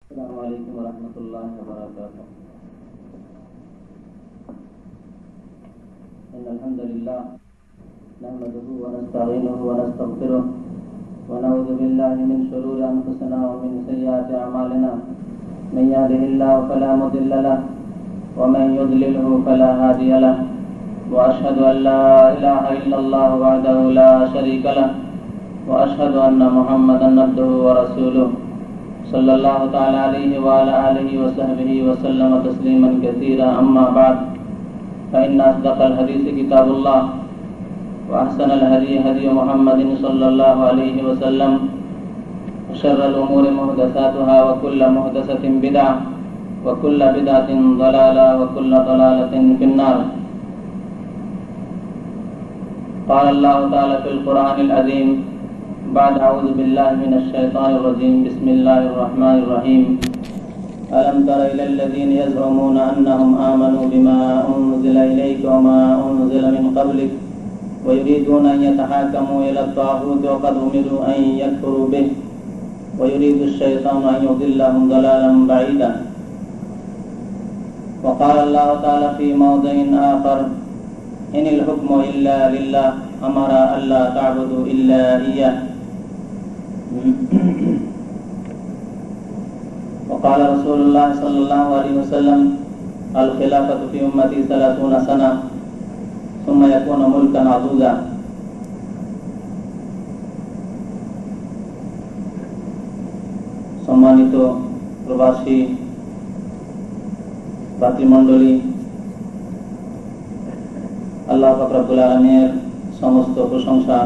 السلام عليكم ورحمة الله وبركاته. إن الحمد لله نحمده ونستعينه ونستغفره ونعوذ بالله من شرور أنفسنا ومن سيئات أعمالنا. من يهده الله فلا مضل له ومن يضلله فلا هادي له. وأشهد أن لا إله إلا الله وحده لا شريك له وأشهد أن محمدا عبده ورسوله صلى الله تعالى عليه وعلى آله وصحبه وسلم تسليما كثيرا. أما بعد، فإن أصدق الحديث كتاب الله وأحسن الهدي هدي محمد صلى الله عليه وسلم وشر الأمور محدثاتها وكل محدثة بدعة وكل بدعة ضلالة وكل ضلالة في النار. قال الله تعالى في القرآن العظيم بعد أعوذ بالله من الشيطان الرجيم بسم الله الرحمن الرحيم. ألم تر إلى الذين يزعمون أنهم آمنوا بما أنزل إليك وما أنزل من قبلك ويريدون أن يتحاكموا إلى الطاغوت وقد أمروا أن يكفروا به ويريد الشيطان أن يضلهم ضلالا بعيدا. وقال الله تعالى في موضع آخر إن الحكم إلا لله أمر ألا تعبدوا إلا إياه. وقال رسول الله صلى الله عليه وسلم الخلافة في أمتي 30 سنة ثم يكون ملكا عضودا. সম্মানিত প্রবাসী ভাতৃমণ্ডলী, আল্লাহ পাক রব্বুল আলামিনের সমস্ত প্রশংসা,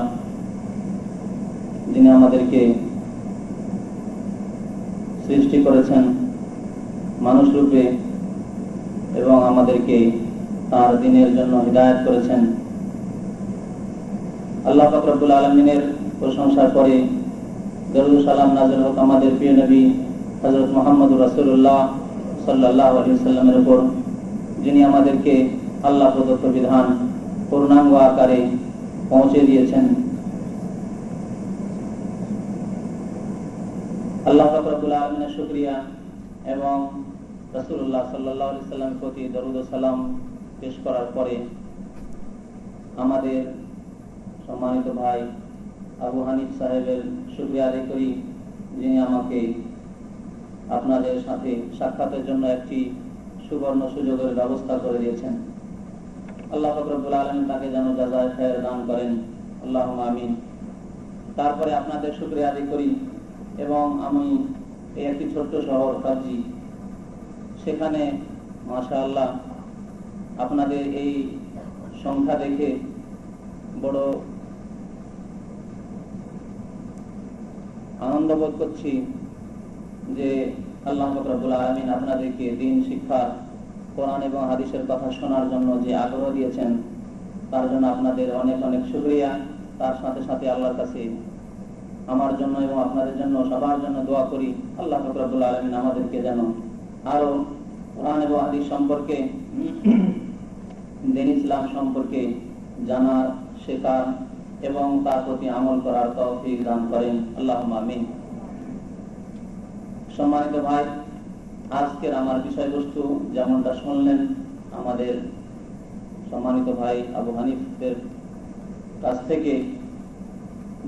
যিনি আমাদেরকে সৃষ্টি করেছেন মানুষ রূপে এবং আমাদেরকে তার দ্বীনের জন্য হিদায়াত করেছেন। আল্লাহ পাক রব্বুল আলামিনের প্রশংসার পরে দরুদ ও সালাম নাযিল হোক আমাদের প্রিয় নবী হযরত মুহাম্মদুর রাসূলুল্লাহ সাল্লাল্লাহু আলাইহি ওয়াসাল্লামের উপর, যিনি আমাদেরকে আল্লাহ প্রদত্ত বিধান পূর্ণাঙ্গ আকারে পৌঁছে দিয়েছেন। আল্লাহ পাক রব্বুল আলামিনের শুকরিয়া এবং রাসূলুল্লাহ সাল্লাল্লাহু আলাইহি ওয়াসাল্লামের প্রতি দরুদ ও সালাম পেশ করার পরে আমাদের সম্মানিত ভাই আবু হানিফ সাহেবের শুকরিয়া আদায় করি, যিনি আমাকে আপনাদের সাথে সাক্ষাতের জন্য একটি সুবর্ণ সুযোগের ব্যবস্থা করে দিয়েছেন। আল্লাহ পাক রব্বুল আলামিন তাকে যেন জাযায়ে খায়ের দান করেন, আল্লাহুম্মা আমিন। তারপরে আপনাদের শুকরিয়া আদায় করি এবং আমি এই একটি ছোট্ট শহর কাজী, সেখানে মাশাআল্লাহ আপনাদের এই সংখ্যা দেখে বড় আনন্দ বোধ করছি যে আল্লাহ পাক রব্বুল আলামিন আপনাদেরকে দ্বীন শিক্ষা, কোরআন এবং হাদিসের কথা শোনার জন্য যে আগ্রহ দিয়েছেন, তার জন্য আপনাদের অনেক অনেক শুকরিয়া। তার সাথে সাথে আল্লাহর কাছে আমার জন্য এবং আপনাদের জন্য সবার জন্য দোয়া করি, আল্লাহ পাক রব্বুল আলামিন আমাদেরকে যেন আরো কোরআন এবং হাদিস সম্পর্কে, দ্বীন ইসলাম সম্পর্কে জানার, শেখার এবং তার প্রতি আমল করার তৌফিক দান করেন, আল্লাহুম্মা আমিন। সম্মানিত ভাই, আজকের আমার বিষয়বস্তু যেমনটা শুনলেন আমাদের সম্মানিত ভাই আবু হানিফের কাছ থেকে,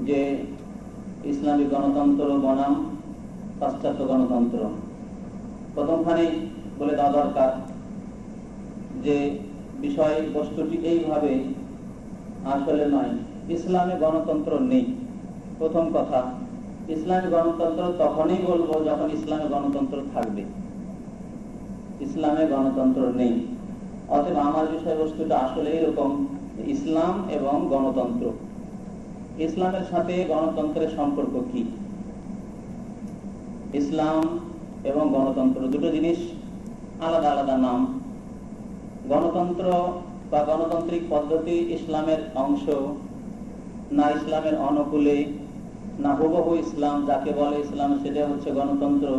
যে ইসলামী গণতন্ত্র বনাম পাশ্চাত্য গণতন্ত্র, প্রথমখানে বলে দেওয়া দরকার যে বিষয়বস্তুটি এইভাবে আসলে নয়। ইসলামে গণতন্ত্র নেই। প্রথম কথা, ইসলামী গণতন্ত্র তখনই বলবো যখন ইসলামে গণতন্ত্র থাকবে। ইসলামে গণতন্ত্র নেই। অতএব আমার বিষয়বস্তুটা আসলে এরকম, ইসলাম এবং গণতন্ত্র, ইসলামের সাথে গণতন্ত্রের সম্পর্ক কি? ইসলাম এবং গণতন্ত্র দুটো জিনিস, আলাদা আলাদা নাম। গণতন্ত্র বা গণতান্ত্রিক পদ্ধতি ইসলামের অংশ না ইসলামের অনুকূলে, না হুবহু ইসলাম যাকে বলে ইসলাম সেটা হচ্ছে গণতন্ত্র,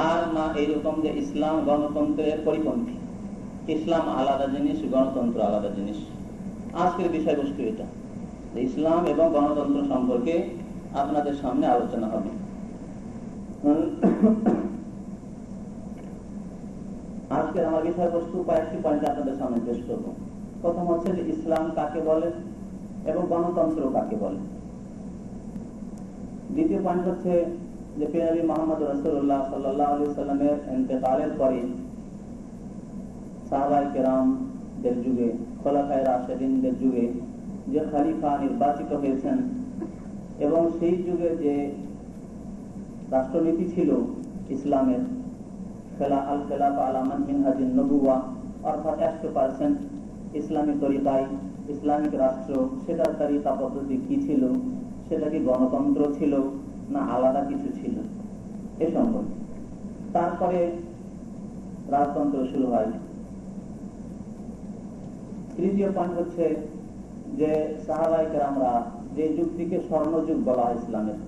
আর না এইরকম যে ইসলাম গণতন্ত্রের পরিপন্থী। ইসলাম আলাদা জিনিস, গণতন্ত্র আলাদা জিনিস। আজকের বিষয়বস্তু এটা, ইসলাম এবং গণতন্ত্র সম্পর্কে আপনাদের সামনে আলোচনা হবে। আজকের আমার বিষয়বস্তু কয়েকটি পয়েন্ট আপনাদের সামনে পেশ করব। প্রথম হচ্ছে যে ইসলাম কাকে বলে এবং গণতন্ত্র কাকে বলে। দ্বিতীয় পয়েন্ট হচ্ছে যে প্রিয় নবী মুহাম্মদ রাসূলুল্লাহ সাল্লাল্লাহু আলাইহি ওয়াসাল্লামের ইন্তেকালের পরে সাহাবায়ে কেরামদের যুগে, খোলাফায়ে রাশিদিনদের যুগে যে খলিফা নির্বাচিত হয়েছেন এবং সেই যুগে যে রাষ্ট্রনীতি ছিল ইসলামের, খেলাফা আলা মিনহাজিন নবুওয়া, অর্থাৎ 100% ইসলামী তরিকায় ইসলামিক রাষ্ট্র, সেটার তরিকা পদ্ধতি কি ছিল, সেটা কি গণতন্ত্র ছিল না আলাদা কিছু ছিল, এ সম্পর্কে। তারপরে রাজতন্ত্র শুরু হয়। তৃতীয় পয়েন্ট হচ্ছে যে সাহাবায়ে কেরামরা যে যুগটিকে স্বর্ণযুগ বলা হয় ইসলামের,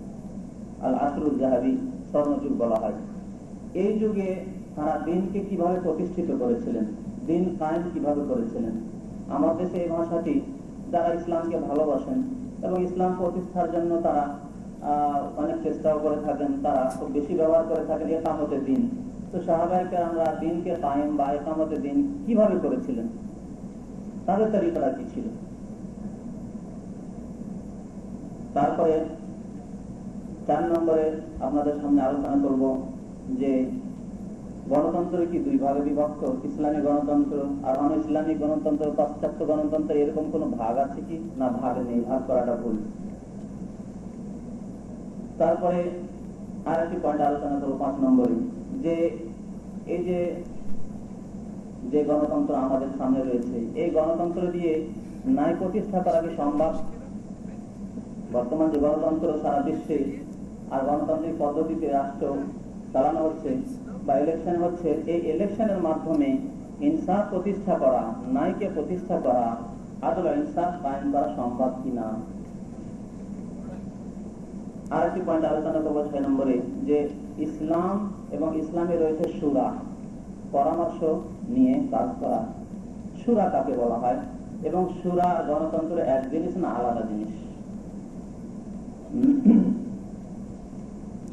আল আসরুল জাহাবি, স্বর্ণযুগ বলা হয়, এই যুগে তারা দিনকে কিভাবে প্রতিষ্ঠিত করেছিলেন, দিন কায়েম কিভাবে করেছিলেন। আমার দেশে এই ভাষাটি যারা ইসলামকে ভালোবাসেন এবং ইসলাম প্রতিষ্ঠার জন্য তারা অনেক চেষ্টাও করে থাকেন, তারা খুব বেশি ব্যবহার করে থাকেন ইকামতের দিন। তো সাহাবায়ে কেরামরা দিনকে কায়েম বা ইকামতের দিন কিভাবে করেছিলেন, তাদের তরিকাটা কি ছিল। তারপরে 4 নম্বরে আপনাদের সামনে আলোচনা করব যে গণতন্ত্র কি দুই ভাগে বিভক্ত, ইসলামী গণতন্ত্র আর অন ইসলামিক গণতন্ত্র, পাশ্চাত্য গণতন্ত্র, এরকম কোন ভাগ আছে কি না, ভাগ নেই, ভাগ করাটা ভুল। তারপরে আর একটি পয়েন্ট আলোচনা করবো 5 নম্বরে, যে এই যে গণতন্ত্র আমাদের সামনে রয়েছে, এই গণতন্ত্র দিয়ে ন্যায় প্রতিষ্ঠা করা কি সম্ভব। বর্তমান যে গণতন্ত্র সারা বিশ্বে আর গণতান্ত্রিক পদ্ধতিতে রাষ্ট্র চালানো হচ্ছে বা ইলেকশন হচ্ছে, এই ইলেকশনের মাধ্যমে ইনসাফ প্রতিষ্ঠা করা, ন্যায়কে প্রতিষ্ঠা করা, আদল ইনসাফ কায়েম করা সম্ভব কিনা। আর একটি পয়েন্ট আলোচনা করবো 6 নম্বরে, যে ইসলাম এবং ইসলামে রয়েছে শুরা, পরামর্শ নিয়ে কাজ করা। শুরা কাকে বলা হয় এবং শুরা গণতন্ত্র এক জিনিস না আলাদা জিনিস।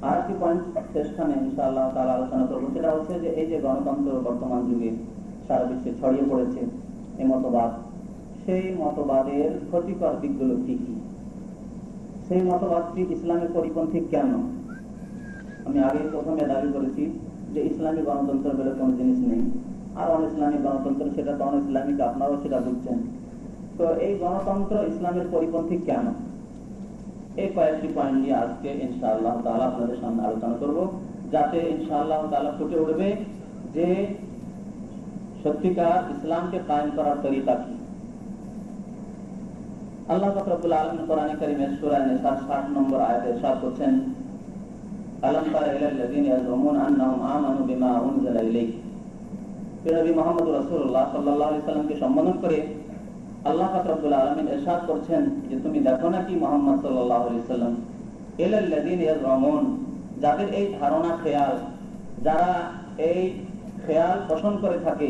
আর একটি পয়েন্ট শেষখানে ইনশাআল্লাহ তাআলা আলোচনা করবো, সেটা হচ্ছে যে এই যে গণতন্ত্র বর্তমান যুগে সারা বিশ্বে ছড়িয়ে পড়েছে এই মতবাদ, সেই মতবাদের ক্ষতিকর দিকগুলো কি কি, সেই মতবাদটি ইসলামের পরিপন্থী কেন। আমি আগে প্রথমে দাবি করেছি যে ইসলামী গণতন্ত্র বলে কোন জিনিস নেই, আর অন ইসলামিক গণতন্ত্র, সেটা তো অন ইসলামিক, আপনারাও সেটা বুঝছেন। তো এই গণতন্ত্র ইসলামের পরিপন্থী কেন, এই কয়েকটি পয়েন্ট নিয়ে আজকে ইনশাআল্লাহ তাআলা আপনাদের সামনে আলোচনা করব, যাতে ইনশাআল্লাহ তাআলা ফুটে উঠবে যে সত্যিকার ইসলামকে কায়েম করার তরিকা কি। আল্লাহ পাক রব্বুল আলামিন কোরআনে কারীমের সূরা নিসার 60 নম্বর আয়াতে ইরশাদ করছেন, আলাম তারা ইলাল্লাযিনা ইয়াজুমুন আন্নাহুম আমানু বিমা উনজিলা ইলাইহি। নবী মুহাম্মদ রাসূলুল্লাহ সাল্লাল্লাহু আলাইহি সাল্লামকে সম্বোধন করে আল্লাহ পাক রব্বুল আলামিন ইরশাদ করছেন যে তুমি দেখো না কি মুহাম্মদ সাল্লাল্লাহু আলাইহি সাল্লাম, ইলাল্লাযিনা ইয়াজুমুন, যাদের এই ধারণা খেয়াল, যারা এই খেয়াল পোষণ করে থাকে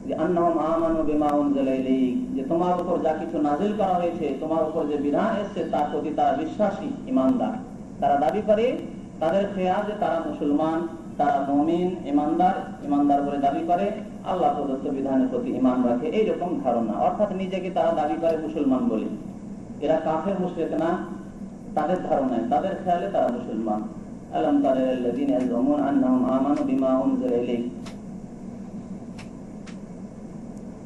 যে আন্নাহুম আমানু বিমা উনজিলা ইলাইহি, যে তোমার উপর যা কিছু নাযিল করা হয়েছে, তোমার উপর যে বিধান এসেছে তার প্রতি তারা বিশ্বাসী, ঈমানদার। তারা দাবি করে, তাদের খেয়াল যে তারা মুসলমান, তারা মুমিন, ঈমানদার বলে দাবি করে, আল্লাহ প্রদত্ত বিধানের প্রতি ঈমান রাখে, এইরকম ধারণা। অর্থাৎ নিজেকে তারা দাবি করে মুসলমান বলে। এরা কাফের মুশরিক না, তাদের ধারণায়, তাদের খেয়ালে তারা মুসলমান। আলাম তারা ইলাল্লাযিনা ইয়াজুমুন আন্নাহুম আমানু বিমা উনজিলা ইলাইহি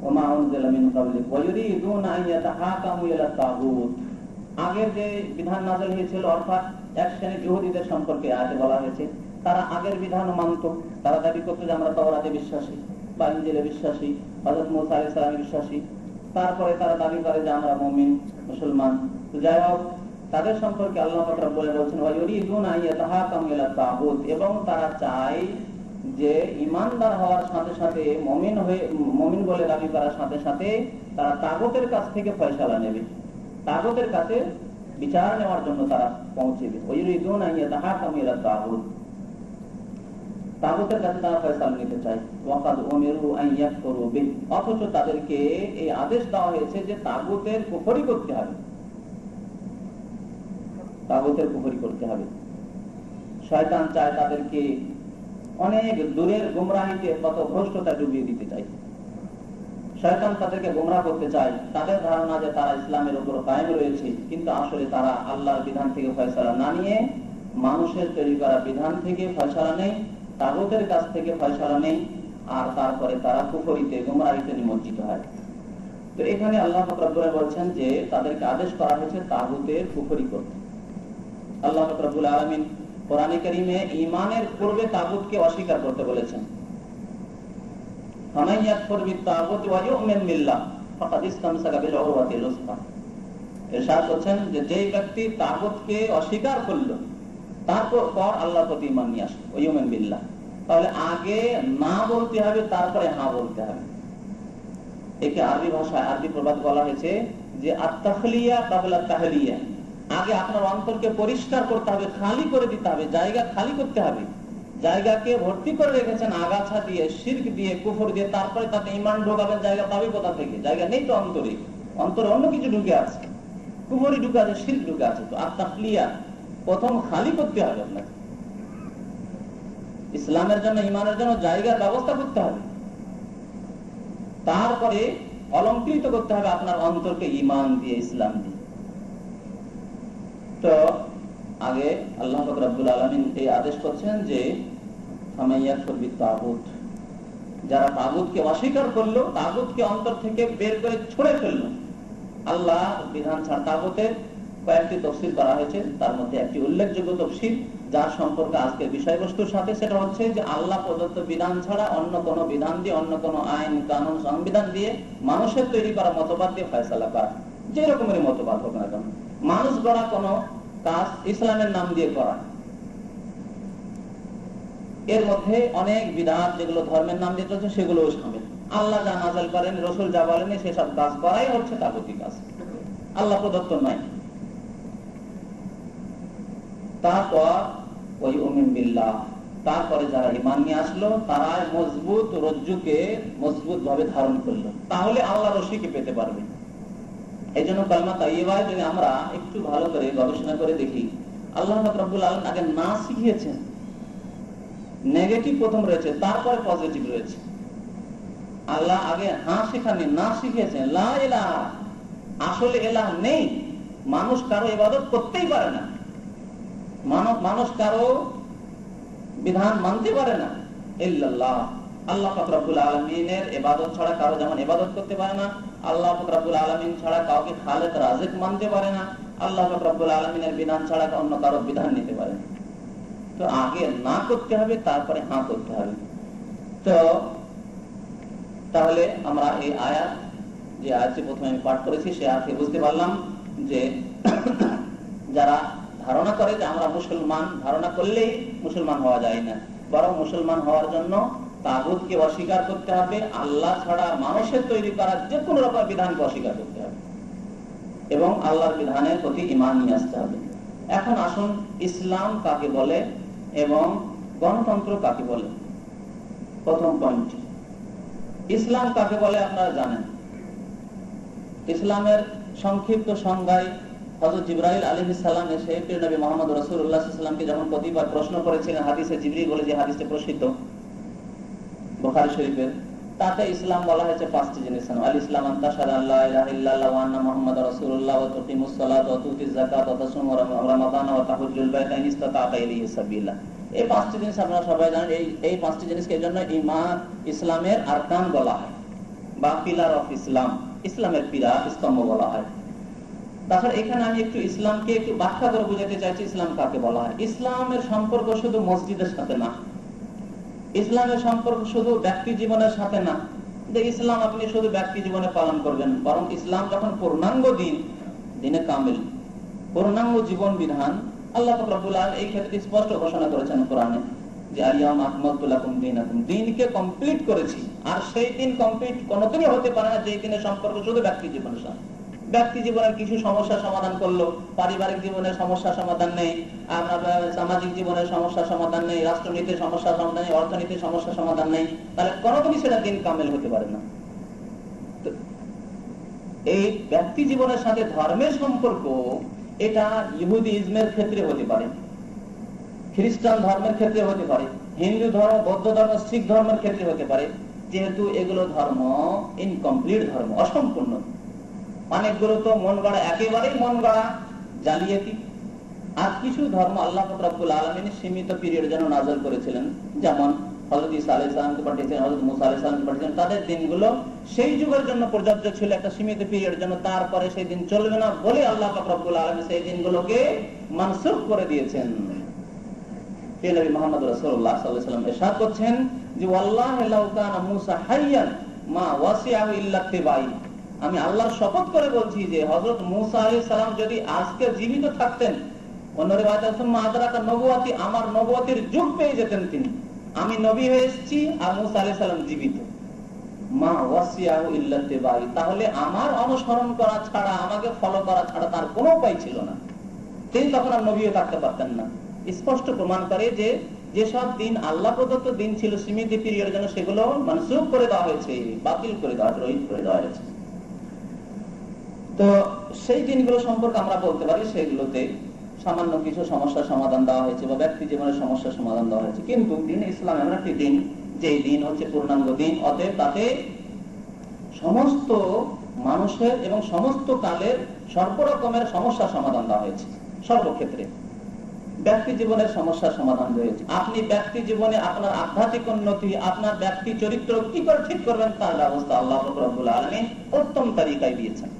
ওয়া মা উনজিলা মিন ক্বাবলিক ওয়া ইউরিদুনা আন ইয়াতাহাকামু ইলা তাগুত। আগের যে বিধান নাযিল হয়েছিল, অর্থাৎ এক শ্রেণীর ইহুদীদের সম্পর্কে আয়াতে বলা হয়েছে, তারা আগের বিধান মানত, তারা দাবি করত যে আমরা তাওরাতে বিশ্বাসী বা ইনজিলে বিশ্বাসী, হযরত মুসা আলাইহিস সালামে বিশ্বাসী। তারপরে তারা দাবি করে যে আমরা মুমিন, মুসলমান। তো যাই হোক, তাদের সম্পর্কে আল্লাহ পাক রব্বুল আলামিন বলেছেন ওয়া ইউরিদুনা আন ইয়াতাহাকামু ইলা তাগুত, এবং তারা চায় যে ঈমানদার হওয়ার সাথে সাথে, মুমিন বলে দাবি করার সাথে সাথে তারা তাগুতের কাছ থেকে ফয়সালা নেবে, তাগুতের কাছে বিচার নেওয়ার জন্য তারা পৌঁছবে। ইউরিদুনা আন ইয়াতাহাকামু ইলা তাগুত, তাগুতের কাছে তারা ফয়সালা নিতে চায়। ওয়াকাদ উমিরু আন ইয়াকফুরু বিহি, অথচ তাদেরকে এই আদেশ দেওয়া হয়েছে যে তাগুতের কুফরি করতে হবে, তাগুতের কুফরি করতে হবে। শয়তান চায় তাদেরকে অনেক দূরের গুমরাহিতে পথভ্রষ্টতা ডুবিয়ে দিতে চায়। শয়তান তাদেরকে গোমরাহ করতে চায়। তাদের ধারণা যে তারা ইসলামের উপর কায়েম রয়েছে, কিন্তু আসলে তারা আল্লাহর বিধান থেকে ফয়সালা না নিয়ে মানুষের তৈরি করা বিধান থেকে ফয়সালা নেই, তাগুতের কাছ থেকে ফয়সালা নেই, আর তারপরে তারা কুফরিতে গোমরাহিতে নিমজ্জিত হয়। তো এখানে আল্লাহ পাক রব্বুল আলামিন বলছেন যে তাদেরকে আদেশ করা হয়েছে তাগুতের কুফরি করতে। আল্লাহ পাক রব্বুল আলামিন কোরআনে কারীমে ঈমানের পূর্বে তাগুতকে অস্বীকার করতে বলেছেন। ফামান ইয়াকফুর বিত-তাগুতি ওয়া ইউমিন বিল্লাহ ফাকাদ ইসতামসাকা বিল উরওয়াতিল উসকা। ইরশাদ করছেন যে যেই ব্যক্তি তাগুতকে অস্বীকার করলো তারপর আল্লাহর প্রতি ঈমান নিয়ে আসলো, ওয়া ইউমিন বিল্লাহ, তাহলে আগে না বলতে হবে, তারপরে হ্যাঁ বলতে হবে। একে আরবি ভাষায় আরবি প্রবাদ বলা হয়েছে যে আত-তাখলিয়া ক্বাবলা তাহলিয়া। আগে আপনার অন্তরকে পরিষ্কার করতে হবে, খালি করে দিতে হবে, জায়গা খালি করতে হবে। জায়গাকে ভর্তি করে রেখেছেন আগাছা দিয়ে, শিরক দিয়ে, কুফর দিয়ে, তারপরে তাতে ঈমান ঢোকাবেন। জায়গা পাবে কোথা থেকে? জায়গা নেই তো অন্তরে, অন্তরে অন্য কিছু ঢুকে আছে, কুফরি ঢুকে আছে, শিরক ঢুকে আছে। তো আত-তাখলিয়া প্রথম খালি করতে হবে আপনাকে। ইসলামের জন্য, ঈমানের জন্য জায়গার ব্যবস্থা করতে হবে, তারপরে অলংকৃত করতে হবে আপনার অন্তরকে ঈমান দিয়ে, ইসলাম দিয়ে। তো আগে আল্লাহ পাক রব্বুল আলামিন এই আদেশ করছেন যে ফামান ইয়াকফুর বিত-তাগুত, যারা তাগুতকে অস্বীকার করলো, তাগুতকে অন্তর থেকে বের করে ছুঁড়ে ফেললো। আল্লাহ বিধান ছাড়া তাগুতের কয়েকটি তাফসীর করা হয়েছে, তার মধ্যে একটি উল্লেখযোগ্য তাফসীর যার সম্পর্কে আজকের বিষয়বস্তুর সাথে, সেটা হচ্ছে যে আল্লাহ প্রদত্ত বিধান ছাড়া অন্য কোনো বিধান দিয়ে, অন্য কোনো আইন কানুন সংবিধান দিয়ে, মানুষের তৈরি করা মতবাদ দিয়ে ফয়সালা করা, যে রকমের মতবাদ হোক না কেন, মানুষ গড়া কোনো কাজ ইসলামের নাম দিয়ে করা। এর মধ্যে অনেক বিদআত যেগুলো ধর্মের নাম দিয়ে চলছে সেগুলোও শামিল। আল্লাহ যা নাযিল করেন, রাসূল যা বলেন, সেসব কাজ করাই হচ্ছে তাগুতি কাজ, আল্লাহ প্রদত্ত নয়। তারপর ওই উমিন বিল্লাহ, তারপরে যারা ঈমান নিয়ে আসলো তারা মজবুত রজ্জুকে মজবুত ভাবে ধারণ করলো, তাহলে আল্লাহর রশিকে পেতে পারবে। এই জন্য কালমা তাইয়্যিবায় যদি আমরা একটু ভালো করে গবেষণা করে দেখি, আল্লাহ পাক রব্বুল আলামিন আগে না শিখিয়েছেন, নেগেটিভ প্রথম রয়েছে, তারপরে পজিটিভ রয়েছে। আল্লাহ আগে হ্যাঁ শেখাননি, না শিখিয়েছেন লা ইলাহা, আসলে ইলাহ নেই, মানুষ কারো ইবাদত করতেই পারে না, মানুষ কারো বিধান মানতে পারে না, ইল্লাল্লাহ, আল্লাহ পাক রব্বুল আলামিনের ইবাদত ছাড়া কারো যেমন ইবাদত করতে পারে না, আল্লাহ পাক রব্বুল আলামিন ছাড়া কাউকে খালেক রাজিক মানতে পারে না, আল্লাহ পাক রব্বুল আলামিনের বিধান ছাড়া অন্য কারো বিধান নিতে পারে না। তো আগে না করতে হবে, তারপরে হ্যাঁ করতে হবে। তো তাহলে আমরা এই আয়াত, যে আয়াতটি প্রথমে আমি পাঠ করেছি, সে আয়াতে বুঝতে পারলাম যে যারা ধারণা করে যে আমরা মুসলমান, ধারণা করলেই মুসলমান হওয়া যায় না, বরং মুসলমান হওয়ার জন্য তাগুতকে অস্বীকার করতে হবে, আল্লাহ ছাড়া মানুষের তৈরি করা যে কোনো রকম বিধানকে অস্বীকার করতে হবে এবং আল্লাহর বিধানের প্রতি ঈমান নিয়ে আসতে হবে। এখন আসুন ইসলাম কাকে বলে এবং গণতন্ত্র কাকে বলে। প্রথম পয়েন্ট, ইসলাম কাকে বলে আপনারা জানেন। ইসলামের সংক্ষিপ্ত সংজ্ঞায় হযরত জিবরাইল আলাইহিস সালাম এসে প্রিয় নবী মুহাম্মদ রাসূলুল্লাহ সাল্লাল্লাহু আলাইহি ওয়াসাল্লামকে যখন প্রতিবার প্রশ্ন করেছিলেন, হাদিসে জিবরীল বলে যে হাদিসটি প্রসিদ্ধ বুখারী শরীফের, তাতে ইসলাম বলা হয়েছে পাঁচটি জিনিস। আল ইসলাম আন তাশহাদা আল্লা ইলাহা ইল্লাল্লাহ ওয়া আন্না মুহাম্মাদার রাসূলুল্লাহ ওয়া তুকিমুস সালাতা ওয়া তুতিজ যাকাতা ওয়া তাসুমু রমাদানা ওয়া তাহুজ্জুল বাইতা ইন ইসতাতা ইলাইহি সাবিলা। এই পাঁচটি জিনিস আপনারা সবাই জানেন। এই পাঁচটি জিনিসকে এজন্য ঈমান, ইসলামের আরকান বলা হয় বা পিলার অফ ইসলাম, ইসলামের পিলার, স্তম্ভ বলা হয়। তাছাড়া এখানে আমি একটু ইসলামকে একটু ব্যাখ্যা করে বুঝাতে চাইছি ইসলাম কাকে বলা হয়। ইসলামের সম্পর্ক শুধু মসজিদের সাথে না, ইসলামের সম্পর্ক শুধু ব্যক্তি জীবনের সাথে না, যে ইসলাম আপনি শুধু ব্যক্তি জীবনে পালন করবেন, বরং ইসলাম যখন পূর্ণাঙ্গ দিন, দিনে কামিল, পূর্ণাঙ্গ জীবন বিধান, আল্লাহ পাক রব্বুল আলামিন এই ক্ষেত্রে স্পষ্ট ঘোষণা করেছেন কোরআনে যে আল-ইয়াওমা আকমালতু লাকুম দীনাকুম, দিনকে কমপ্লিট করেছি। আর সেই দিন কমপ্লিট কোনোদিনই হতে পারে না যে দিনের সম্পর্ক শুধু ব্যক্তি জীবনের সাথে। ব্যক্তি জীবনের কিছু সমস্যার সমাধান করলো, পারিবারিক জীবনের সমস্যার সমাধান নেই, সামাজিক জীবনের সমস্যার সমাধান নেই, রাষ্ট্রনীতির সমস্যার সমাধান নেই, অর্থনীতির সমস্যার সমাধান নেই, তাহলে কোনোদিনই সেটা দিন কামেল হতে পারে না। এই ব্যক্তি জীবনের সাথে ধর্মের সম্পর্ক, এটা ইহুদিজমের ক্ষেত্রে হতে পারে, খ্রিস্টান ধর্মের ক্ষেত্রে হতে পারে, হিন্দু ধর্ম, বৌদ্ধ ধর্ম, শিখ ধর্মের ক্ষেত্রে হতে পারে, যেহেতু এগুলো ধর্ম ইনকমপ্লিট ধর্ম, অসম্পূর্ণ। অনেকগুলো তো মন গড়া, একেবারেই মন গড়া জালিয়াতি। আর কিছু ধর্ম আল্লাহ পাক রব্বুল আলামিন সীমিত পিরিয়ড যেন নাযিল করেছিলেন, যেমন হযরত ঈসা আলাইহিস সালামকে পাঠিয়েছেন, হযরত মুসা আলাইহিস সালামকে পাঠিয়েছেন। তাদের দিনগুলো সেই যুগের জন্য প্রযোজ্য ছিল, একটা সীমিত পিরিয়ড জন্য, তারপরে সেই দিন চলবে না বলে আল্লাহ পাক রব্বুল আলামিন সেই দিনগুলোকে মানসুখ করে দিয়েছেন। নবী মুহাম্মদ রাসূলুল্লাহ সাল্লাল্লাহু আলাইহি ওয়াসাল্লাম ইরশাদ করছেন যে ওয়াল্লাহি লাউ কানা মুসা হাইয়ান মা ওয়াসিআহু ইল্লা তিবাই। আমি আল্লাহর শপথ করে বলছি যে হযরত মুসা আলাইহিস সালাম যদি আজকে জীবিত থাকতেন, অন্য রিওয়ায়াতে আছে মা আদরাকা নবুয়াতি, আমার নবুয়তির যুগ পেয়ে যেতেন তিনি। আমি নবী হয়ে এসেছি আর মুসা আলাইহিস সালাম জীবিত। মা ওয়াসিআহু ইল্লা তিবাই, তাহলে আমার অনুসরণ করা ছাড়া, আমাকে ফলো করা ছাড়া তার কোনো উপায় ছিল না। তিনি তখন আর নবীও থাকতে পারতেন না। স্পষ্ট প্রমাণ করে যে যেসব দিন আল্লাহ প্রদত্ত দিন ছিল সীমিত পিরিয়ডের জন্য, সেগুলো মানসুখ করে দেওয়া হয়েছে, বাতিল করে দেওয়া হয়েছে, রহিত করে দেওয়া হয়েছে। তো সেই দিনগুলো সম্পর্কে আমরা বলতে পারি সেগুলোতে সামান্য কিছু সমস্যার সমাধান দেওয়া হয়েছে বা ব্যক্তি জীবনের সমস্যার সমাধান দেওয়া হয়েছে। কিন্তু দিন ইসলাম এমন একটি দিন, যে দিন হচ্ছে পূর্ণাঙ্গ দিন, অতএব তাতে সমস্ত মানুষের এবং সমস্ত কালের সর্বরকমের সমস্যার সমাধান দেওয়া হয়েছে। সর্বক্ষেত্রে ব্যক্তি জীবনের সমস্যার সমাধান রয়েছে। আপনি ব্যক্তি জীবনে আপনার আধ্যাত্মিক উন্নতি, আপনার ব্যক্তি চরিত্র কি করে ঠিক করবেন, তার ব্যবস্থা আল্লাহ রাব্বুল আলামিন উত্তম তরিকায় দিয়েছেন।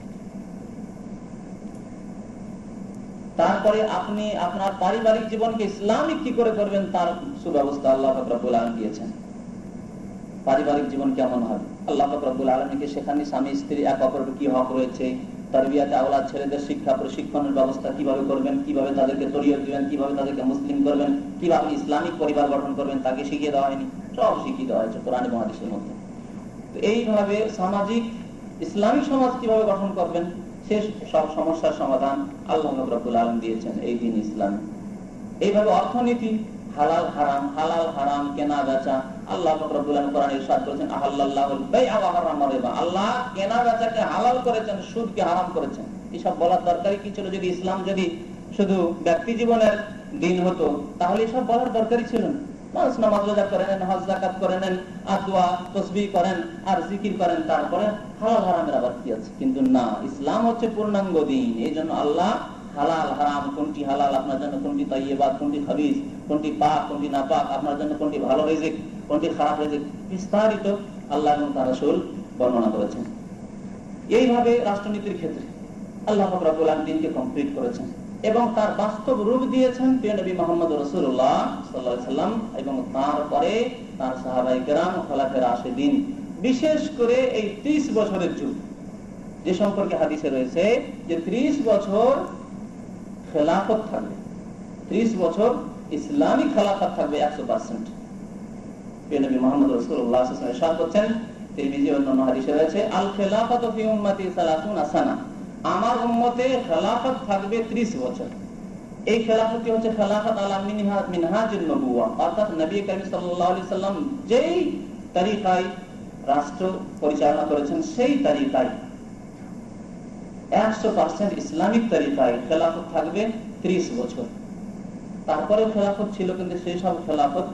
তারপরে আপনি আপনার পারিবারিক জীবনকে ইসলামিক কি করে করবেন, তার সুব্যবস্থা আল্লাহ রাব্বুল আলামিন দিয়েছেন। পারিবারিক জীবন কেমন হবে, আল্লাহ রাব্বুল আলামিনকে সেখানে স্বামী স্ত্রী এক অপরের কি হক রয়েছে, তারবিয়াতে আওলাদ, ছেলেদের শিক্ষা প্রশিক্ষণের ব্যবস্থা কিভাবে করবেন, কিভাবে তাদেরকে তরবিয়ত দিবেন, কিভাবে তাদেরকে মুসলিম করবেন, কিভাবে ইসলামিক পরিবার গঠন করবেন, তাকে শিখিয়ে দেওয়া হয়নি, সব শিখিয়ে দেওয়া হয়েছে কোরআন এবং হাদিসের মধ্যে। তো এইভাবে সামাজিক ইসলামিক সমাজ কিভাবে গঠন করবেন, সে সব সমস্যার সমাধান আল্লাহ রাব্বুল আলামিন দিয়েছেন এই দিন ইসলাম। এইভাবে অর্থনীতি, হালাল হারাম, হালাল হারাম কেনা বেচা, আল্লাহ রাব্বুল আলামিন কোরআনে ইরশাদ করেছেন আহাল্লাল্লাহুল বাই'a ওয়া হারামার রিবা, আল্লাহ কেনা বেচাকে হালাল করেছেন, সুদকে হারাম করেছেন। এসব বলার দরকারই কি ছিল? যদি ইসলাম যদি শুধু ব্যক্তি জীবনের দিন হতো, তাহলে এসব বলার দরকারই ছিল না। মানুষ নামাজ রোজা করে নেন, হজ যাকাত করে নেন, আর দোয়া তাসবিহ করেন, আর জিকির করেন, তারপরে হালাল হারামের আবার কি আছে? কিন্তু না, ইসলাম হচ্ছে পূর্ণাঙ্গ দিন। এই জন্য আল্লাহ হালাল হারাম, কোনটি হালাল আপনার জন্য, কোনটি তাইয়্যিবাত, কোনটি খাবিস, কোনটি পাক, কোনটি নাপাক, আপনার জন্য কোনটি ভালো রিজিক, কোনটি খারাপ রিজিক, বিস্তারিত আল্লাহ এবং তার রাসূল বর্ণনা করেছেন। এইভাবে রাষ্ট্রনীতির ক্ষেত্রে আল্লাহ রাব্বুল আলামিন দিনকে কমপ্লিট করেছেন এবং তার বাস্তব রূপ দিয়েছেন প্রিয় নবী মুহাম্মদ রাসূলুল্লাহ সাল্লাল্লাহু আলাইহি সাল্লাম এবং তারপরে তার সাহাবায়ে কেরাম, খোলাফায়ে রাশিদিন। বিশেষ করে এই 30 বছরের যুগ, যে সম্পর্কে হাদিসে রয়েছে যে 30 বছর খেলাফত থাকবে, 30 বছর ইসলামী খেলাফত থাকবে 100%। প্রিয় নবী মুহাম্মদ রাসূলুল্লাহ সাল্লাল্লাহু আলাইহি ওয়াসাল্লাম ইরশাদ করছেন, তিরমিজি ও অন্যান্য হাদিসে রয়েছে, আল খেলাফাতু ফি উম্মতি 30 সানা, আমার উম্মতে খেলাফত থাকবে 30 বছর। এই খেলাফতটি হচ্ছে খেলাফত আলা মিনহাজুন নবুওয়া, অর্থাৎ নবী করিম সাল্লাল্লাহু আলাইহি সাল্লাম যেই তরিকায় রাষ্ট্র পরিচালনা করেছেন, সেই তরিকায় 100% ইসলামিক তরিকায় খেলাফত থাকবে 30 বছর। তারপরে খেলাফত ছিল, কিন্তু সেই সব খেলাফত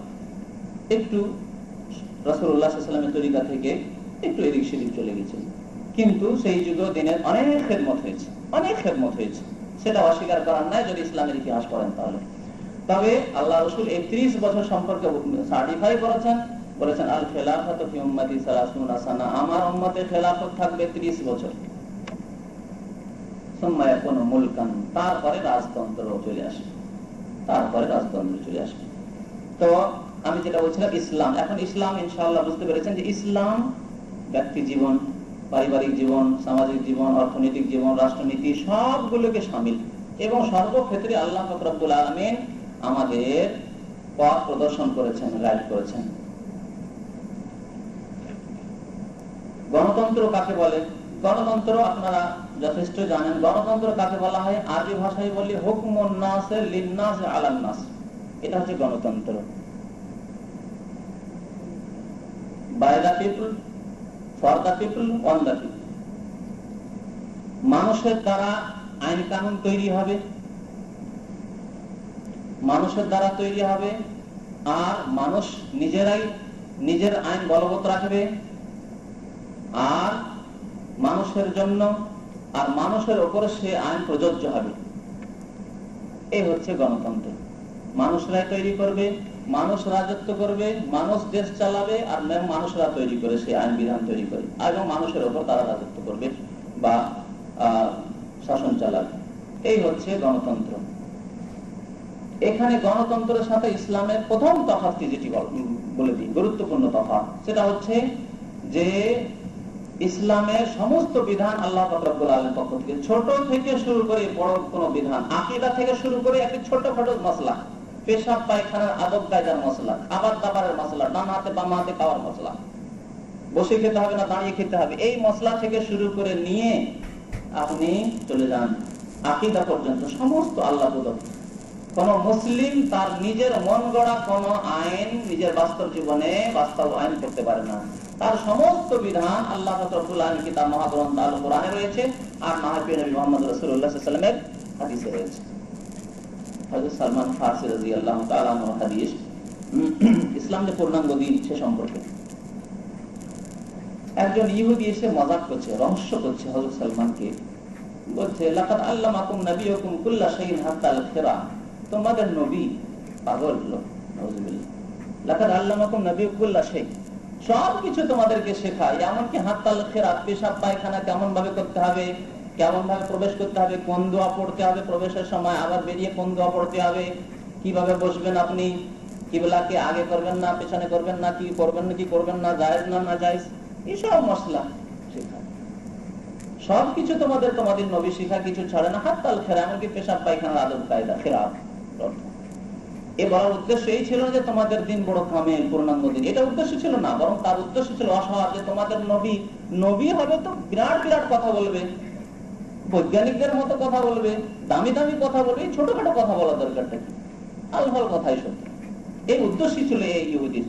একটু রাসূলুল্লাহ সাল্লাল্লাহু আলাইহি ওয়াসাল্লামের তরিকা থেকে একটু এদিক সেদিক চলে গেছে। কিন্তু সেই যুগে দিনের অনেক খেদমত হয়েছে, অনেক খেদমত হয়েছে, সেটা অস্বীকার করার নাই যদি ইসলামের ইতিহাস পড়েন তাহলে। তবে আল্লাহ রাসূল 31 বছর সম্পর্কে সার্টিফাই করেছেন, বলেছেন আল খেলাফাতু ফি উম্মতি 30 সানা, আমার উম্মতে খেলাফত থাকবে 30 বছর। সুম্মা ইয়াকুনু মুলকান, তারপরে রাজতন্ত্র চলে আসবে, তারপরে রাজতন্ত্র চলে আসবে। তো আমি যেটা বলছিলাম ইসলাম, এখন ইসলাম ইনশাআল্লাহ বুঝতে পেরেছেন যে ইসলাম ব্যক্তি জীবন, পারিবারিক জীবন, সামাজিক জীবন, অর্থনৈতিক জীবন, রাষ্ট্রনীতি সবগুলোকে শামিল এবং সর্বক্ষেত্রে আল্লাহ পাক রব্বুল আলামিন আমাদের পথ প্রদর্শন করেছেন, গাইড করেছেন। গণতন্ত্র কাকে বলে? গণতন্ত্র আপনারা যথেষ্ট জানেন। গণতন্ত্র কাকে বলা হয়? আরবি ভাষায় বলি হুকমুন নাস লিন-নাস আলান নাস, এটা হচ্ছে গণতন্ত্র। By the people, for the people, on the people. মানুষের দ্বারা আইন কানুন তৈরি হবে, মানুষের দ্বারা তৈরি হবে আর মানুষ নিজেরাই নিজের আইন বলবৎ রাখবে আর মানুষের জন্য আর মানুষের উপরে সে আইন প্রযোজ্য হবে। এই হচ্ছে গণতন্ত্র। মানুষরাই তৈরি করবে, মানুষ রাজত্ব করবে, মানুষ দেশ চালাবে, আর মানুষরা তৈরি করে সেই আইন বিধান তৈরি করে এবং মানুষের উপর তারা রাজত্ব করবে বা শাসন চালাবে। এই হচ্ছে গণতন্ত্র। এখানে গণতন্ত্রের সাথে ইসলামের প্রথম তফাৎটি যেটি বলে দিই, গুরুত্বপূর্ণ তফাৎ, সেটা হচ্ছে যে ইসলামের সমস্ত বিধান আল্লাহ পাক রব্বুল আলামিনের পক্ষ থেকে, ছোট থেকে শুরু করে বড় কোন বিধান, আকীদা থেকে শুরু করে একটি ছোটখাটো মসলা, পেশাব পায়খানার আদব কায়দার মসলা, খাবার দাবারের মসলা, ডান হাতে বাম হাতে খাওয়ার মসলা, বসে খেতে হবে না দাঁড়িয়ে খেতে হবে, এই মসলা থেকে শুরু করে নিয়ে আপনি চলে যান আকীদা পর্যন্ত সমস্ত আল্লাহ প্রদত্ত। কোন মুসলিম তার নিজের মন গড়া কোন আইন নিজের বাস্তব জীবনে বাস্তব আইন করতে পারে না। তার সমস্ত বিধান আল্লাহ রাব্বুল আলামিন কিতাব মহাগ্রন্থ আল কোরআনে রয়েছে আর নবী মুহাম্মদ রাসূলুল্লাহ সাল্লাল্লাহু আলাইহি ওয়াসাল্লামের হাদিসে রয়েছে। হযরত সালমান ফারসি রাদিয়াল্লাহু তাআলা আনহু হাদিস, ইসলাম যে পূর্ণাঙ্গ দিন সে সম্পর্কে। একজন ইহুদি এসে মজাক করছে, রহস্য করছে হযরত সালমানকে, বলছে লাকাদ আল্লামাকুম নাবিয়ুকুম কুল্লা শাইইন হাত্তা আল খিরা, তোমাদের নবী পাগল লোক, নাউযুবিল্লাহ, লাকাদ আল্লামাকুম নাবিয়ুকুম কুল্লা শাই, সব কিছু তোমাদেরকে শেখায়, এমনকি হাত্তা আল খিরা, পেশাব পায়খানা কেমন ভাবে করতে হবে, কেমন ভাবে প্রবেশ করতে হবে, কোন দোয়া পড়তে হবে প্রবেশের সময়, আবার বেরিয়ে কোন দোয়া পড়তে হবে, কিভাবে বসবেন আপনি, কিবলাকে আগে করবেন না পেছনে করবেন না, কি করবেন না কি করবেন না, জায়েজ না না জায়েজ, এইসব মশলা শেখায়। সবকিছু তোমাদের নবী শিখা কিছু ছাড়ে না, হাত্তাল খেরা, এমনকি পেশাব পায়খানার আদব কায়দা, খেরাব। এ বলার উদ্দেশ্য এই ছিল যে তোমাদের দিন বড় কামেল পূর্ণাঙ্গ দিন, এটা উদ্দেশ্য ছিল না, বরং তার উদ্দেশ্য ছিল অসহায় যে তোমাদের নবী হবে তো বিরাট বিরাট কথা বলবে, বৈজ্ঞানিকদের মতো কথা বলবে, দামি দামি কথা বলবে, ছোটখাটো কথা বলা দরকারটা কি, আলফাল কথাই সত্য। এই উদ্দেশ্য ছিল এই ইহুদির।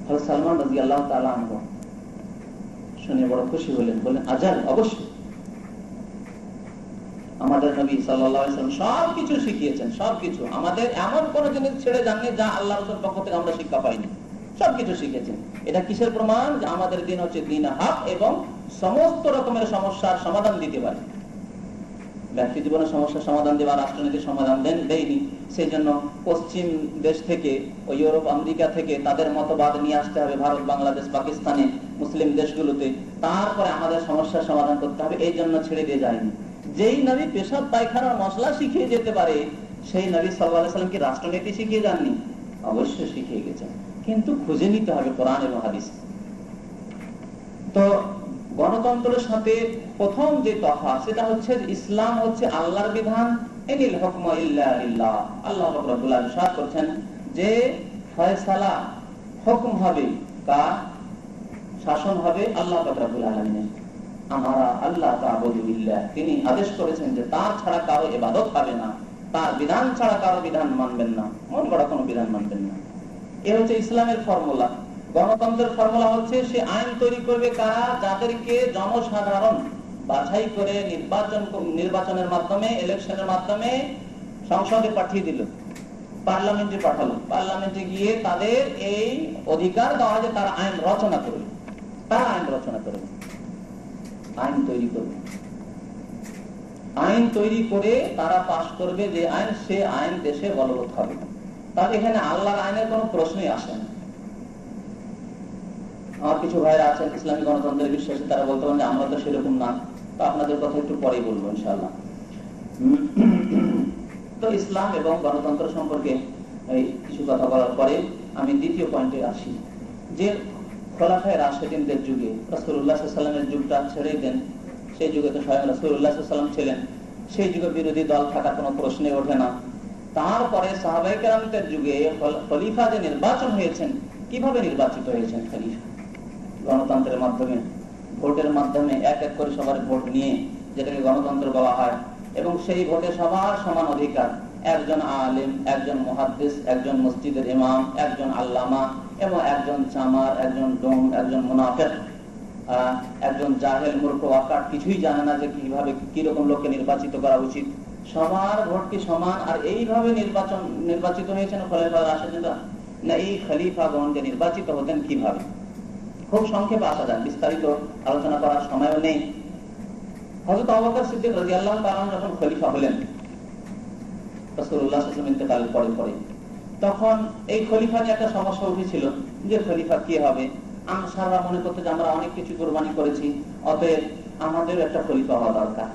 হযরত সালমান রাদিয়াল্লাহু তাআলা আনহু শুনে বড় খুশি হলেন, বলেন আজাল, অবশ্যই আমাদের নবী সাল্লাল্লাহু আলাইহি ওয়াসাল্লাম সবকিছু শিখিয়েছেন, সবকিছু, আমাদের এমন কোন জিনিস ছেড়ে যাননি যা আল্লাহর রাসূলের পক্ষ থেকে আমরা শিক্ষা পাইনি, সবকিছু শিখেছেন। এটা কিসের প্রমাণ? যে আমাদের দিন হচ্ছে দিন হক এবং সমস্ত রকমের সমস্যার সমাধান দিতে পারে। ব্যক্তি জীবনের সমস্যার সমাধান দেওয়া, রাষ্ট্রনীতির সমাধান দেয়নি, সেই জন্য পশ্চিম দেশ থেকে, ও ইউরোপ আমেরিকা থেকে তাদের মতবাদ নিয়ে আসতে হবে ভারত, বাংলাদেশ, পাকিস্তানে, মুসলিম দেশগুলোতে, তারপরে আমাদের সমস্যার সমাধান করতে হবে, এই জন্য ছেড়ে দিয়ে যায়নি। যেই নবী পেশাব পায়খানার মশলা শিখিয়ে যেতে পারে, সেই নবী সাল্লাল্লাহু আলাইহি ওয়াসাল্লাম কি রাষ্ট্রনীতি শিখিয়ে যাননি? অবশ্যই শিখিয়ে গেছেন, কিন্তু খুঁজে নিতে হবে কোরআন এবং হাদিস। তো গণতন্ত্রের সাথে প্রথম যে তফাৎ সেটা হচ্ছে ইসলাম হচ্ছে আল্লাহর বিধান, ইনিল হুকমু ইল্লা লিল্লাহ। আল্লাহ রাব্বুল আলামিন ইরশাদ করেছেন যে ফয়সালা, হুকম হবে কার? শাসন হবে আল্লাহ রাব্বুল আলামিনের। আমারা আল্লাহ তা'বুদু ইল্লাহ, তিনি আদেশ করেছেন যে তার ছাড়া কারো ইবাদত হবে না, তার বিধান ছাড়া কারো বিধান মানবেন না, মন গড়া কোনো বিধান মানবেন না। এই হচ্ছে ইসলামের ফর্মুলা। গণতন্ত্রের ফর্মুলা হচ্ছে সে আইন তৈরি করবে কারা? যাদেরকে জনসাধারণ বাছাই করে নির্বাচনের মাধ্যমে, ইলেকশনের মাধ্যমে সংসদে পাঠিয়ে দিল, পার্লামেন্টে পাঠালো, পার্লামেন্টে গিয়ে তাদের এই অধিকার দেওয়া যে তারা আইন রচনা করবে, তারা আইন রচনা করবে, আইন তৈরি করবে, আইন তৈরি করে তারা পাশ করবে যে আইন, সে আইন দেশে বলবৎ হবে। তাহলে এখানে আল্লাহর আইনের কোনো প্রশ্নই আসে না। আমার কিছু ভাইরা আছেন ইসলামী গণতন্ত্রের বিশ্বাসী, তারা বলতে পারেন যে আমরা তো সেরকম না, তো আপনাদের কথা একটু পরেই বলবো ইনশাআল্লাহ। তো ইসলাম এবং গণতন্ত্র সম্পর্কে এই কিছু কথা বলার পরে আমি দ্বিতীয় পয়েন্টে আসি, যে খোলাফায়ে রাশিদিনদের যুগে রাসূলুল্লাহ সাল্লাল্লাহু আলাইহি ওয়াসাল্লামের যুগটা ছেড়েই দেন, সেই যুগে তো স্বয়ং রাসূলুল্লাহ সাল্লাল্লাহু আলাইহি ওয়াসাল্লাম ছিলেন, সেই যুগে বিরোধী দল থাকার কোনো প্রশ্নই ওঠে না। তারপরে সাহাবায়ে কেরামদের যুগে খলিফা যে নির্বাচন হয়েছেন, কিভাবে নির্বাচিত হয়েছেন খলিফা? গণতন্ত্রের মাধ্যমে, ভোটের মাধ্যমে, এক এক করে সবার ভোট নিয়ে, যেটাকে গণতন্ত্র বলা হয়, এবং সেই ভোটে সবার সমান অধিকার। একজন আলেম, একজন মুহাদ্দিস, একজন মসজিদের ইমাম, একজন আল্লামা, এবং একজন চামার, একজন ডোম, একজন মুনাফিক, একজন জাহেল, মূর্খ, ওয়াকাট, কিছুই জানে না যে কিভাবে কিরকম লোককে নির্বাচিত করা উচিত, সবার ভোট কি সমান? আর এইভাবে নির্বাচিত হয়েছেন খলিফা রাশিদুল্লাহ, না এই খলিফাগণ যে নির্বাচিত হতেন কিভাবে? খুব সংক্ষেপে আসা যাক, বিস্তারিত আলোচনা করার সময়ও নেই। হযরত আবু বকর সিদ্দিক রাদিয়াল্লাহু তাআলা যখন খলিফা হলেন রাসূলুল্লাহ সাল্লাল্লাহু আলাইহি ওয়াসাল্লাম ইন্তেকালের পরে, তখন এই খলিফা নিয়ে একটা সমস্যা উঠেছিল যে খলিফা কে হবে। আনসাররা মনে করতে যে আমরা অনেক কিছু কুরবানি করেছি, অতএব আমাদের একটা খলিফা হওয়া দরকার।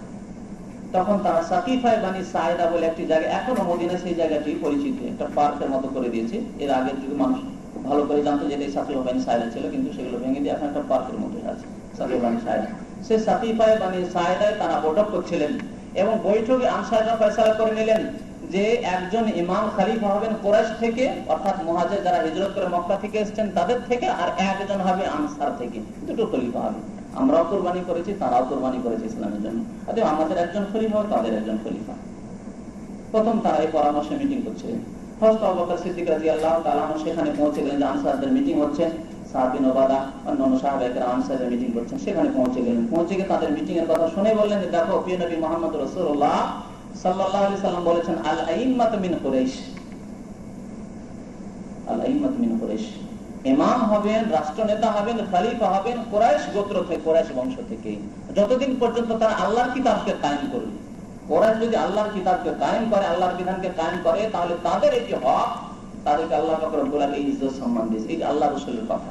তখন তারা সাকিফায়ে বানি সাইদা বলে একটি জায়গা, এখনো মদিনায় সেই জায়গাটি পরিচিত, একটা পার্কের মতো করে দিয়েছে। এর আগের যুগে মানুষ খুব ভালো করে জানতো যে এই সাকিফা বানি সাইদা ছিল, কিন্তু সেগুলো ভেঙে দিয়ে এখন একটা পার্কের মতো আছে সাকিফা বানি সাইদা। সেই সাকিফায়ে বানি সাইদায় তারা বৈঠক করছিলেন এবং বৈঠকে আনসাররা ফয়সালা করে নিলেন যে একজন ইমাম খলিফা হবেন কুরাইশ থেকে, অর্থাৎ মুহাজির যারা হিজরত করে মক্কা থেকে এসেছেন তাদের থেকে, আর একজন হবে আনসার থেকে। দুটো খলিফা হবে। আমরাও কুরবানি করেছি, তারাও কুরবানি করেছে ইসলামের জন্য, অতএব আমাদের একজন খলিফা, তাদের একজন খলিফা। প্রথম তারা এই পরামর্শে মিটিং করছিলেন। হযরত আবু বকর সিদ্দিক রাদিয়াল্লাহু তাআলা সেখানে পৌঁছে গেলেন যে আনসারদের মিটিং হচ্ছে, সাদ বিন উবাদা অন্যান্য সাহাবায়ে কেরাম আনসারদের মিটিং করছেন। সেখানে পৌঁছে গেলেন। পৌঁছে গিয়ে তাদের মিটিং এর কথা শুনে বললেন যে দেখো, প্রিয় নবী মুহাম্মদ রাসূলুল্লাহ সাল্লাল্লাহু আলাইহি সাল্লাম বলেছেন আল আইম্মাতু মিন কুরাইশ, আল আইম্মাতু মিন কুরাইশ, ইমাম হবেন, রাষ্ট্রনেতা হবেন, খলিফা হবেন কুরাইশ গোত্র থেকে, কুরাইশ বংশ থেকে, যতদিন পর্যন্ত তারা আল্লাহর কিতাবকে কায়েম করবে। কুরাইশ যদি আল্লাহর কিতাবকে কায়েম করে, আল্লাহর বিধানকে কায়েম করে, তাহলে তাদের এটি হক, তাদেরকে আল্লাহ পাক রব্বুল আলামিন ইজ্জত সম্মান দিয়েছে। এই আল্লাহ রাসূলের কথা।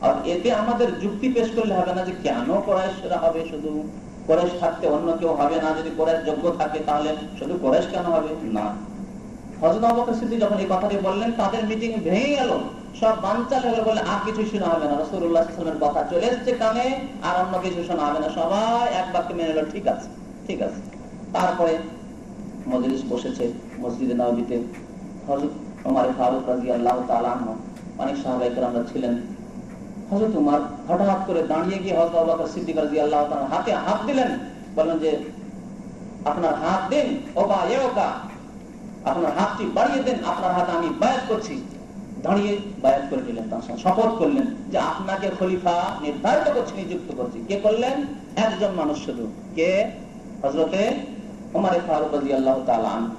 আর এতে আমাদের যুক্তি পেশ করলে হবে না যে কেন কুরাইশরা হবে, শুধু কুরাইশ থাকতে অন্য কেউ হবে না, যদি কুরাইশ যোগ্য থাকে তাহলে শুধু কুরাইশ কেন হবে না। হযরত আবু বকর সিদ্দিক যখন এই কথাটি বললেন, তাদের মিটিং ভেঙে গেল, সব বানচাল হয়ে গেল, বলে আর কিছু শোনা হবে না, রাসূলুল্লাহ সাল্লাল্লাহু আলাইহি ওয়াসাল্লামের কথা চলে এসেছে কানে, আর অন্য কিছু শোনা হবে না। সবাই এক বাক্যে মেনে নিল, ঠিক আছে ঠিক আছে। তারপরে মজলিস বসেছে মসজিদে নববীতে। হযরত ওমর ফারুক রাদিয়াল্লাহু তাআলা আনহু, অনেক সাহাবায়ে কেরামরা ছিলেন। হযরত ওমর হঠাৎ করে দাঁড়িয়ে গিয়ে হযরত আবু বকর সিদ্দিক রাদিয়াল্লাহু তাআলা হাতে হাত দিলেন, বললেন যে আপনার হাত দিন, ওবা ইয়োকা, আপনার হাতটি বাড়িয়ে দেন, আপনার হাতে আমি বায়াত করছি। দাঁড়িয়ে বায়াত করে নিলেন, তার সাথে শপথ করলেন যে আপনাকে খলিফা নির্ধারিত করছি, নিযুক্ত করছি। কে করলেন? একজন মানুষ শুধু, কে? হযরতে ওমর ফারুক রাদিয়াল্লাহু তাআলা আনহু।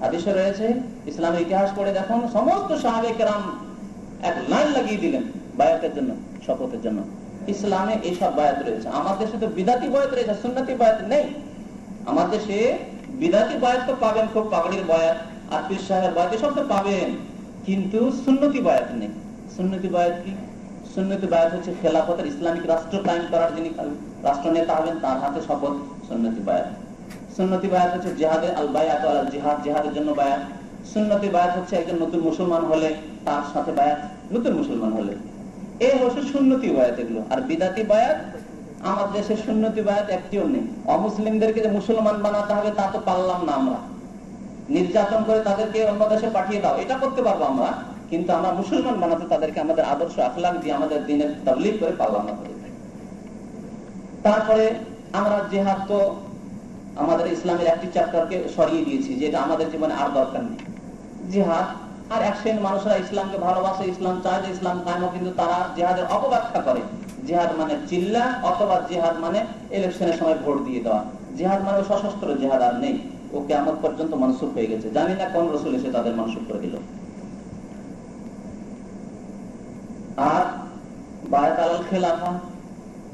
হাদিসে রয়েছে, ইসলামের ইতিহাস পড়ে দেখুন, সমস্ত সাহাবায়ে কেরাম এক লাইন লাগিয়ে দিলেন বায়াতের জন্য, শপথের জন্য। ইসলামে এইসব বায়াত রয়েছে। আমাদের দেশে তো বিদাতি বায়াত রয়েছে, সুন্নতি বায়াত নেই। আমার দেশে বিদাতি বায়াত তো পাবেন, খুব পাগড়ির বায়াত আর পীর সাহেবের বায়াত এসব তো পাবেন, কিন্তু সুন্নতি বায়াত নেই। সুন্নতি বায়াত কি? সুন্নতি বায়াত হচ্ছে খেলাফতের ইসলামিক রাষ্ট্র কায়েম করার যিনি রাষ্ট্র নেতা হবেন তার হাতে শপথ, সুন্নতি বায়াত। সুন্নতি বায়াত হচ্ছে জিহাদের আল বায়াত আল জিহাদ, জিহাদের জন্য বায়াত। সুন্নতি বায়াত হচ্ছে একজন নতুন মুসলমান হলে তার সাথে বায়াত, নতুন মুসলমান হলে। এই হচ্ছে সুন্নতি বায়াত এগুলো। আর বিদাতি বায়াত আমার দেশে সুন্নতি বায়াত একটিও নেই। অমুসলিমদেরকে যে মুসলমান বানাতে হবে তা তো পারলাম না আমরা। নির্যাতন করে তাদেরকে অন্য দেশে পাঠিয়ে দাও, এটা করতে পারবো আমরা, কিন্তু আমরা মুসলমান বানাতে তাদেরকে আমাদের আদর্শ আখলাক দিয়ে আমাদের দ্বীনের তাবলীগ করে পারলাম না। তারপরে আমরা জিহাদ তো আমাদের ইসলামের একটি চ্যাপ্টারকে সরিয়ে দিয়েছি, যেটা আমাদের জীবনে আর দরকার নেই। জিহাদ আর এক শ্রেণীর মানুষরা ইসলামকে ভালোবাসে, ইসলাম চায় যে ইসলাম কায়েম, কিন্তু তারা জিহাদের অপব্যাখ্যা করে। জিহাদ মানে চিল্লা, অথবা জিহাদ মানে ইলেকশনের সময় ভোট দিয়ে দেওয়া। জিহাদ মানে সশস্ত্র জিহাদ আর নেই, ও কিয়ামত পর্যন্ত মানসুখ হয়ে গেছে। জানি না কোন রাসূল এসে তাদের মানসুখ করে দিল। আর বায়াত আলাল খেলাফা,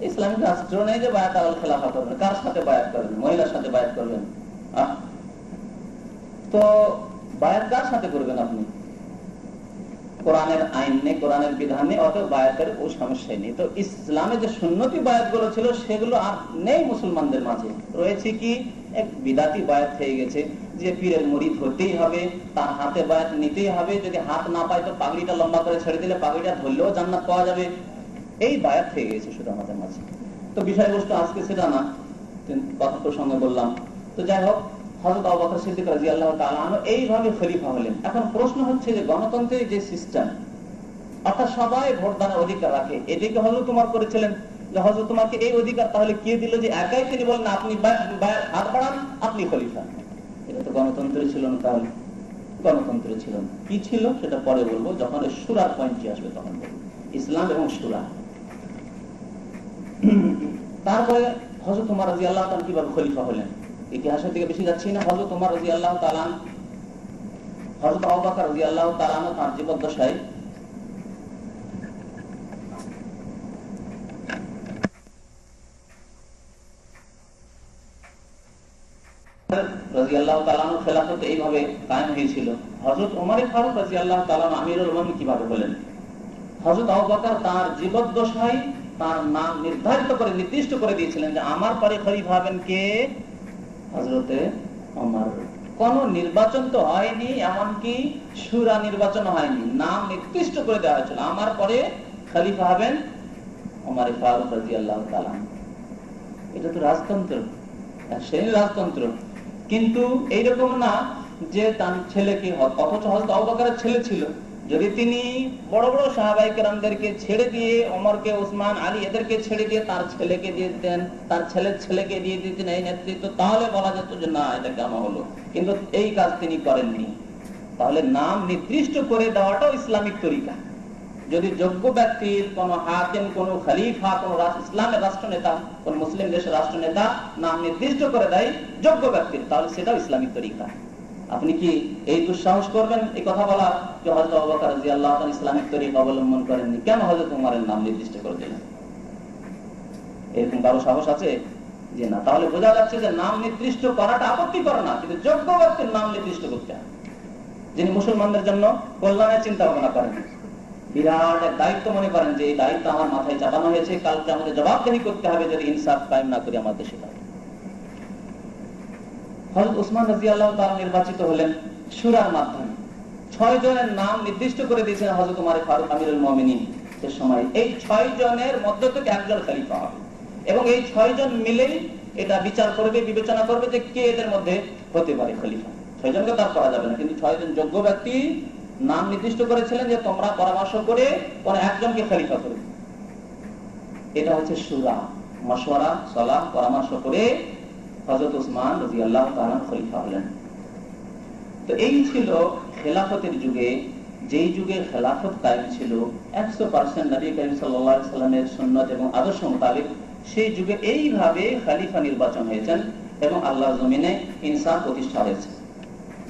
ইসলামিক রাষ্ট্র নেই যে বায়াত আলাল খেলাফা করবেন। কার সাথে বায়াত করবেন? মহিলার সাথে বায়াত করবেন। তো বায়াত কার সাথে করবেন আপনি? কোরআনের আইন নেই, কোরআনের বিধান নেই, অত বায়াতের ও সমস্যাই নেই। তো ইসলামে যে সুন্নতি বায়াত গুলো ছিল সেগুলো আর নেই মুসলমানদের মাঝে। রয়েছে কি? এক বিদাতি বায়াত হয়ে গেছে যে পীরের মুরিদ হতেই হবে, তার হাতে বায়াত নিতেই হবে, যদি হাত না পায় তো পাগড়িটা লম্বা করে ছেড়ে দিলে পাগড়িটা ধরলেও জান্নাত পাওয়া যাবে। এই বায়াত হয়ে গেছে শুধু আমাদের মাঝে। তো বিষয়বস্তু আজকে সেটা না, কথা প্রসঙ্গে বললাম। তো যাই হোক, হযরত আবু বকর সিদ্দিক রাদিয়াল্লাহু তাআলা আনহু এইভাবে খলিফা হলেন। এখন প্রশ্ন হচ্ছে যে গণতন্ত্রের যে সিস্টেম, অর্থাৎ সবাই ভোটদানের অধিকার রাখে, এদিকে হযরত ওমর করেছিলেন যে হযরত ওমরকে এই অধিকার তাহলে কে দিল যে একাই তিনি বলেন আপনি হাত বাড়ান, আপনি খলিফা? এটা তো গণতন্ত্র ছিল না। তাহলে গণতন্ত্র ছিল না, কি ছিল সেটা পরে বলবো, যখন সূরার পয়েন্টটি আসবে তখন বলবো, ইসলাম এবং সূরা। তারপরে হযরত ওমর রাদিয়াল্লাহু তাআলা কিভাবে খলিফা হলেন? ইতিহাসের দিকে বেশি যাচ্ছি না। হযরত ওমর রাদিয়াল্লাহু তাআলা, হযরত আবু বকর রাদিয়াল্লাহু তাআলা তার জীবদ্দশায় রাদিয়াল্লাহু তাআলা খেলাফত এইভাবে কায়েম হয়েছিল। হযরত ওমর ফারুক রাদিয়াল্লাহু তাআলা আমিরুল মুমিনিন কিভাবে হলেন? হযরত আবু বকর তার জীবদ্দশায় তার নাম নির্ধারিত করে নির্দিষ্ট করে দিয়েছিলেন যে আমার পরে খলিফা হবেন কে? হযরতে ওমর। কোন নির্বাচন তো হয়নি, এমনকি শুরা নির্বাচন হয়নি, নাম নির্দিষ্ট করে দেওয়া হয়েছিল আমার পরে খলিফা হবেন ওমর ফারুক রাদিয়াল্লাহু তাআলা। এটা তো রাজতন্ত্র, সেই রাজতন্ত্র। কিন্তু এইরকম না যে তার ছেলেকে, অথচ হযরত আবু বকরের ছেলে ছিল, যদি তিনি বড় বড় সাহাবায়ে কেরামদেরকে ছেড়ে দিয়ে, ওমরকে, ওসমান, আলী এদেরকে ছেড়ে দিয়ে তার ছেলেকে দিয়ে দিতেন, তার ছেলের ছেলেকে দিয়ে দিতেন এই নেতৃত্ব, তাহলে বলা যেত যে না এটা কেন হলো। কিন্তু এই কাজ তিনি করেননি। তাহলে নাম নির্দিষ্ট করে দেওয়াটাও ইসলামিক তরিকা। যদি যোগ্য ব্যক্তির কোন হাকিম, কোন খলিফা, কোন ইসলামের রাষ্ট্রনেতা, কোন মুসলিম দেশের রাষ্ট্রনেতা নাম নির্দিষ্ট করে দেয় যোগ্য ব্যক্তির, তাহলে সেটাও ইসলামিক তরিকা। আপনি কি এই দুঃসাহস করবেন এই কথা বলা যে হযরত আবু বকর রাদিয়াল্লাহু তাআলা ইসলামিক তরিকা অবলম্বন করেননি, কেন হযরত ওমরের নাম নির্দিষ্ট করে দিলেন? এরকম কারো সাহস আছে? যে না। তাহলে বোঝা যাচ্ছে যে নাম নির্দিষ্ট করাটা আপত্তি করে না, কিন্তু যোগ্য ব্যক্তির নাম নির্দিষ্ট করতে হবে, যিনি মুসলমানদের জন্য কল্যাণের চিন্তা ভাবনা করেন, বিরাট এক দায়িত্ব মনে করেন যে এই দায়িত্ব আমার মাথায় চাপানো হয়েছে, কালকে আমাদের জবাবদিহি করতে হবে যদি ইনসাফ কায়েম না করি আমার দেশে। হযরত ওসমান রাদিয়াল্লাহু তাআলা নির্বাচিত হলেন শুরার মাধ্যমে। 6 জনের নাম নির্দিষ্ট করে দিয়েছেন হযরত ওমর ফারুক আমিরুল মুমিনিন এর সময়। এই 6 জনের মধ্য থেকে একজন খলিফা হবে এবং এই 6 জন মিলেই এটা বিচার করবে, বিবেচনা করবে যে কে এদের মধ্যে হতে পারে খলিফা। 6 জনকে তার করা যাবে না, কিন্তু 6 জন যোগ্য ব্যক্তি নাম নির্দিষ্ট করেছিলেন যে তোমরা পরামর্শ করে কোন একজনকে খলিফা করবে। এটা হচ্ছে শুরা, মাশওয়ারা, সালাহ, পরামর্শ করে হযরত ওসমান রাদিয়াল্লাহু তাআলা খলিফা হলেন। তো এই ছিল খেলাফতের যুগে, যেই যুগে খেলাফত কায়েম ছিল 100% নবী করিম সাল্লাল্লাহু আলাইহি সাল্লামের সুন্নাত এবং আদর্শ মোতাবেক, সেই যুগে এইভাবে খলিফা নির্বাচন হয়েছেন এবং আল্লাহর জমিনে ইনসাফ প্রতিষ্ঠা হয়েছে।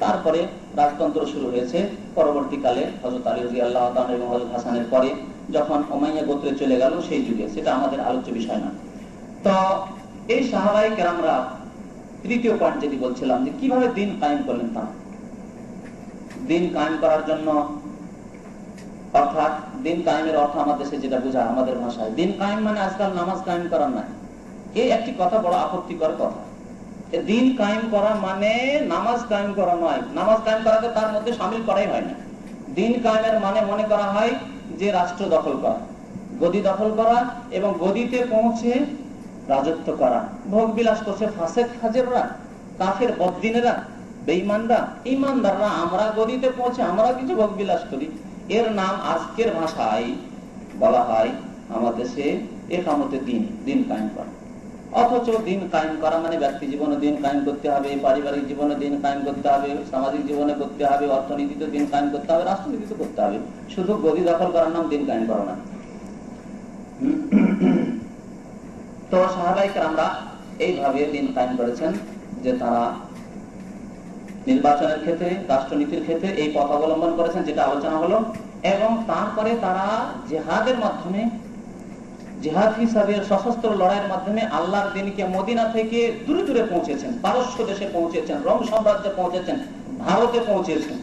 তারপরে রাজতন্ত্র শুরু হয়েছে পরবর্তীকালে হযরত আলী রাদিয়াল্লাহু তাআলা এবং হযরত হাসানের পরে, যখন উমাইয়া গোত্রে চলে গেল সেই যুগে। সেটা আমাদের আলোচ্য বিষয় না। তো এই সাহাবায়ে কেরামরা, তৃতীয় পয়েন্ট যেটি বলছিলাম, যে কিভাবে দিন কায়েম করলেন তারা। দিন কায়েম করার জন্য, অর্থাৎ দিন কায়েমের অর্থ আমাদের দেশে যেটা বোঝা, আমাদের ভাষায় দিন কায়েম মানে আজকাল নামাজ কায়েম করা নয়। এই একটি কথা বড় আপত্তিকর কথা। দিন কায়েম করা মানে নামাজ কায়েম করা নয়। নামাজ কায়েম করাকে তার মধ্যে শামিল করাই হয় না। দিন কায়েমের মানে মনে করা হয় যে রাষ্ট্র দখল করা, গদি দখল করা এবং গদিতে পৌঁছে রাজত্ব করা। ভোগ বিলাস করছে ফাসেক ফাজেররা, কাফের বদ্দিনেরা, বেঈমানরা। ঈমানদাররা আমরা গদিতে পৌঁছে আমরা কিছু ভোগ বিলাস করি, এর নাম আজকের ভাষায় বলা হয় আমাদের দেশে ইকামতে দিন, দিন কায়েম করা। অথচ দিন কায়েম করা মানে ব্যক্তি জীবনে দিন কায়েম করতে হবে, পারিবারিক জীবনে দিন কায়েম করতে হবে, সামাজিক জীবনে করতে হবে, অর্থনীতিতে দিন কায়েম করতে হবে, রাষ্ট্রনীতিতে করতে হবে। শুধু গদি দখল করার নাম দিন কায়েম করা না। তো সাহাবায়ে কেরামরা এইভাবে দিন কায়েম করেছেন যে তারা নির্বাচনের ক্ষেত্রে, রাষ্ট্রনীতির ক্ষেত্রে এই পথ অবলম্বন করেছেন যেটা আলোচনা হলো। এবং তারপরে তারা জিহাদের মাধ্যমে, জিহাদ হিসাবে সশস্ত্র লড়াইয়ের মাধ্যমে আল্লাহর দ্বীনকে মদিনা থেকে দূরে দূরে পৌঁছেছেন, পারস্য দেশে পৌঁছেছেন, রোম সাম্রাজ্যে পৌঁছেছেন, ভারতে পৌঁছেছেন।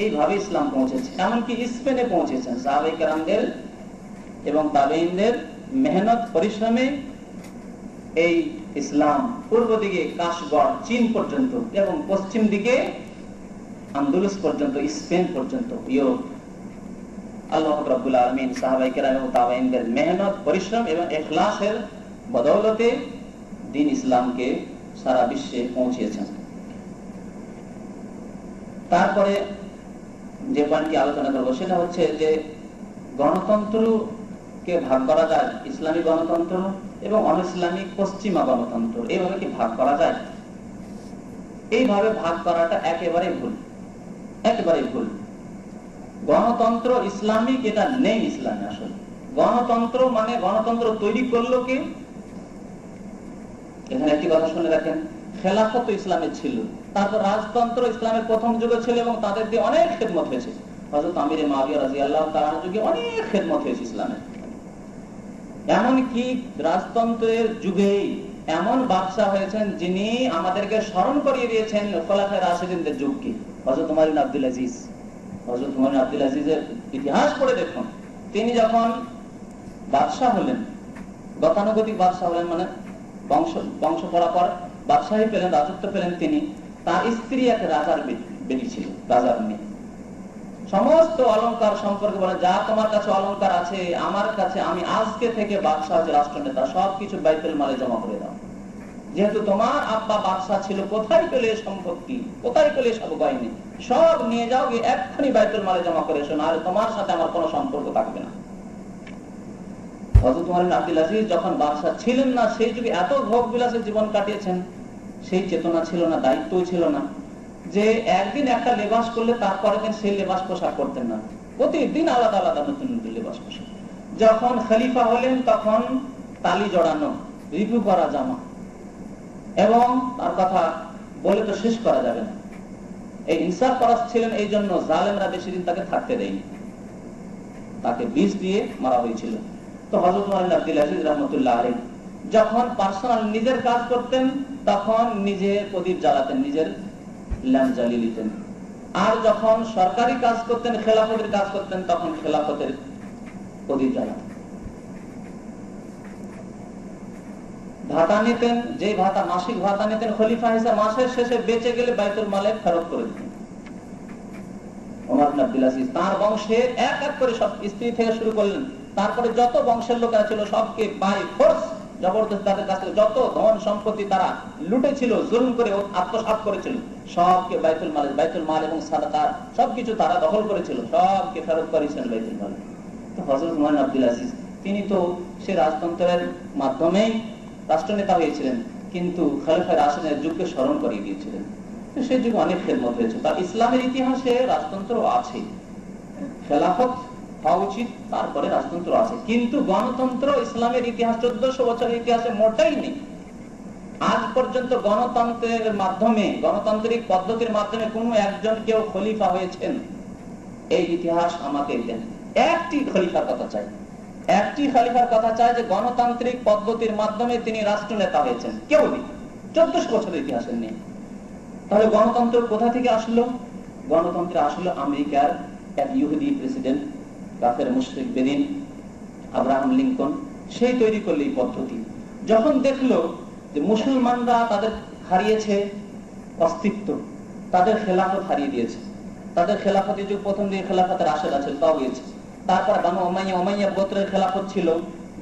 এইভাবে ইসলাম পৌঁছেছে, এমনকি স্পেনে পৌঁছেছেন। সাহাবায়ে কেরামদের এবং তাবেঈনদের মেহনত পরিশ্রমে এই ইসলাম পূর্ব দিকে কাশগড়, চীন পর্যন্ত এবং পশ্চিম দিকে আন্দোলস পর্যন্ত, স্পেন পর্যন্ত, ইউরোপ। আল্লাহ রাব্বুল আলামিন সাহাবায়ে কেরাম এবং তাবেঈনদের মেহনত, পরিশ্রম এবং ইখলাসের বদৌলতে দ্বীন ইসলামকে সারা বিশ্বে পৌঁছিয়েছেন। তারপরে যে পয়েন্টটি আলোচনা করব সেটা হচ্ছে যে গণতন্ত্রকে ভাগ করা যায়, ইসলামী গণতন্ত্র এবং অনইসলামিক পশ্চিমা গণতন্ত্র, এইভাবে কি ভাগ করা যায়? এইভাবে ভাগ করাটা একেবারে ভুল, একেবারে ভুল। গণতন্ত্র ইসলামিক এটা নেই ইসলামে। আসলে গণতন্ত্র মানে গণতন্ত্র তৈরি করলো কে? এখানে একটি কথা শুনে রাখেন, খেলাফত ইসলামে ছিল, তারপর রাজতন্ত্র ইসলামের প্রথম যুগে ছিল এবং তাদের দিয়ে অনেক খেদমত হয়েছে। হযরত আমির মুআবিয়া রাদিয়াল্লাহু তাআলার যুগে অনেক খেদমত হয়েছে ইসলামের। এমনকি রাজতন্ত্রের যুগেই এমন বাদশা হয়েছেন যিনি আমাদেরকে স্মরণ করিয়ে দিয়েছেন খোলাফায়ে রাশিদিনদের যুগকে। হযরত ওমর ইবনে আব্দুল আজিজ, হযরত ওমর ইবনে আব্দুল আজিজের ইতিহাস পড়ে দেখুন, তিনি যখন বাদশা হলেন, গতানুগতিক বাদশা হলেন, মানে বংশ পরাপর বাদশাহী পেলেন, রাজত্ব পেলেন তিনি, তার স্ত্রী এক রাজার বেটি ছিল, রাজার মেয়ে। সমস্ত অলংকার সম্পর্কে বলে, যা তোমার কাছে অলংকার আছে আমার কাছে, আমি আজকে থেকে বাদশাহ হচ্ছে রাষ্ট্রনেতা, সবকিছু বাইতুল মালে জমা করে দাও। যেহেতু তোমার আব্বা বাদশাহ ছিল, কোথায় পেলে সম্পত্তি, কোথায় পেলে সব বাহিনী, সব নিয়ে যাও, গিয়ে এক্ষুনি বাইতুল মালে জমা করে এসো, আর তোমার সাথে আমার কোনো সম্পর্ক থাকবে না। হযরত ওমর ইবনে আব্দুল আজিজ যখন বাদশাহ ছিলেন না, সেই যুগে এত ভোগ বিলাসে জীবন কাটিয়েছেন, সেই চেতনা ছিল না, দায়িত্ব ছিল না যে একদিন একটা লেবাস করলে তারপরের দিন সেই লেবাস পোশাক করতেন না, প্রতিদিন আলাদা আলাদা নতুন নতুন লেবাস পোশাক। যখন খলিফা হলেন তখন তালি জড়ানো, রিভিউ করা জামা, এবং তার কথা বলে তো শেষ করা যাবে না। এই ইনসাফ পরাস্ত ছিলেন, এই জন্য জালেমরা বেশি দিন তাকে থাকতে দেয়নি, তাকে বিষ দিয়ে মারা হয়েছিল। তো হযরত ওমর ইবনে আব্দুল আজিজ রাহমাতুল্লাহ আলাইহি যখন পার্সোনাল নিজের কাজ করতেন তখন নিজে প্রদীপ জ্বালাতেন, নিজের ল্যাম্প জ্বালিয়ে নিতেন, আর যখন সরকারি কাজ করতেন, খেলাফতের কাজ করতেন, তখন খেলাফতের প্রদীপ জ্বালাতেন। ভাতা নিতেন, যে ভাতা মাসিক ভাতা নিতেন খলিফা হিসেবে, মাসের শেষে বেঁচে গেলে বাইতুল মালে ফেরত করে দিতেন। ওমর ইবনে আব্দুল আজিজ তার বংশে এক এক করে সব স্ত্রী থেকে শুরু করলেন, তারপরে যত বংশের লোকেরা ছিল সবকে বাই ফোর্স জবরদস্ত তাদের কাছ থেকে যত ধন সম্পত্তি তারা লুটেছিল, জুলুম করে আত্মসাৎ করেছিল, সবকে বাইতুল মাল এবং সাদাকাত সবকিছু তারা দখল করেছিল, সবকে ফেরত করেছেন বাইতুল মালে। তো হযরত ওমর ইবনে আব্দুল আজিজ তিনি তো সে রাজতন্ত্রের মাধ্যমেই রাষ্ট্রনেতা হয়েছিলেন, কিন্তু খলিফায়ে রাশিদের যুগকে স্মরণ করিয়ে দিয়েছিলেন। তো সেই যুগে অনেক খেদমত হয়েছে। তার ইসলামের ইতিহাসে রাজতন্ত্র আছে, খেলাফত হওয়া উচিত, তারপরে রাজতন্ত্র আছে, কিন্তু গণতন্ত্র ইসলামের ইতিহাস 1400 বছরের ইতিহাসে মোটেই নেই। আজ পর্যন্ত গণতন্ত্রের মাধ্যমে, গণতান্ত্রিক পদ্ধতির মাধ্যমে কোনো একজন কেউ খলিফা হয়েছেন এই ইতিহাস আমাকে দেন। একটি খলিফার কথা চাই, একটি খলিফার কথা চাই যে গণতান্ত্রিক পদ্ধতির মাধ্যমে তিনি রাষ্ট্রনেতা হয়েছেন, কেউ নেই, 1400 বছরের ইতিহাসের নেই। তাহলে গণতন্ত্র কোথা থেকে আসলো? গণতন্ত্র আসলো আমেরিকার এক ইহুদি প্রেসিডেন্ট, কাফের মুশরিক বেদিন আব্রাহাম লিঙ্কন, সেই তৈরি করলো এই পদ্ধতি। যখন দেখলো যে মুসলমানরা তাদের হারিয়েছে অস্তিত্ব, তাদের খেলাফত হারিয়ে দিয়েছে, তাদের খেলাফতের যুগ প্রথম দিকে খেলাফতের আশা আছে তাও গিয়েছে, তারপরে বানু উমাইয়া গোত্রের খেলাফত ছিল,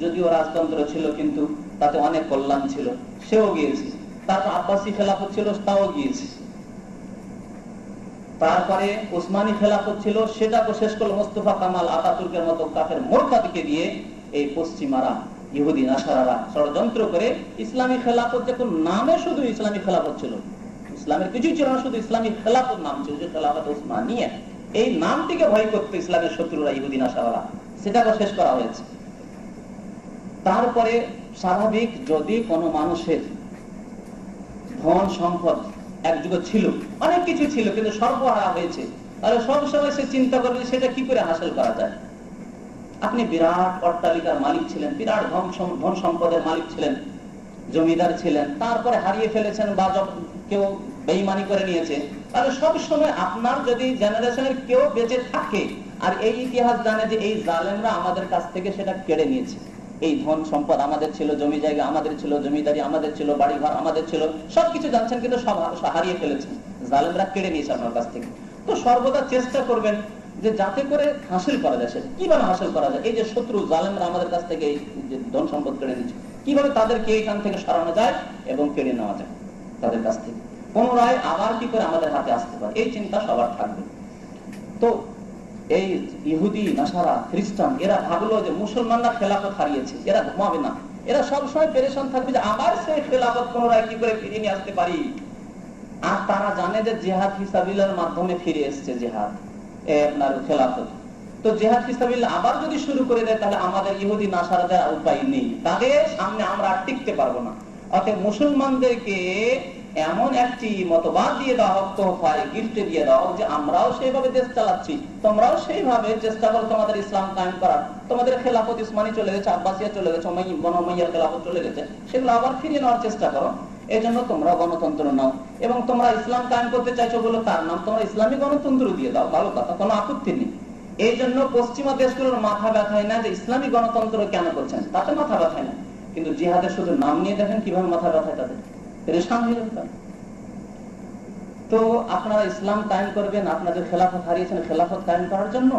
যদিও রাজতন্ত্র ছিল কিন্তু তাতে অনেক কল্যাণ ছিল, সেও গিয়েছে, তারপর আব্বাসী খেলাফত ছিল, তাও গিয়েছে, তারপরে উসমানী খেলাফত ছিল, সেটাকে শেষ করলো মোস্তফা কামাল আতাতুর্কের মতো কাফের মোরতাদকে দিয়ে। এই পশ্চিমারা ইহুদি নাসারারা ষড়যন্ত্র করে ইসলামী খেলাফত, যখন নামে শুধু ইসলামী খেলাফত ছিল, ইসলামের কিছুই ছিল না, শুধু ইসলামী খেলাফত নাম ছিল, যে খেলাফত উসমানিয়া, এই নামটিকে ভয় করতে ইসলামের শত্রুরা ইহুদি নাসারারা, সেটাকে শেষ করা হয়েছে। তারপরে স্বাভাবিক, যদি কোনো মানুষের ধন সম্পদ এক যুগে ছিল, অনেক কিছু ছিল, কিন্তু সর্বহারা হয়েছে, তাহলে সবসময় সে চিন্তা করবে সেটা কি করে হাসিল করা যায়। আপনি বিরাট অট্টালিকার মালিক ছিলেন, বিরাট ধন সম্পদের মালিক ছিলেন, জমিদার ছিলেন, তারপরে হারিয়ে ফেলেছেন বা কেউ বেঈমানি করে নিয়েছে, তাহলে সবসময় আপনার যদি জেনারেশনের কেউ বেঁচে থাকে আর এই ইতিহাস জানে যে এই জালেমরা আমাদের কাছ থেকে সেটা কেড়ে নিয়েছে, এই ধন সম্পদ আমাদের ছিল, জমি জায়গা আমাদের ছিল, জমিদারি আমাদের ছিল, বাড়ি ঘর আমাদের ছিল, সবকিছু জানছেন কিন্তু সব হারিয়ে ফেলেছেন, জালেমরা কেড়ে নিয়েছে আপনার কাছ থেকে। তো সর্বদা চেষ্টা করবেন যে যাতে করে হাসিল করা যায়, সেটা কিভাবে হাসিল করা যায়। এই যে শত্রু জালেমরা আমাদের কাছ থেকে এই যে ধন সম্পদ কেড়ে নিচ্ছে, কিভাবে তাদেরকে এখান থেকে সরানো যায় এবং কেড়ে নেওয়া যায় তাদের কাছ থেকে, পুনরায় আবার কি করে আমাদের হাতে আসতে পারে, এই চিন্তা সবার থাকবে। তো এই ইহুদি নাসারা খ্রিস্টান এরা ভাবলো যে মুসলমানরা খেলাফত হারিয়েছে, এরা ঘুমাবে না, এরা সবসময় পেরেশান থাকবে যে আবার সেই খেলাফত পুনরায় কি করে ফিরিয়ে নিয়ে আসতে পারি। আর তারা জানে যে জিহাদ ফিসাবিল্লাহর মাধ্যমে ফিরে এসছে জিহাদ, আপনার খেলাফত, তো জিহাদ ফিসাবিল্লাহ আবার যদি শুরু করে দেয় তাহলে আমাদের ইহুদি নাসারাদের উপায় নেই, তাদের সামনে আমরা টিকতে পারবো না। অতএব মুসলমানদেরকে এমন একটি মতবাদ দিয়ে দেওয়া হোক, তোহফায় গিফটে দিয়ে দেওয়া হোক যে আমরাও সেইভাবে দেশ চালাচ্ছি, তোমরাও সেইভাবে চেষ্টা করো তোমাদের ইসলাম কায়েম করার। তোমাদের খেলাফত উসমানী চলে গেছে, আব্বাসিয়া চলে গেছে, বনু উমাইয়ার খেলাফত চলে গেছে, সেগুলো আবার ফিরিয়ে নেওয়ার চেষ্টা করো। এই জন্য তোমরা গণতন্ত্র নাও, এবং তোমরা ইসলাম কায়েম করতে চাইছো বলে তার নাম তোমরা ইসলামী গণতন্ত্র দিয়ে দাও, ভালো কথা, কোনো আপত্তি নেই। এই জন্য পশ্চিমা দেশগুলোর মাথা ব্যথায় না যে ইসলামী গণতন্ত্র কেন করছেন, তাতে মাথা ব্যথায় না। কিন্তু জিহাদের শুধু নাম নিয়ে দেখেন কিভাবে মাথা ব্যথায় তাদের, পরেশান হয়ে যেতে। তো আপনারা ইসলাম কায়েম করবেন, আপনাদের খেলাফত হারিয়েছেন, খেলাফত কায়েম করার জন্য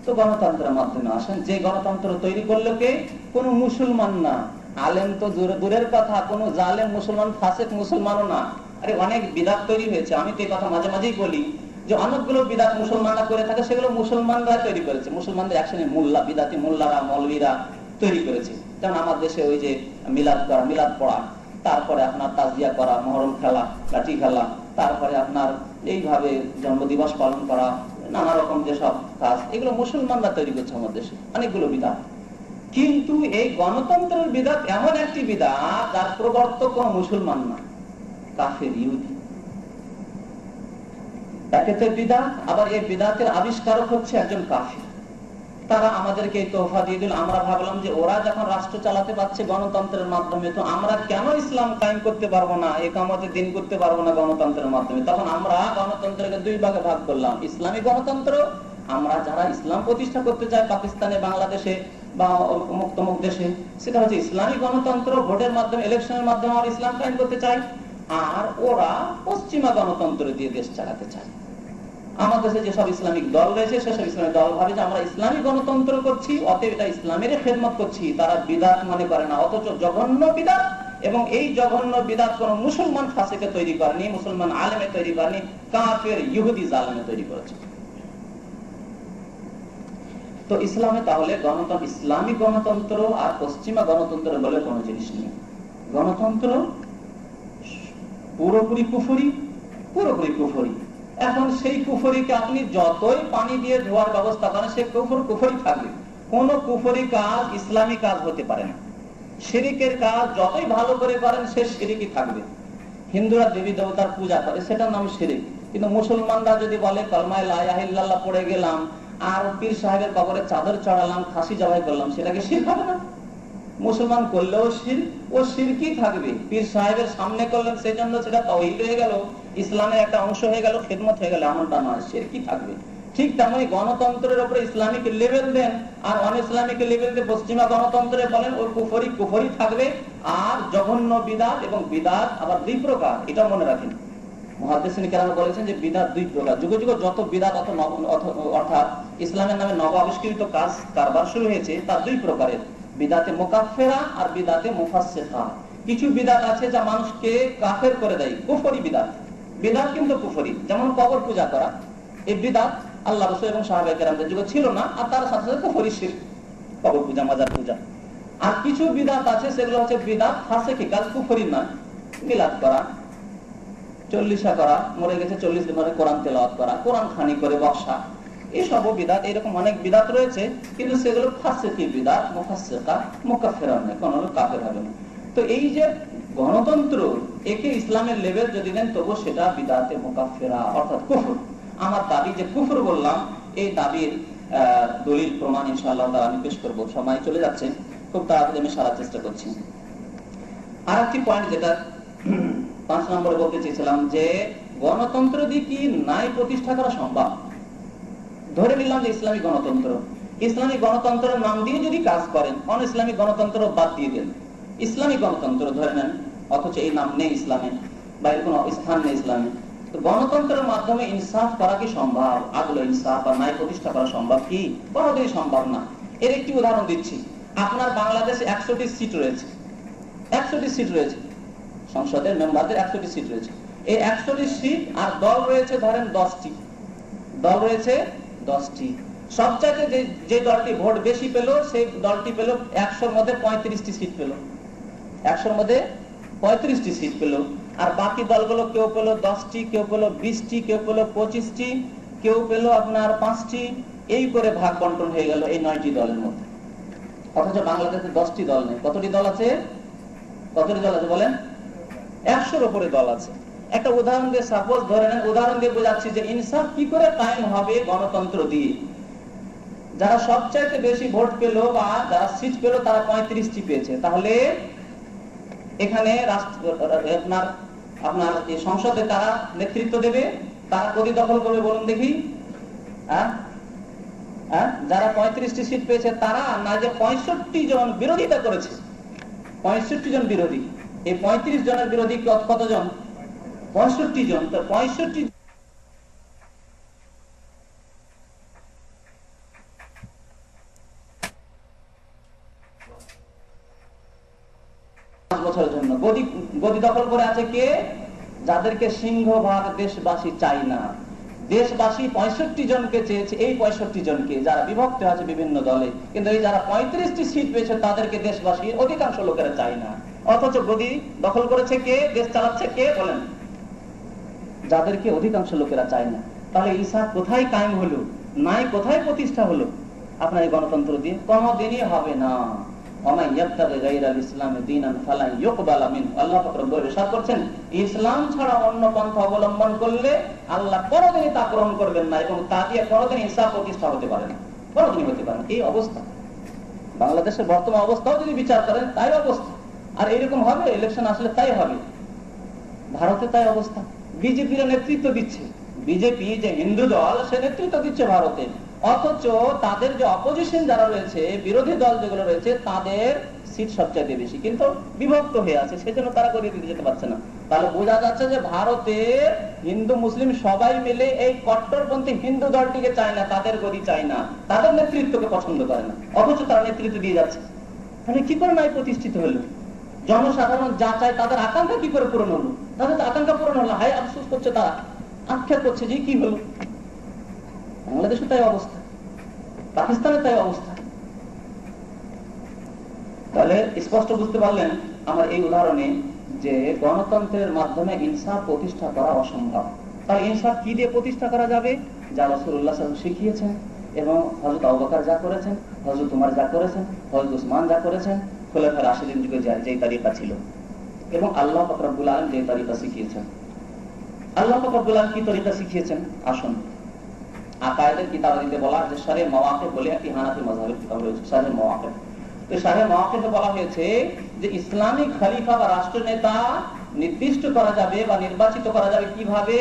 তো গণতন্ত্রের মাধ্যমে আসেন। যে গণতন্ত্র তৈরি করলো কে? কোন মুসলমান না, আলেম তো দূরের কথা, কোন জালেম মুসলমান, ফাসেক মুসলমানও না। আরে অনেক বিদাত তৈরি হয়েছে, আমি তো এই কথা মাঝে মাঝেই বলি যে অনেকগুলো বিদাত মুসলমানরা করে থাকে, সেগুলো মুসলমানরা তৈরি করেছে, মুসলমানদের একসাথে মোল্লা, বিদাতি মোল্লারা, মৌলবীরা তৈরি করেছে। যেমন আমার দেশে ওই যে মিলাদ করা, মিলাদ পড়া, তারপরে আপনার তাজিয়া করা, মহরম খেলা, লাঠি খেলা, তারপরে আপনার এইভাবে জন্মদিবস পালন করা, নানা রকম যেসব কাজ, এগুলো মুসলমানরা তৈরি করছে আমাদের দেশে, অনেকগুলো বিদাত। কিন্তু এই গণতন্ত্রের বিদাত এমন একটি বিদাত যার প্রবর্তক কোন মুসলমান না, কাফের, ইহুদি। একেতে বিদাত, আবার এই বিদাতের আবিষ্কারক হচ্ছে একজন কাফের। তারা আমাদেরকে এই তোহফা দিয়ে দিল। আমরা ভাবলাম যে ওরা যখন রাষ্ট্র চালাতে পারছে গণতন্ত্রের মাধ্যমে, তো আমরা কেন ইসলাম কায়েম করতে পারবো না, একামতের দিন করতে পারবো না গণতন্ত্রের মাধ্যমে? তখন আমরা গণতন্ত্রকে দুই ভাগে ভাগ করলাম, ইসলামী গণতন্ত্র, আমরা যারা ইসলাম প্রতিষ্ঠা করতে চাই পাকিস্তানে, বাংলাদেশে বা মুক্তমুখ দেশে, সেটা হচ্ছে ইসলামী গণতন্ত্র, ভোটের মাধ্যমে, ইলেকশনের মাধ্যমে আমরা ইসলাম কায়েম করতে চাই। আর ওরা পশ্চিমা গণতন্ত্র দিয়ে দেশ চালাতে চায়। আমার দেশে যেসব ইসলামিক দল রয়েছে সেসব ইসলামিক দল ভাবে যে আমরা ইসলামী গণতন্ত্র করছি, অতএব এটা ইসলামের খেদমত করছি, তারা বিদাত মনে করে না, অথচ জঘন্য বিদাত। এবং এই জঘন্য বিদাত কোন মুসলমান ফাসিকে তৈরি করেনি, মুসলমান আলেমে তৈরি করেনি, কাফের ইহুদি জালেমে তৈরি করেছে। তো ইসলামে তাহলে গণতন্ত্র, ইসলামী গণতন্ত্র আর পশ্চিমা গণতন্ত্র বলে কোনো জিনিস নেই। গণতন্ত্র পুরোপুরি কুফরি, পুরোপুরি কুফরি। এখন সেই কুফরিকে আপনি যতই পানি দিয়ে ধোয়ার ব্যবস্থা করেন, সে কুফরি থাকবে। কোন কুফরি কাজ ইসলামী কাজ হতে পারে না। শিরিকের কাজ যতই ভালো করে করেন, সে শিরিকই থাকবে। হিন্দুরা দেবী দেবতার পূজা করে, সেটার নাম শিরিক। কিন্তু মুসলমানরা যদি বলে কলমায়ে লা ইলাহা ইল্লাল্লাহ পড়ে গেলাম আর পীর সাহেবের কবরে চাদর চড়ালাম, খাসি জবাই করলাম, সেটাকে শিরক হবে না? মুসলমান করলেও শিরক, ও শিরকই থাকবে। পীর সাহেবের সামনে করলেন, সেই জন্য সেটা তাওহীদ হয়ে গেল, ইসলামের একটা অংশ হয়ে গেল, খেদমত হয়ে গেল, এমনটা নয়, শিরকই থাকবে। ঠিক তেমনি গণতন্ত্রের উপরে ইসলামিক লেভেল দেন আর অন ইসলামিক লেভেল দিয়ে পশ্চিমা গণতন্ত্রে বলেন ওর কুফরি থাকবে। আর জঘন্য বিদাত, এবং বিদাত আবার দুই প্রকার, এটা মনে রাখেন। মুহাদ্দিসিন কেরাম বলেছেন যে বিদাত দুই প্রকার। যুগে যুগে যত বিদাত অর্থাৎ ইসলামের নামে নব আবিষ্কৃত কাজ কারবার শুরু হয়েছে, তার দুই প্রকারের, বিদাতে মুকাফফিরা আর বিদাতে মুফাসসিকা। কিছু বিদাত আছে যা মানুষকে কাফের করে দেয়, কুফরি বিদাত। বিদাত কিন্তু কুফরি, যেমন কবর পূজা করা, এই বিদাত আল্লাহ রাসূল এবং সাহাবায়ে কেরামদের যুগে ছিল না, আর তার সাথে সাথে কুফরি শিরক, কবর পূজা, মাজার পূজা। আর কিছু বিদাত আছে সেগুলো হচ্ছে বিদাত ফাসিকি কাজ, কুফরি না। মিলাদ করা, চল্লিশা করা, মরে গেছে 40 দিন ধরে কোরআন তেলাওয়াত করা, কোরআন খানি করে বক্সা, এইসব বিদাত। এরকম অনেক বিদাত রয়েছে, কিন্তু সেগুলো ফাসিকি বিদাত, মুফাসসিকা, মুকাফফিরা নয়, কোন কাফের হবে না। তো এই যে গণতন্ত্র, একে ইসলামের লেভেল যদি দেন, তবু সেটা বিদাতে মুকাফফিরা অর্থাৎ কুফর। আমার দাবি যে কুফর বললাম, এই দাবির দলিল প্রমাণ ইনশাআল্লাহ আমি পেশ করব। সময় চলে যাচ্ছে, খুব তাড়াতাড়ি আমি সারার চেষ্টা করছি। আর একটি পয়েন্ট যেটা 5 নম্বরে বলতে চেয়েছিলাম, যে গণতন্ত্র দিয়ে কি ন্যায় প্রতিষ্ঠা করা সম্ভব? ধরে নিলাম যে ইসলামী গণতন্ত্র, ইসলামী গণতন্ত্রের নাম দিয়ে যদি কাজ করেন, অন ইসলামী গণতন্ত্র বাদ দিয়ে দেন, ইসলামী গণতন্ত্র ধরে নেন, অথচ এই নাম নেই ইসলামে, বা এর কোনো স্থান নেই ইসলামে, তো গণতন্ত্রের মাধ্যমে ইনসাফ করা কি সম্ভব? আদল ইনসাফ বা ন্যায় প্রতিষ্ঠা করা সম্ভব কি? কোনোদিনই সম্ভব না। এর একটি উদাহরণ দিচ্ছি। আপনার বাংলাদেশে 100টি সিট রয়েছে, 100টি সিট রয়েছে, সংসদের মেম্বারদের 100টি সিট রয়েছে। এই 100টি সিট আর দল রয়েছে ধরেন 10টি, দল রয়েছে 10টি। সবচাইতে যে দলটি ভোট বেশি পেল, সেই দলটি পেল 100-র মধ্যে 35টি সিট পেল, 100-র মধ্যে 35টি সিট পেল। আর বাকি দলগুলো কেউ পেল 10টি, কেউ পেল 20টি, কেউ পেল 25টি, কেউ পেল আপনার 5টি, এই করে ভাগ বন্টন হয়ে গেল এই 9টি দলের মধ্যে। অথচ বাংলাদেশে 10টি দল নেই। কতটি দল আছে? কতটি দল আছে বলেন? 100-র উপরে দল আছে। একটা উদাহরণ দিয়ে, সাপোজ ধরে নেন, উদাহরণ দিয়ে বোঝাচ্ছি যে ইনসাফ কি করে কায়েম হবে গণতন্ত্র দিয়ে। যারা সবচাইতে বেশি ভোট পেল বা যারা সিট পেল তারা 35টি পেয়েছে, তাহলে এখানে আপনার এই সংসদে তারা নেতৃত্ব দেবে, তারা গদি দখল করবে, বলুন দেখি। যারা 35টি সিট পেয়েছে তারা, না যে 65 জন বিরোধিতা করেছে, 65 জন বিরোধী, এই 35 জনের বিরোধী কতজন? 65 জন। তো 65 বছরের জন্য গদি দখল করে আছে কে? যাদেরকে সিংহভাগ দেশবাসী চাই না। দেশবাসী 65 জনকে চেয়েছে, এই 65 জনকে, যারা বিভক্ত আছে বিভিন্ন দলে, কিন্তু এই যারা 35টি সিট পেয়েছে তাদেরকে দেশবাসীর অধিকাংশ লোকেরা চাই না। অথচ গদি দখল করেছে কে? দেশ চালাচ্ছে কে? বলেন, যাদেরকে অধিকাংশ লোকেরা চায় না। তাহলে ইনসাফ কোথায় কায়েম হলো? নাই কোথায় প্রতিষ্ঠা হলো আপনার এই গণতন্ত্র দিয়ে? কোনদিনই হবে না। ইসলাম ছাড়া অন্য পন্থা অবলম্বন করলে আল্লাহ কোনদিনই তা গ্রহণ করবেন না, এবং তা দিয়ে কোনদিন ইনসাফ প্রতিষ্ঠা হতে পারে না, কোনদিনই হতে পারে না। এই অবস্থা বাংলাদেশের বর্তমান অবস্থাও যদি বিচার করেন তাই অবস্থা। আর এরকম হবে, ইলেকশন আসলে তাই হবে। ভারতে তাই অবস্থা। বিজেপির নেতৃত্ব দিচ্ছে, বিজেপি যে হিন্দু দল, সে নেতৃত্ব দিচ্ছে ভারতে, অথচ তাদের যে অপোজিশন যারা রয়েছে, বিরোধী দল যেগুলো রয়েছে, তাদের সিট সবচাইতে বেশি, কিন্তু বিভক্ত হয়ে আছে, সেজন্য তারা গড়িয়ে দিতে যেতে পারছে না। তাহলে বোঝা যাচ্ছে যে ভারতে হিন্দু মুসলিম সবাই মিলে এই কট্টরপন্থী হিন্দু দলটিকে চায় না, তাদের গদি চায় না, তাদের নেতৃত্বকে পছন্দ করে না, অথচ তারা নেতৃত্ব দিয়ে যাচ্ছে। তাহলে কি করে নাই প্রতিষ্ঠিত হলো? জনসাধারণ যা চায় তাদের আকাঙ্ক্ষা কি করে পূরণ হলো? তাদের আকাঙ্ক্ষা পূরণ হলো, হাই আফসোস করছে, তারা আক্ষেপ করছে যে কি হলো। বাংলাদেশে তাই অবস্থা, পাকিস্তানে তাই অবস্থা। তাহলে স্পষ্ট বুঝতে পারলেন আমার এই উদাহরণে যে গণতন্ত্রের মাধ্যমে ইনসাফ প্রতিষ্ঠা করা অসম্ভব। তাহলে ইনসাফ কি দিয়ে প্রতিষ্ঠা করা যাবে? যা রাসূলুল্লাহ সাল্লাল্লাহু আলাইহি ওয়াসাল্লাম শিখিয়েছেন, এবং হযরত আবু বকর যা করেছেন, হযরত উমর যা করেছেন, হযরত উসমান যা করেছেন, খোলাফায়ে রাশিদিন যুগে যে তরিকা ছিল, এবং আল্লাহ পাক রব্বুল আলামিন যে তরিকা শিখিয়েছেন। আল্লাহ পাক রব্বুল আলামিন কি তরিকা শিখিয়েছেন? আসুন, আকায়েদের কিতাবাদিতে বলা যে শারে মাওয়াকিফ বলে একটি হানাফি মাযহাবের কিতাব রয়েছে, শারে মাওয়াকিফ। তো শারে মাওয়াকিফে বলা হয়েছে যে ইসলামিক খলিফা বা রাষ্ট্রনেতা নির্দিষ্ট করা যাবে বা নির্বাচিত করা যাবে কিভাবে।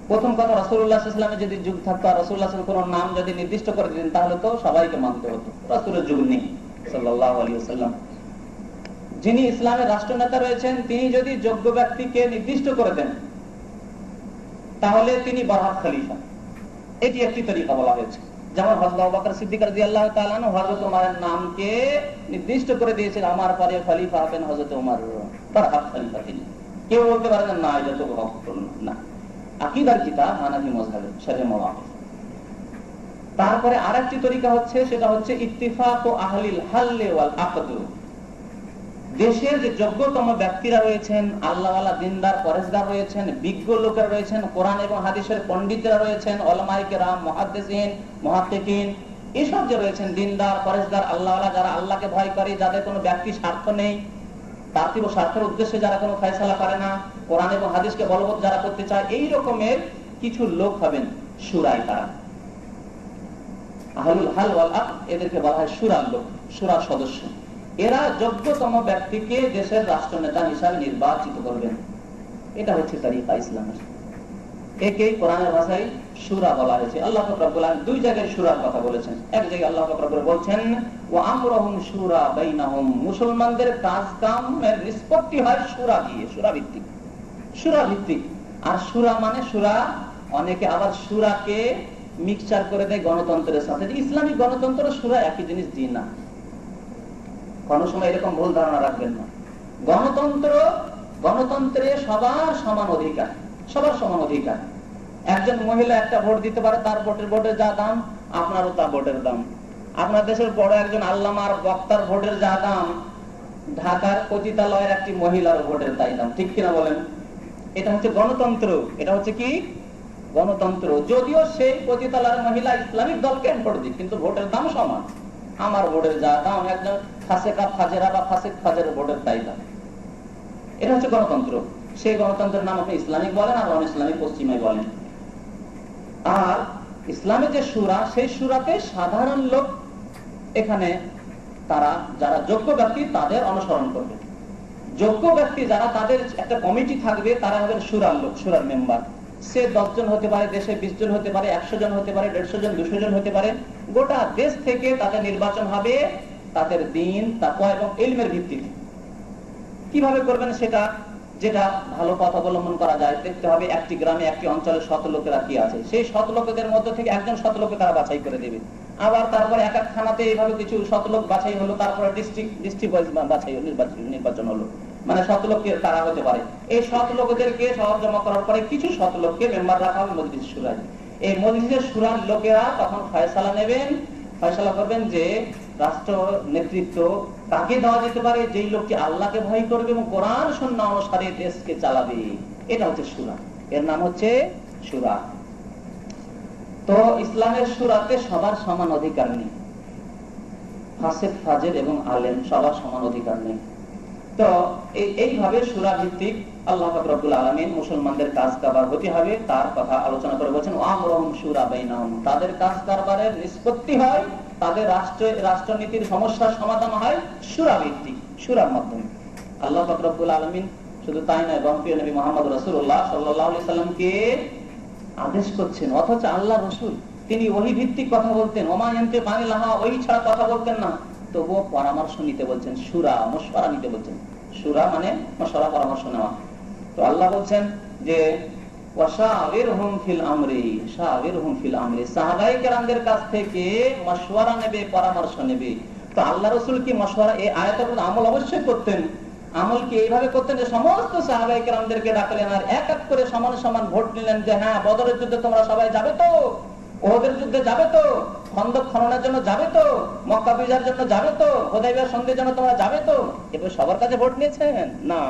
প্রথম কথা, রাসূলুল্লাহ সাল্লাল্লাহু আলাইহি ওয়াসাল্লামের যদি যুগ থাকতো আর রাসূলুল্লাহ সাল্লাল্লাহু আলাইহি ওয়াসাল্লাম কোন নাম যদি নির্দিষ্ট করে দিতেন, তাহলে তো সবাইকে মানতে হতো। রাসূলের যুগ নেই সাল্লাল্লাহু আলাইহি ওয়াসাল্লাম। যিনি ইসলামের রাষ্ট্রনেতা রয়েছেন, তিনি যদি যোগ্য ব্যক্তিকে নির্দিষ্ট করে দেন, তাহলে তিনি বরহাত খলিফা। এটি একটি তরিকা বলা হয়েছে। যেমন হযরত আবু বকর সিদ্দিক রাদিয়াল্লাহু তাআলা আনহু হযরত ওমরের নামকে নির্দিষ্ট করে দিয়েছেন, আমার পরে খলিফা হবেন হযরত ওমর, বরহাত খলিফা তিনি। কেউ বলতে পারে না এটা তো না। আকীদার কিতাব হানাফি মাযহাবের শারহ মাওয়াকিফ। তারপরে আরেকটি তরিকা হচ্ছে, সেটা হচ্ছে ইত্তিফাকু আহলিল হাল্লি ওয়াল আকদ। দেশের যে যোগ্যতম ব্যক্তিরা রয়েছেন, আল্লাহওয়ালা দিনদার পরেশগার রয়েছেন, বিজ্ঞ লোকেরা রয়েছেন, কোরআন এবং হাদিসের পণ্ডিতরা রয়েছেন, উলামায়ে কেরাম, মুহাদ্দিসিন, মুহাক্কিকিন, এসব যে রয়েছেন দিনদার পরেশগার আল্লাহওয়ালা, যারা আল্লাহকে ভয় করে, যাদের কোনো ব্যক্তি স্বার্থ নেই, পার্থিব স্বার্থের উদ্দেশ্যে যারা কোনো ফয়সালা করে না, কোরআন এবং হাদিসকে বলবৎ যারা করতে চায়, এই রকমের কিছু লোক হবেন শুরায়। তারা আহলুল হাল ওয়াল আকদ, এদেরকে বলা হয় শুরার লোক, শুরার সদস্য। এরা যোগ্যতম ব্যক্তিকে দেশের রাষ্ট্রনেতা হিসাবে নির্বাচিত করবেন। এটা হচ্ছে তরিকা ইসলামের। একেই কোরআনের ভাষায় শুরা বলা হয়েছে। আল্লাহ পাক রব্বুল আলামিন দুই জায়গায় শুরার কথা বলেছেন। এক জায়গায় আল্লাহ পাক রব্বুল বলছেন ওয়া আমরুহুম শুরা বাইনাহুম, মুসলমানদের কাজ কামের নিষ্পত্তি হয় শুরা দিয়ে, শুরা ভিত্তিক, শুরা ভিত্তিক। আর শুরা মানে শুরা, অনেকে আবার শুরাকে মিক্সচার করে দেয় গণতন্ত্রের সাথে। ইসলামিক গণতন্ত্র শুরা একই জিনিস দিন না, কোন সময় এরকম ভুল ধারণা রাখবেন না। গণতন্ত্রে সবার সমান অধিকার, সবার সমান অধিকার। একজন মহিলা একটা ভোট দিতে পারে, তার ভোটের যা দাম আপনারও তা ভোটের দাম। আপনার দেশের বড় একজন আল্লামার বক্তার ভোটের যা দাম, ঢাকার পতিতালয়ের একটি মহিলার ভোটের তাই দাম। ঠিক কিনা বলেন? এটা হচ্ছে গণতন্ত্র। এটা হচ্ছে কি? গণতন্ত্র। যদিও সেই পতিতালয়ের মহিলা ইসলামিক দলকে ভোট দিক, কিন্তু ভোটের দাম সমান। আমার ভোটের যা দাম একজন ফাসেকা ফাজেরা বা ফাসেক ফাজের ভোটের তাই দাম। এটা হচ্ছে গণতন্ত্র। সেই গণতন্ত্রের নাম আপনি ইসলামিক বলেন আর অন ইসলামিক পশ্চিমাই বলেন। আর ইসলামের যে সুরা, সেই সুরাতে সাধারণ লোক এখানে তারা যারা যোগ্য ব্যক্তি তাদের অনুসরণ করবে। যোগ্য ব্যক্তি যারা, তাদের একটা কমিটি থাকবে, তারা হবেন সুরার লোক, সুরার মেম্বার। সে 10 জন হতে পারে, দেশে 20 জন হতে পারে, 100 জন হতে পারে, 150 জন, 200 জন হতে পারে। গোটা দেশ থেকে তাদের নির্বাচন হবে তাদের দিন, তাকওয়া এবং ইলমের ভিত্তিতে। কিভাবে করবেন সেটা, যেটা ভালো পথ অবলম্বন করা যায়, দেখতে হবে একটি গ্রামে একটি অঞ্চলে শত লোকেরা কি আছে, সেই শত লোকেদের মধ্যে থেকে একজন শত লোককে তারা বাছাই করে দেবে। আবার তারপরে এক এক থানাতে এইভাবে কিছু শত লোক বাছাই হলো, তারপরে ডিস্ট্রিক্ট ওয়াইজ বাছাই নির্বাচন হলো, মানে শত লোককে তারা হতে পারে। এই শত লোকদেরকে সব জমা করার পরে কিছু শত লোককে মেম্বার রাখা হবে মজলিস শুরায়। এই মজলিসের শুরার লোকেরা তখন ফয়সালা নেবেন, ফয়সালা করবেন যে রাষ্ট্র নেতৃত্ব কাকে দেওয়া যেতে পারে, যেই লোকটি আল্লাহকে ভয় করবে এবং কোরআন সুন্নাহ অনুসারে দেশকে চালাবে। এটা হচ্ছে শুরা, এর নাম হচ্ছে শুরা। তো ইসলামের শুরাতে সবার সমান অধিকার নেই, ফাসেক ফাজের এবং আলেম সবার সমান অধিকার নেই। তো এইভাবে শুরা ভিত্তিক আল্লাহ পাক রব্বুল আলামিন মুসলমানদের কাজ কারবার হতে হবে তার কথা আলোচনা করে বলেছেন, ওয়ামরুহুম শুরা বাইনাহুম, তাদের কাজ কারবারের নিষ্পত্তি হয়, তাদের রাষ্ট্রনীতির সমস্যার সমাধান হয় শুরা ভিত্তিক, শুরার মাধ্যমে। আল্লাহ পাক রব্বুল আলামিন শুধু তাই নয়, বরং প্রিয় নবী মুহাম্মদ রাসূলুল্লাহ সাল্লাল্লাহু আলাইহি সাল্লামকে আদেশ করছেন, অথচ আল্লাহ রাসূল তিনি ওহী ভিত্তিক কথা বলতেন, ওমা ইয়ানতিকু আনিল হাওয়া, ওহী ছাড়া কথা বলতেন না, তবুও পরামর্শ নিতে বলছেন, শুরা মশওয়ারা নিতে বলছেন। শুরা মানে মশওয়ারা, পরামর্শ নেওয়া। তো আল্লাহ বলছেন যে ওয়াশাওিরহুম ফিল আমরি, শাওিরহুম ফিল আমরি, সাহাবায়ে কেরামদের কাছ থেকে মশওয়ারা নেবে, পরামর্শ নেবে। তো আল্লাহ রাসূল কি মশওয়ারা, এই আয়াতের উপর আমল অবশ্যই করতেন। আমল কি এইভাবে করতেন যে সমস্ত সাহাবায়ে কেরামদেরকে ডাকলেন আর এক এক করে সমান সমান ভোট নিলেন যে হ্যাঁ বদরের যুদ্ধে তোমরা সবাই যাবে তো, ওহদের যুদ্ধে যাবে তো, খন্দক খননের জন্য যাবে তো, মক্কা বিজয়ের জন্য যাবে তো, হুদায়বিয়া সন্ধির জন্য তোমরা যাবে তো, এবার সবার কাছে ভোট নিয়েছেন না।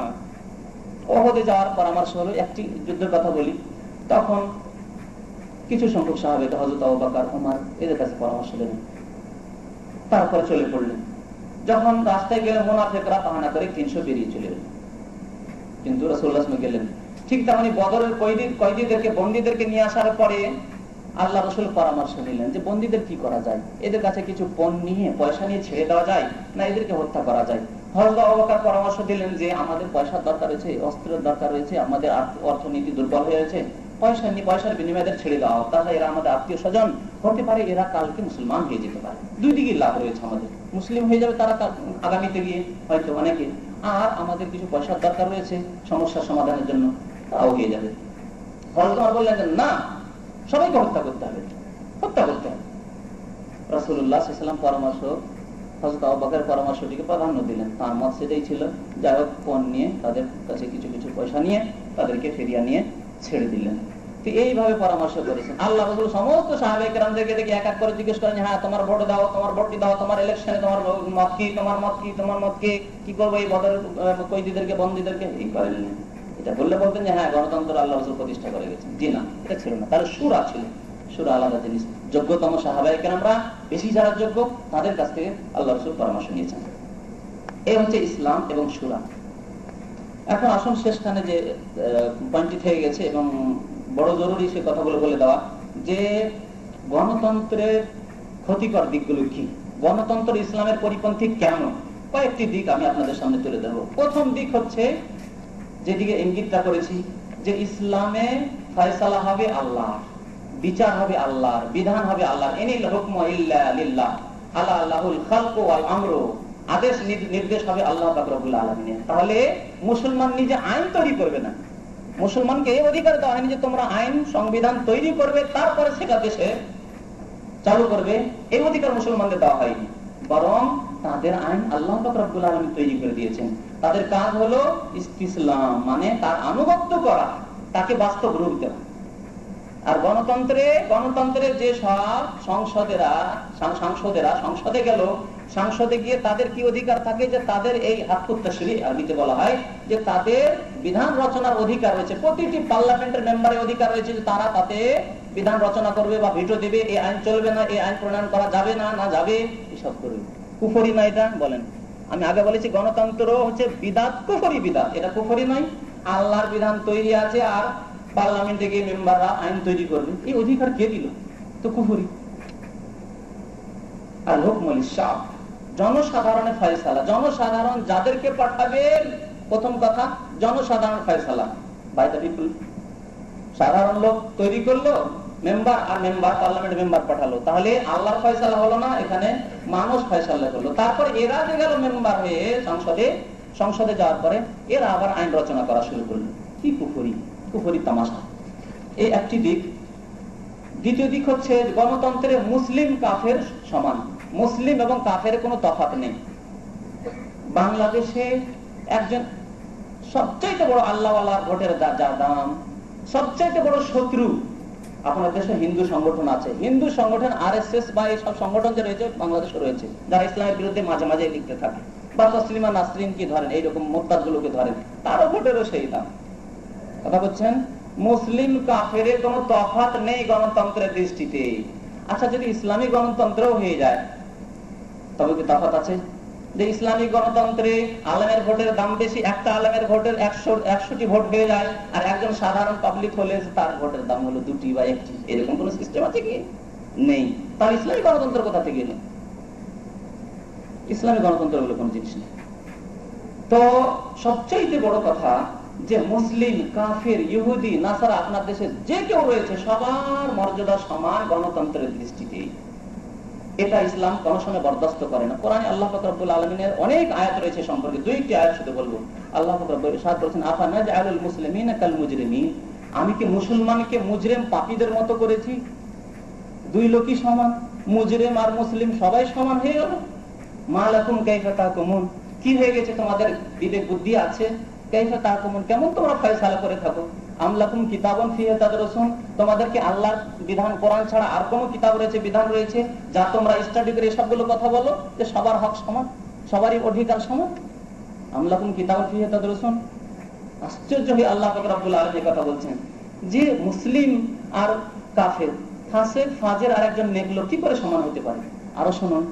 ওহদে যাওয়ার পরামর্শ হলো, একটি যুদ্ধের কথা বলি, তখন কিছু সংখ্যক সাহাবে, হযরত আবু বকর, ওমর এদের কাছে পরামর্শ দিলেন, তারপরে চলে পড়লেন। যখন রাস্তায় গেলে মুনাফিকরা বাহানা করে 300 বেরিয়ে চলে গেলেন, কিন্তু রাসূলুল্লাহ সাল্লাল্লাহু আলাইহি ওয়াসাল্লাম গেলেন। ঠিক তেমনি বদরের কয়েদিদেরকে, বন্দীদেরকে নিয়ে আসার পরে আল্লাহ রাসূল পরামর্শ নিলেন যে বন্দীদের কি করা যায়, এদের কাছে কিছু পণ নিয়ে, পয়সা নিয়ে ছেড়ে দেওয়া যায় না এদেরকে হত্যা করা যায়। হযরত আবু বকর পরামর্শ দিলেন যে আমাদের পয়সার দরকার রয়েছে, অস্ত্রের দরকার রয়েছে, আমাদের অর্থনীতি দুর্বল হয়ে গেছে, পয়সার বিনিময়ে ছেড়ে দেওয়া হোক, তাহলে এরা আমাদের আত্মীয় স্বজন হতে পারে, এরা কালকে মুসলমান হয়ে যেতে পারে, দুই দিকে লাভ রয়েছে, আমাদের মুসলিম হয়ে যাবে তারা আগামীতে গিয়ে হয়তো অনেকে, আর আমাদের কিছু পয়সার দরকার রয়েছে সমস্যার সমাধানের জন্য, তাও হয়ে যাবে। হযরত ওমর বললেন যে না, সবাইকে হত্যা করতে হবে, হত্যা করতে হবে। রাসূলুল্লাহ সাল্লাল্লাহু আলাইহি ওয়াসাল্লাম পরামর্শ, হযরত আবু বকরের পরামর্শটিকে প্রাধান্য দিলেন। তার মত সেটাই ছিল, যাই হোক পণ নিয়ে, তাদের কাছে কিছু কিছু পয়সা নিয়ে তাদেরকে ফিরিয়ে নিয়ে ছেড়ে দিলেন। তো এইভাবে পরামর্শ করেছেন। আল্লাহ রাসূল সমস্ত সাহাবায়ে কেরামদেরকে দেখে এক এক করে জিজ্ঞেস করেন, হ্যাঁ তোমার ভোট দাও, তোমার ভোটটি দাও, তোমার ইলেকশনে তোমার মত কি, তোমার মত কি, তোমার মত কি করবো এই বদরের কয়েদিদেরকে, বন্দীদেরকে? এই করেননি। এটা বললে বলতেন যে হ্যাঁ গণতন্ত্র আল্লাহ রাসূল প্রতিষ্ঠা করে গেছেন। জি না, এটা ছিল না, তার শুরা ছিল। শুরা আলাদা জিনিস। যোগ্যতম সাহাবায়ে কেরামরা, বেশি যারা যোগ্য, তাদের কাছ থেকে আল্লাহ রাসূল পরামর্শ নিয়েছেন। এই হচ্ছে ইসলাম এবং শুরা। এখন আসুন শেষখানে যে পয়েন্টটি থেকে গেছে এবং বড় জরুরি সে কথাগুলো বলে দেওয়া, যে গণতন্ত্রের ক্ষতিকর দিকগুলো কি, গণতন্ত্র ইসলামের পরিপন্থী কেন, কয়েকটি দিক আমি আপনাদের সামনে তুলে ধরবো। প্রথম দিক হচ্ছে, যেদিকে ইঙ্গিতটা করেছি, যে ইসলামে ফয়সালা হবে আল্লাহ, বিচার হবে আল্লাহর, বিধান হবে আল্লাহর। ইনিল হুকমু ইল্লা লিল্লাহ, আলা লাহুল খালকু ওয়াল আমরু, আদেশ নির্দেশ হবে আল্লাহ পাক রব্বুল আলামিনের। তাহলে মুসলমান নিজে আইন তৈরি করবে না, মুসলমানকে এই অধিকার দেওয়া হয়নি যে তোমরা আইন সংবিধান তৈরি করবে তারপরে সেটা দেশে চালু করবে, এই অধিকার মুসলমানদের দেওয়া হয়নি, বরং তাদের আইন আল্লাহ পাক রব্বুল আলামিন তৈরি করে দিয়েছেন। তাদের কাজ হলো ইসলাম, মানে তার আনুগত্য করা, তাকে বাস্তব রূপ দেওয়া। আর গণতন্ত্রে যে সব সংসদে গেল, সংসদে গিয়ে তাদের কি অধিকার থাকে, যে তাদের এই হাকুত তাশরীহ আরবিতে বলা হয়, যে তাদের বিধান রচনার অধিকার রয়েছে। প্রতিটি পার্লামেন্টের মেম্বারের অধিকার রয়েছে যে তারা তাতে বিধান রচনা করবে বা ভিটো দেবে, এই আইন চলবে না, এই আইন প্রণয়ন করা যাবে না, না যাবে, এসব করবে। কুফরি না এটা? বলেন। আমি আগে বলেছি গণতন্ত্র হচ্ছে বিদাত, কুফরি বিদাত, এটা কুফরি নয়। আল্লাহর বিধান তৈরি আছে আর পার্লামেন্টে গিয়ে মেম্বাররা আইন তৈরি করবে, এই অধিকার কে দিল? তো কুফরি। আর হুকমুল শাব, জনসাধারণের ফয়সালা, জনসাধারণ যাদেরকে পাঠাবেন, প্রথম কথা জনসাধারণ ফয়সালা বাই দ্য পিপল। সাধারণ লোক তৈরি করলো মেম্বার, আর মেম্বার পার্লামেন্ট মেম্বার পাঠালো, তাহলে আল্লাহর ফয়সালা হলো না, এখানে মানুষ ফয়সালা করলো। তারপর এরা যে গেল মেম্বার হয়ে সংসদে যাওয়ার পরে এরা আবার আইন রচনা করা শুরু করলো। কি কুফরি, কুফরি তামাশা। এই একটি দিক। দ্বিতীয় দিক হচ্ছে গণতন্ত্রে মুসলিম কাফের সমান, মুসলিম এবং কাফের কোনো তফাৎ নেই। বাংলাদেশে একজন সবচেয়ে বড় আল্লাহওয়ালা ভোটের যা দাম, সবচেয়ে বড় শত্রু আপনার দেশে হিন্দু সংগঠন আছে, হিন্দু সংগঠন RSS বা এই সব সংগঠন যে রয়েছে বাংলাদেশে রয়েছে, যারা ইসলামের বিরুদ্ধে মাঝে মাঝে লিখতে থাকে, বা তসলিমা নাসরিন কি ধরেন, এইরকম মোরতাদ গুলোকে ধরেন, তারও ভোটেরও সেই দাম। কথা বলছেন, মুসলিম কাফের কোনো তফাৎ নেই গণতন্ত্রের দৃষ্টিতে। আচ্ছা, যদি ইসলামী গণতন্ত্রও হয়ে যায় তবে কি তফাৎ আছে? যে ইসলামিক গণতন্ত্রে আলেমের ভোটের দাম বেশি, একটা আলেমের ভোটের 100টি ভোট হয়ে যায়, আর একজন সাধারণ পাবলিক হলে তার ভোটের দাম হলো 2টি বা 1টি, এরকম কোন সিস্টেম আছে কি? নেই। তার ইসলামী গণতন্ত্র কোথা থেকে এলো? ইসলামী গণতন্ত্র বলে কোন জিনিস নেই। তো সবচেয়ে বড় কথা যে মুসলিম, কাফের, ইহুদি, নাসারা আপনার দেশে যে কেউ রয়েছে সবার মর্যাদা সমান গণতন্ত্রের দৃষ্টিতে। এটা ইসলাম কোনো সময় বরদাস্ত করে না। কোরআনে আল্লাহ পাক রব্বুল আলামিনের অনেক আয়াত রয়েছে সম্পর্কে, দুইটি আয়াত শুধু বলবো। আল্লাহ পাক রব্বুল ইরশাদ করেছেন, আফানাজআলুল মুসলিমিনা কাল মুজরিমিন, আমি কি মুসলমানকে মুজরিম পাপীদের মতো করেছি? দুই লোকই সমান, মুজরিম আর মুসলিম সবাই সমান হয়ে গেল। মা লাকুম কাইফা তাহকুমুন, কি হয়ে গেছে তোমাদের? বিবেক বুদ্ধি আছে? কাইফা তাহকুমুন, কেমন তোমরা ফয়সালা করে থাকো? আমলাকুম কিতাবুন ফিহি তাদরুসুন, তোমাদেরকে আল্লাহর বিধান কোরআন ছাড়া আর কোন কিতাব রয়েছে, বিধান রয়েছে যা তোমরা স্টাডি করে সবগুলো কথা বলো যে সবার হক সমান, সবারই অধিকার সমান? আমলাকুম কিতাবুন ফিহি তাদরুসুন। আশ্চর্য হয়ে আল্লাহ পাক রব্বুল আলামিন কথা বলছেন যে মুসলিম আর কাফের, ফাসিক ফাজির আর একজন নেক লোক কি করে সমান হতে পারে? আরো শুনুন,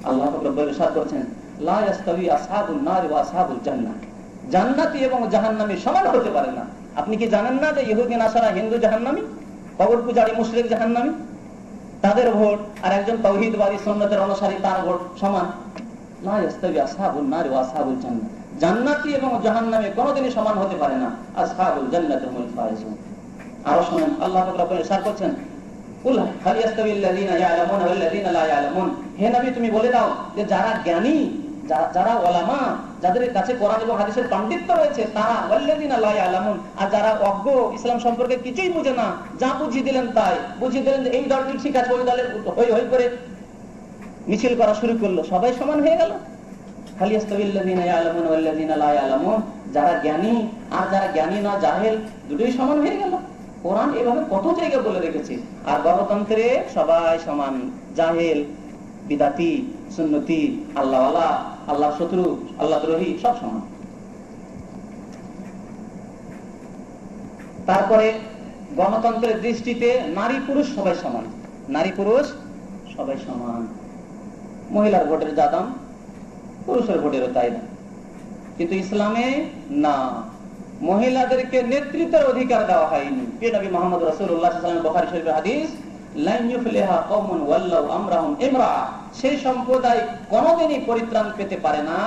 আল্লাহ পাক রব্বুল ইরশাদ করেছেন, লা ইয়াস্তাবি আসহাবুন নার ওয়া আসহাবুল জান্নাহ, জান্নাতি এবং জাহান্নামী সমান হতে পারে না। আপনি কি জানেন না যে ইহুদি নাসারা হিন্দু জাহান্নামী, কবর পূজারী মুশরিক জাহান্নামী? তাদের ভোট আর একজন তাওহীদবাদী সুন্নতের অনুসারী তার ভোট সমান? লা ইয়াস্তাবি আসহাবুন নার ওয়া আসহাবুল জান্নাহ, জান্নাতি এবং জাহান্নামী কোনোদিনই সমান হতে পারে না। আসহাবুল জান্নাতি হুমুল ফায়েজুন। আরো শুনেন, আল্লাহ পাক রব্বুল ইরশাদ করেছেন, কুল হাল ইয়াস্তাবিল্লাযীনা ইয়ালামুনা ওয়াল্লাযীনা লা ইয়ালামুন, হে নবী তুমি বলে দাও যে যারা জ্ঞানী, যারা ওলামা, যাদের কাছে কোরআন এবং হাদিসের পাণ্ডিত্য রয়েছে তারা, ওয়াল্লাযীনা লা ইয়ালামুন, আর যারা অজ্ঞ, ইসলাম সম্পর্কে কিছুই বুঝে না, যা বুঝিয়ে দিলেন তাই বুঝিয়ে দিলেন যে এই দলটি ঠিক আছে, ওই দলের হই হই করে মিছিল করা শুরু করলো, সবাই সমান হয়ে গেল। হাল ইয়াস্তাবিল্লাযীনা ইয়ালামুন ওয়াল্লাযীনা লা ইয়ালামুন, যারা জ্ঞানী আর যারা জ্ঞানী না, জাহেল, দুটোই সমান হয়ে গেল। কোরআন এভাবে কত জায়গায় বলে রেখেছে। আর গণতন্ত্রে সবাই সমান, জাহেল, বিদাতি, সুন্নতি, আল্লাহওয়ালা, আল্লাহ শত্রু, আল্লাহ দ্রোহী সব সমান। তারপরে গণতন্ত্রের দৃষ্টিতে নারী পুরুষ সবাই সমান, নারী পুরুষ সবাই সমান। মহিলার ভোটের যা দাম পুরুষের ভোটেরও তাই দাম। কিন্তু ইসলামে না, মহিলাদেরকে নেতৃত্বের অধিকার দেওয়া হয়নি। প্রিয় নবী মুহাম্মদ রাসূলুল্লাহ সাল্লাল্লাহু আলাইহি ওয়াসাল্লাম বুখারী শরীফের হাদিস, লা ইউফলিহা কওমুন ওয়াল্লাউ আমরাহুম ইমরাআ, সেই সম্প্রদায় কোনোদিনই পরিত্রাণ পেতে পারে না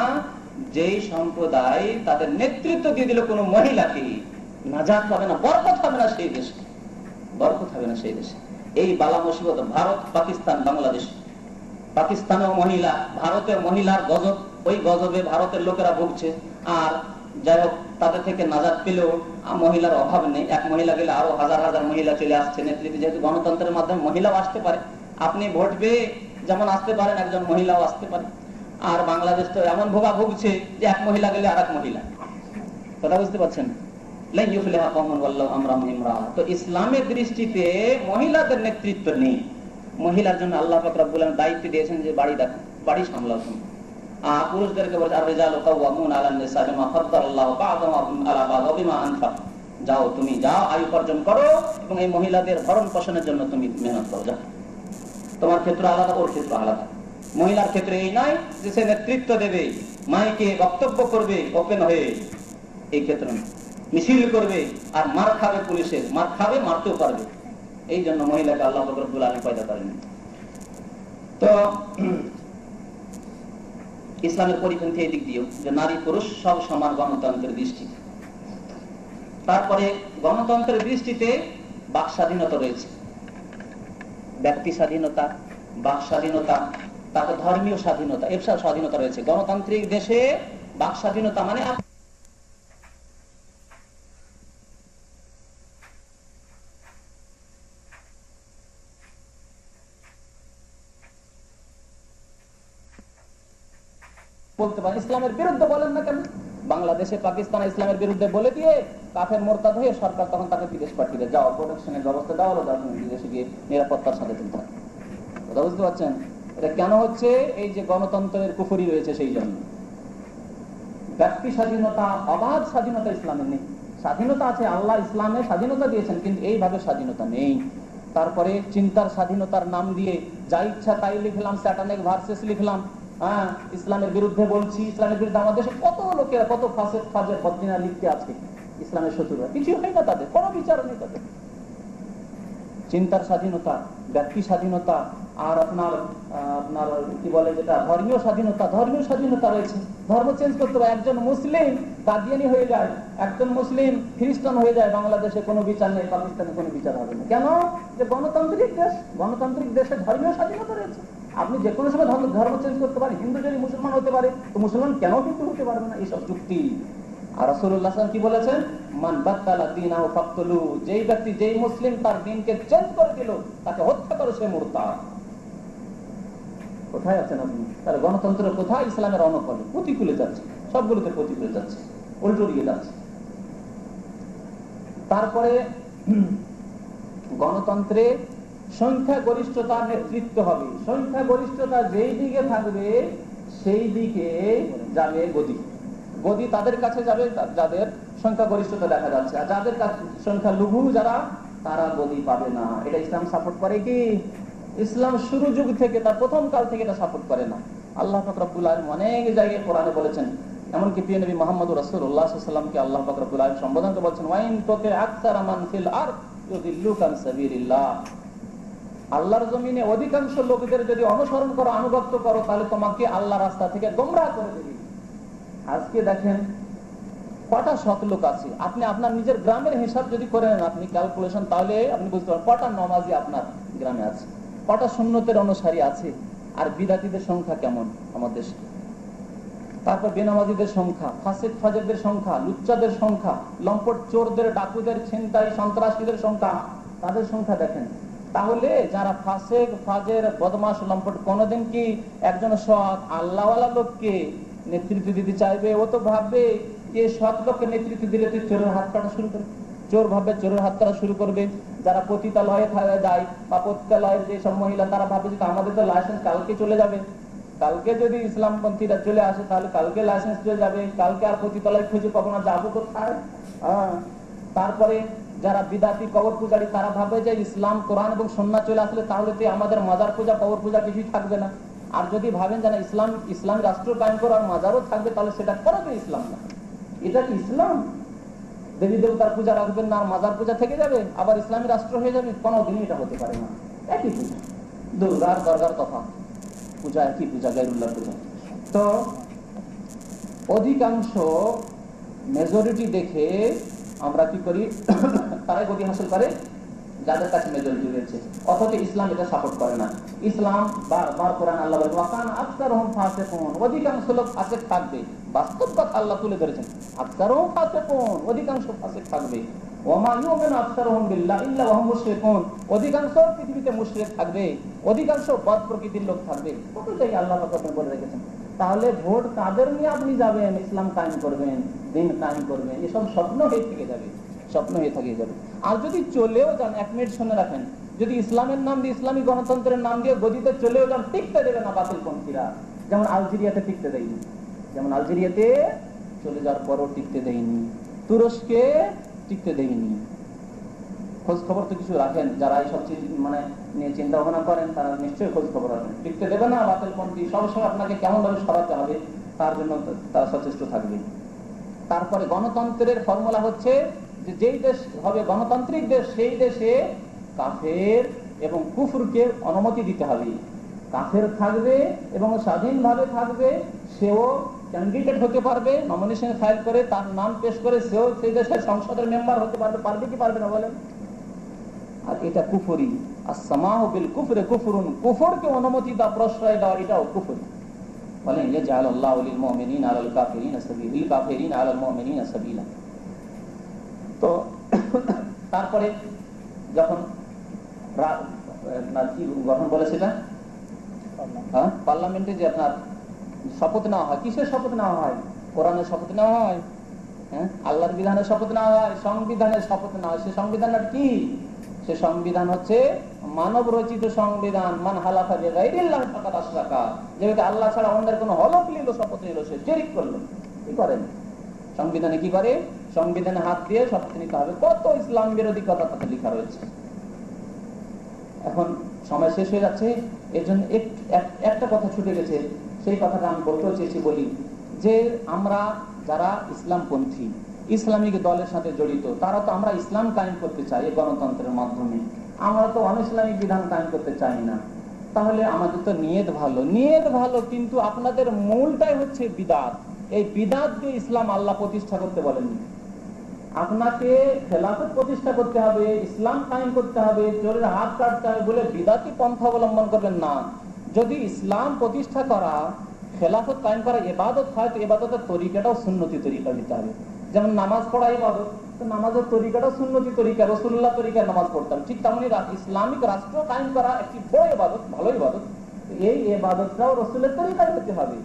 যেই সম্প্রদায় তাদের নেতৃত্ব দিয়ে দিল কোনো মহিলাকে। নাজাত হবে না, বরকত হবে না সেই দেশে, বরকত হবে না সেই দেশে। এই বালা মুসিবত ভারত, পাকিস্তান, বাংলাদেশ, পাকিস্তানেও মহিলা, ভারতের মহিলার গজব, ওই গজবে ভারতের লোকেরা ভুগছে। আর যাই হোক, তাদের থেকে নাজাত পেলেও মহিলার অভাব নেই। এক মহিলা গেলে আরো হাজার হাজার মহিলা চলে আসছে নেতৃত্বে, যেহেতু গণতন্ত্রের মাধ্যমে মহিলাও আসতে পারে। আপনি ভোট পেয়ে যেমন আসতে পারেন, একজন মহিলাও আসতে পারে। আর বাংলাদেশ তো এমন ভোগা ভুগছে যে এক মহিলা গেলে আর এক মহিলা, কথা বুঝতে পারছেন? তো ইসলামের দৃষ্টিতে মহিলাদের নেতৃত্ব নেই। মহিলার জন্য আল্লাহ পাক রব্বুল আলামিন দায়িত্ব দিয়েছেন যে বাড়ি দেখো, বাড়ি সামলাও তুমি। আর পুরুষদেরকে বলছে আর-রিজালু কাওয়ামুনা আলান নিসা বিমা ফাদ্দালাল্লাহু বা'দাহুম আলা বা'দ ওয়া বিমা আনফাক, যাও তুমি যাও, আয় উপার্জন করো এবং এই মহিলাদের ভরণ পোষণের জন্য তুমি মেহনত করো। যাও, তোমার ক্ষেত্র আলাদা, ওর ক্ষেত্র আলাদা। মহিলার ক্ষেত্রে এই নয় যে সে নেতৃত্ব দেবে, মাইকে বক্তব্য করবে ওপেন হয়ে, এই ক্ষেত্র নয়। মিছিল করবে আর মার খাবে, পুলিশের মার খাবে, মারতেও পারবে। এই জন্য মহিলাকে আল্লাহ পাক রব্বুল আলামিন পয়দা করেন। তো ইসলামের পরিপন্থী এই দিক দিয়েও যে নারী পুরুষ সব সমান গণতন্ত্রের দৃষ্টিতে। তারপরে গণতন্ত্রের দৃষ্টিতে বাক স্বাধীনতা রয়েছে, ব্যক্তি স্বাধীনতা, বাক স্বাধীনতা, তারপর ধর্মীয় স্বাধীনতা, এসব স্বাধীনতা রয়েছে। গণতান্ত্রিক দেশে বাক স্বাধীনতা মানে বলতে পারেন ইসলামের বিরুদ্ধে বলেন না কেন। বাংলাদেশে পাকিস্তান ইসলামের বিরুদ্ধে বলে দিয়ে কাফের মোরতাদ হয়ে সরকার তখন তাকে বিদেশ পাঠিয়ে দেয়, যাও প্রোটেকশনের ব্যবস্থা দাও, বিদেশে গিয়ে নিরাপত্তার সাথে তুমি থাকো। কথা বুঝতে পারছেন? এটা কেন হচ্ছে? এই যে গণতন্ত্রের কুফরি রয়েছে সেই জন্য। ব্যক্তি স্বাধীনতা, অবাধ স্বাধীনতা ইসলামে নেই। স্বাধীনতা আছে, আল্লাহ ইসলামে স্বাধীনতা দিয়েছেন, কিন্তু এইভাবে স্বাধীনতা নেই। তারপরে চিন্তার স্বাধীনতার নাম দিয়ে যা ইচ্ছা তাই লিখলাম, স্যাটানিক ভার্সেস লিখলাম, হ্যাঁ ইসলামের বিরুদ্ধে বলছি, ইসলামের বিরুদ্ধে। আমাদের দেশে কত লোকেরা, কত ফাসেক ফাজের বদদিনা লিখতে আছে ইসলামের শত্রুরা, কিছু হয় না তাদের, কোনো বিচার নেই তাদের। চিন্তার স্বাধীনতা, ব্যক্তি স্বাধীনতা, আর আপনার আপনার কি বলে যেটা ধর্মীয় স্বাধীনতা, ধর্মীয় স্বাধীনতা রয়েছে। ধর্ম চেঞ্জ করতে হবে। একজন মুসলিম কাদিয়ানি হয়ে যায়, একজন মুসলিম খ্রিস্টান হয়ে যায়, বাংলাদেশে কোনো বিচার নেই, পাকিস্তানে কোনো বিচার হবে না। কেন? যে গণতান্ত্রিক দেশ, গণতান্ত্রিক দেশে ধর্মীয় স্বাধীনতা রয়েছে। আপনি যে কোনো সময় ধর্ম চেঞ্জ করতে পারেন। হিন্দু যদি মুসলমান হতে পারে, তো মুসলমান কেন হিন্দু হতে পারবে না? এইসব যুক্তি। আর রাসূলুল্লাহ সাল্লাল্লাহু আলাইহি ওয়াসাল্লাম কি বলেছেন? মান বাদদালা দীনাহু ফাকতুলু, যেই ব্যক্তি, যেই মুসলিম তার দ্বীনকে চেঞ্জ করে দিল, তাকে হত্যা করে, সে মুরতাদ। কোথায় আছেন আপনি? তার গণতন্ত্র কোথায়? ইসলামের অনুকূলে, প্রতিকূলে যাচ্ছে, সবগুলোতে প্রতিকূলে যাচ্ছে, উল্টো দিকে যাচ্ছে। তারপরে গণতন্ত্রে সংখ্যাগরিষ্ঠতার নেতৃত্ব হবে। সংখ্যাগরিষ্ঠতা যেই দিকে থাকবে সেই দিকে যাবে গদি। গদি তাদের কাছে যাবে যাদের সংখ্যাগরিষ্ঠতা দেখা যাচ্ছে, আর যাদের কাছে সংখ্যা লঘু যারা, তারা গদি পাবে না। এটা ইসলাম সাপোর্ট করে কি? ইসলাম শুরু যুগ থেকে, তার প্রথম কাল থেকে এটা সাপোর্ট করে না। আল্লাহ পাক রব্বুল আলামিন অনেক জায়গায় কোরআনে বলেছেন, এমনকি প্রিয় নবী মুহাম্মদ রাসূলুল্লাহ সাল্লাল্লাহু আলাইহি ওয়াসাল্লামকে আল্লাহ পাক রব্বুল আলামিন সম্বোধন করে বলেছেন, ওয়াইন তুতি আকসারা মান ফিল আরদ ইউদিল্লুকা আন সাবিলিল্লাহ। আল্লাহর জমিনে অধিকাংশ লোকদের যদি অনুসরণ করো, আনুগত্য করো, তাহলে তোমাকে আল্লাহ রাস্তা থেকে গোমরাহ করে দেবে। আজকে দেখেন কটা সৎ লোক আছে। আপনি আপনার নিজের গ্রামের হিসাব যদি করে নেন, আপনি ক্যালকুলেশন, তাহলে আপনি বুঝতে পারবেন কটা নামাজি আপনার গ্রামে আছে, কটা সুন্নতের অনুসারী আছে, আর বিদাতীদের সংখ্যা কেমন আমাদের দেশে। তারপর বেনামাজিদের সংখ্যা, ফাসিক ফাজেরদের সংখ্যা, লুচ্চাদের সংখ্যা, লম্পট চোরদের, ডাকুদের, ছিনতাই সন্ত্রাসীদের সংখ্যা, তাদের সংখ্যা দেখেন। তাহলে যারা ফাসিক ফাজের, বদমাশ, লম্পট, কোনোদিন কি একজন সৎ আল্লাহওয়ালা লোককে নেতৃত্ব দিতে চাইবে? ও তো ভাববে যে সৎ লোককে নেতৃত্ব দিলে তুই চোরের হাত কাটা শুরু করবে, চোর ভাববে চোরের হাত কাটা শুরু করবে। যারা পতিতালয়ে যায় বা পতিতালয়ের যেসব মহিলা, তারা ভাবে যে আমাদের তো লাইসেন্স কালকে চলে যাবে, কালকে যদি ইসলামপন্থীরা চলে আসে তাহলে কালকে লাইসেন্স চলে যাবে, কালকে আর পতিতালয় খুঁজে পাবো না, যাবো কোথায়? তারপরে যারা বিদাতি কবর পূজারী, তারা ভাবে যে ইসলাম, কোরআন এবং সুন্নাহ চলে আসলে তাহলে তো আমাদের মাজার পূজা, কবর পূজা কিছুই থাকবে না। আর যদি ভাবেন যে ইসলাম রাষ্ট্র কায়েম করার মাজারও থাকবে, তাহলে সেটা করবে ইসলাম না। এটা কি ইসলাম? দেবী দেবতার পূজা রাখবেন না, আর মাজার পূজা থেকে যাবে, আবার ইসলামী রাষ্ট্র হয়ে যাবে? কোনোদিনই এটা হতে পারে না। একই পূজা, দুর্গার দরগার তফাৎ, পূজা একই পূজা, গায়রুল্লাহ পূজা। তো অধিকাংশ মেজরিটি দেখে আমরা কি করি? তারাই গতি হাসিল করে যাদের কাছে মেজরিটি রয়েছে, অথচ ইসলাম এটা সাপোর্ট করে না। ইসলাম বারবার কোরআন আল্লাহ বলেন, ওয়াকান আকসারুহুম ফাসিকুন, অধিকাংশ লোক ফাসিক থাকবে। বাস্তব কথা আল্লাহ তুলে ধরেছেন, আকসারুহুম ফাসিকুন, অধিকাংশ ফাসিক থাকবে। ওয়ামা ইউমিনু আকসারুহুম বিল্লাহি ইল্লা ওয়া হুম মুশরিকুন, অধিকাংশ পৃথিবীতে মুশরিক থাকবে, অধিকাংশ বদ প্রকৃতির লোক থাকবে। কত জায়গায় আল্লাহ পাক বলে রেখেছেন। তাহলে ভোট কাদের নিয়ে আপনি যাবেন? ইসলাম কায়েম করবেন, দ্বীন কায়েম করবেন, এসব স্বপ্ন হয়ে থেকে যাবে, স্বপ্ন হয়ে থেকে যাবে। আর যদি চলেও যান, 1 মিনিট শুনে রাখেন, যদি ইসলামের নাম দিয়ে, ইসলামী গণতন্ত্রের নাম দিয়ে গদিতে চলেও যান, টিকতে দেবে না বাতিলপন্থীরা। যেমন আলজেরিয়াতে টিকতে দেয়নি, যেমন আলজেরিয়াতে চলে যাওয়ার পরও টিকতে দেয়নি, তুরস্কে টিকতে দেয়নি। খোঁজ খবর তো কিছু রাখেন, যারা এইসব নিয়ে চিন্তা ভাবনা করেন, তারা নিশ্চয়ই খোঁজ খবর রাখেন। টিকতে দেবে না বাতিলপন্থী, সবসময় আপনাকে কেমন ভাবে সরাতে হবে তার জন্য তারা সচেষ্ট থাকবে। তারপরে গণতন্ত্রের ফর্মুলা হচ্ছে যে যেই দেশ হবে গণতান্ত্রিক দেশ সেই দেশে কাফের এবং কুফরকে অনুমতি দিতে হবে। কাফের থাকবে এবং স্বাধীনভাবে থাকবে, সেও ক্যান্ডিডেট হতে পারবে, নমিনেশন ফাইল করে তার নাম পেশ করে সেও সেই দেশের সংসদের মেম্বার হতে পারবে। পারবে কি পারবে না বলেন? আর এটা কুফরি। আসসামাহু বিল কুফরি কুফরুন, কুফরকে অনুমতি দেওয়া, প্রশ্রয় দেওয়া, এটাও কুফরি। বলেন যে জাআলাল্লাহু লিল মুমিনিনা আলাল কাফিরিনা সাবিলা, লিল কাফিরিনা আলাল মুমিনিনা সাবিলা। তো তারপরে যখন কি গঠন বলেছিল পার্লামেন্টে যে আপনার শপথ নেওয়া হয়, কিসের শপথ নেওয়া হয়? কোরআনের শপথ নেওয়া হয়, হ্যাঁ, আল্লাহর বিধানের শপথ নেওয়া হয়, সংবিধানের শপথ নেওয়া হয়। সে সংবিধানটা কি? সে সংবিধান হচ্ছে মানব রচিত সংবিধান। মান হালাফা বিগাইরিল্লাহি ফাকাদ আশরাকা, যে ব্যক্তি আল্লাহ ছাড়া অন্যের কোনো হলফ নিল, শপথ নিল, সে শিরক করলো। কি করেন? সংবিধানে কি করে? সংবিধানে হাত দিয়ে শপথ নিতে হবে। কত ইসলাম বিরোধী কথা তাতে লেখা রয়েছে। এখন সময় শেষ হয়ে যাচ্ছে, এর জন্য একটা কথা ছুটে গেছে, সেই কথাটা আমি বলতে চেয়েছি। বলি যে আমরা যারা ইসলামপন্থী, ইসলামিক দলের সাথে জড়িত, তারা তো আমরা ইসলাম কায়েম করতে চাই এই গণতন্ত্রের মাধ্যমে, আমরা তো অনইসলামিক বিধান কায়েম করতে চাই না। তাহলে আমাদের তো নিয়ত ভালো, নিয়ত ভালো, কিন্তু আপনাদের মূলটাই হচ্ছে বিদাত। এই বিদাত দিয়ে ইসলাম আল্লাহ প্রতিষ্ঠা করতে বলেননি। আপনাকে খেলাফত প্রতিষ্ঠা করতে হবে, ইসলাম কায়েম করতে হবে, চোরের হাত কাটতে হবে বলে বিদাতি পন্থা অবলম্বন করবেন না। যদি ইসলাম প্রতিষ্ঠা করা, খেলাফত কায়েম করা ইবাদত হয়, তো ইবাদতের তরিকাটাও সুন্নতি তরিকা দিতে হবে। যেমন নামাজ পড়া ইবাদত, তো নামাজের তরিকাটাও সুন্নতি তরিকা, রাসূলুল্লাহ তরিকায় নামাজ পড়তাম। ঠিক তেমনি ইসলামিক রাষ্ট্র কায়েম করা একটি বড় ইবাদত, ভালো ইবাদত। এই ইবাদতটাও রাসূলের তরিকায় হতে হবে।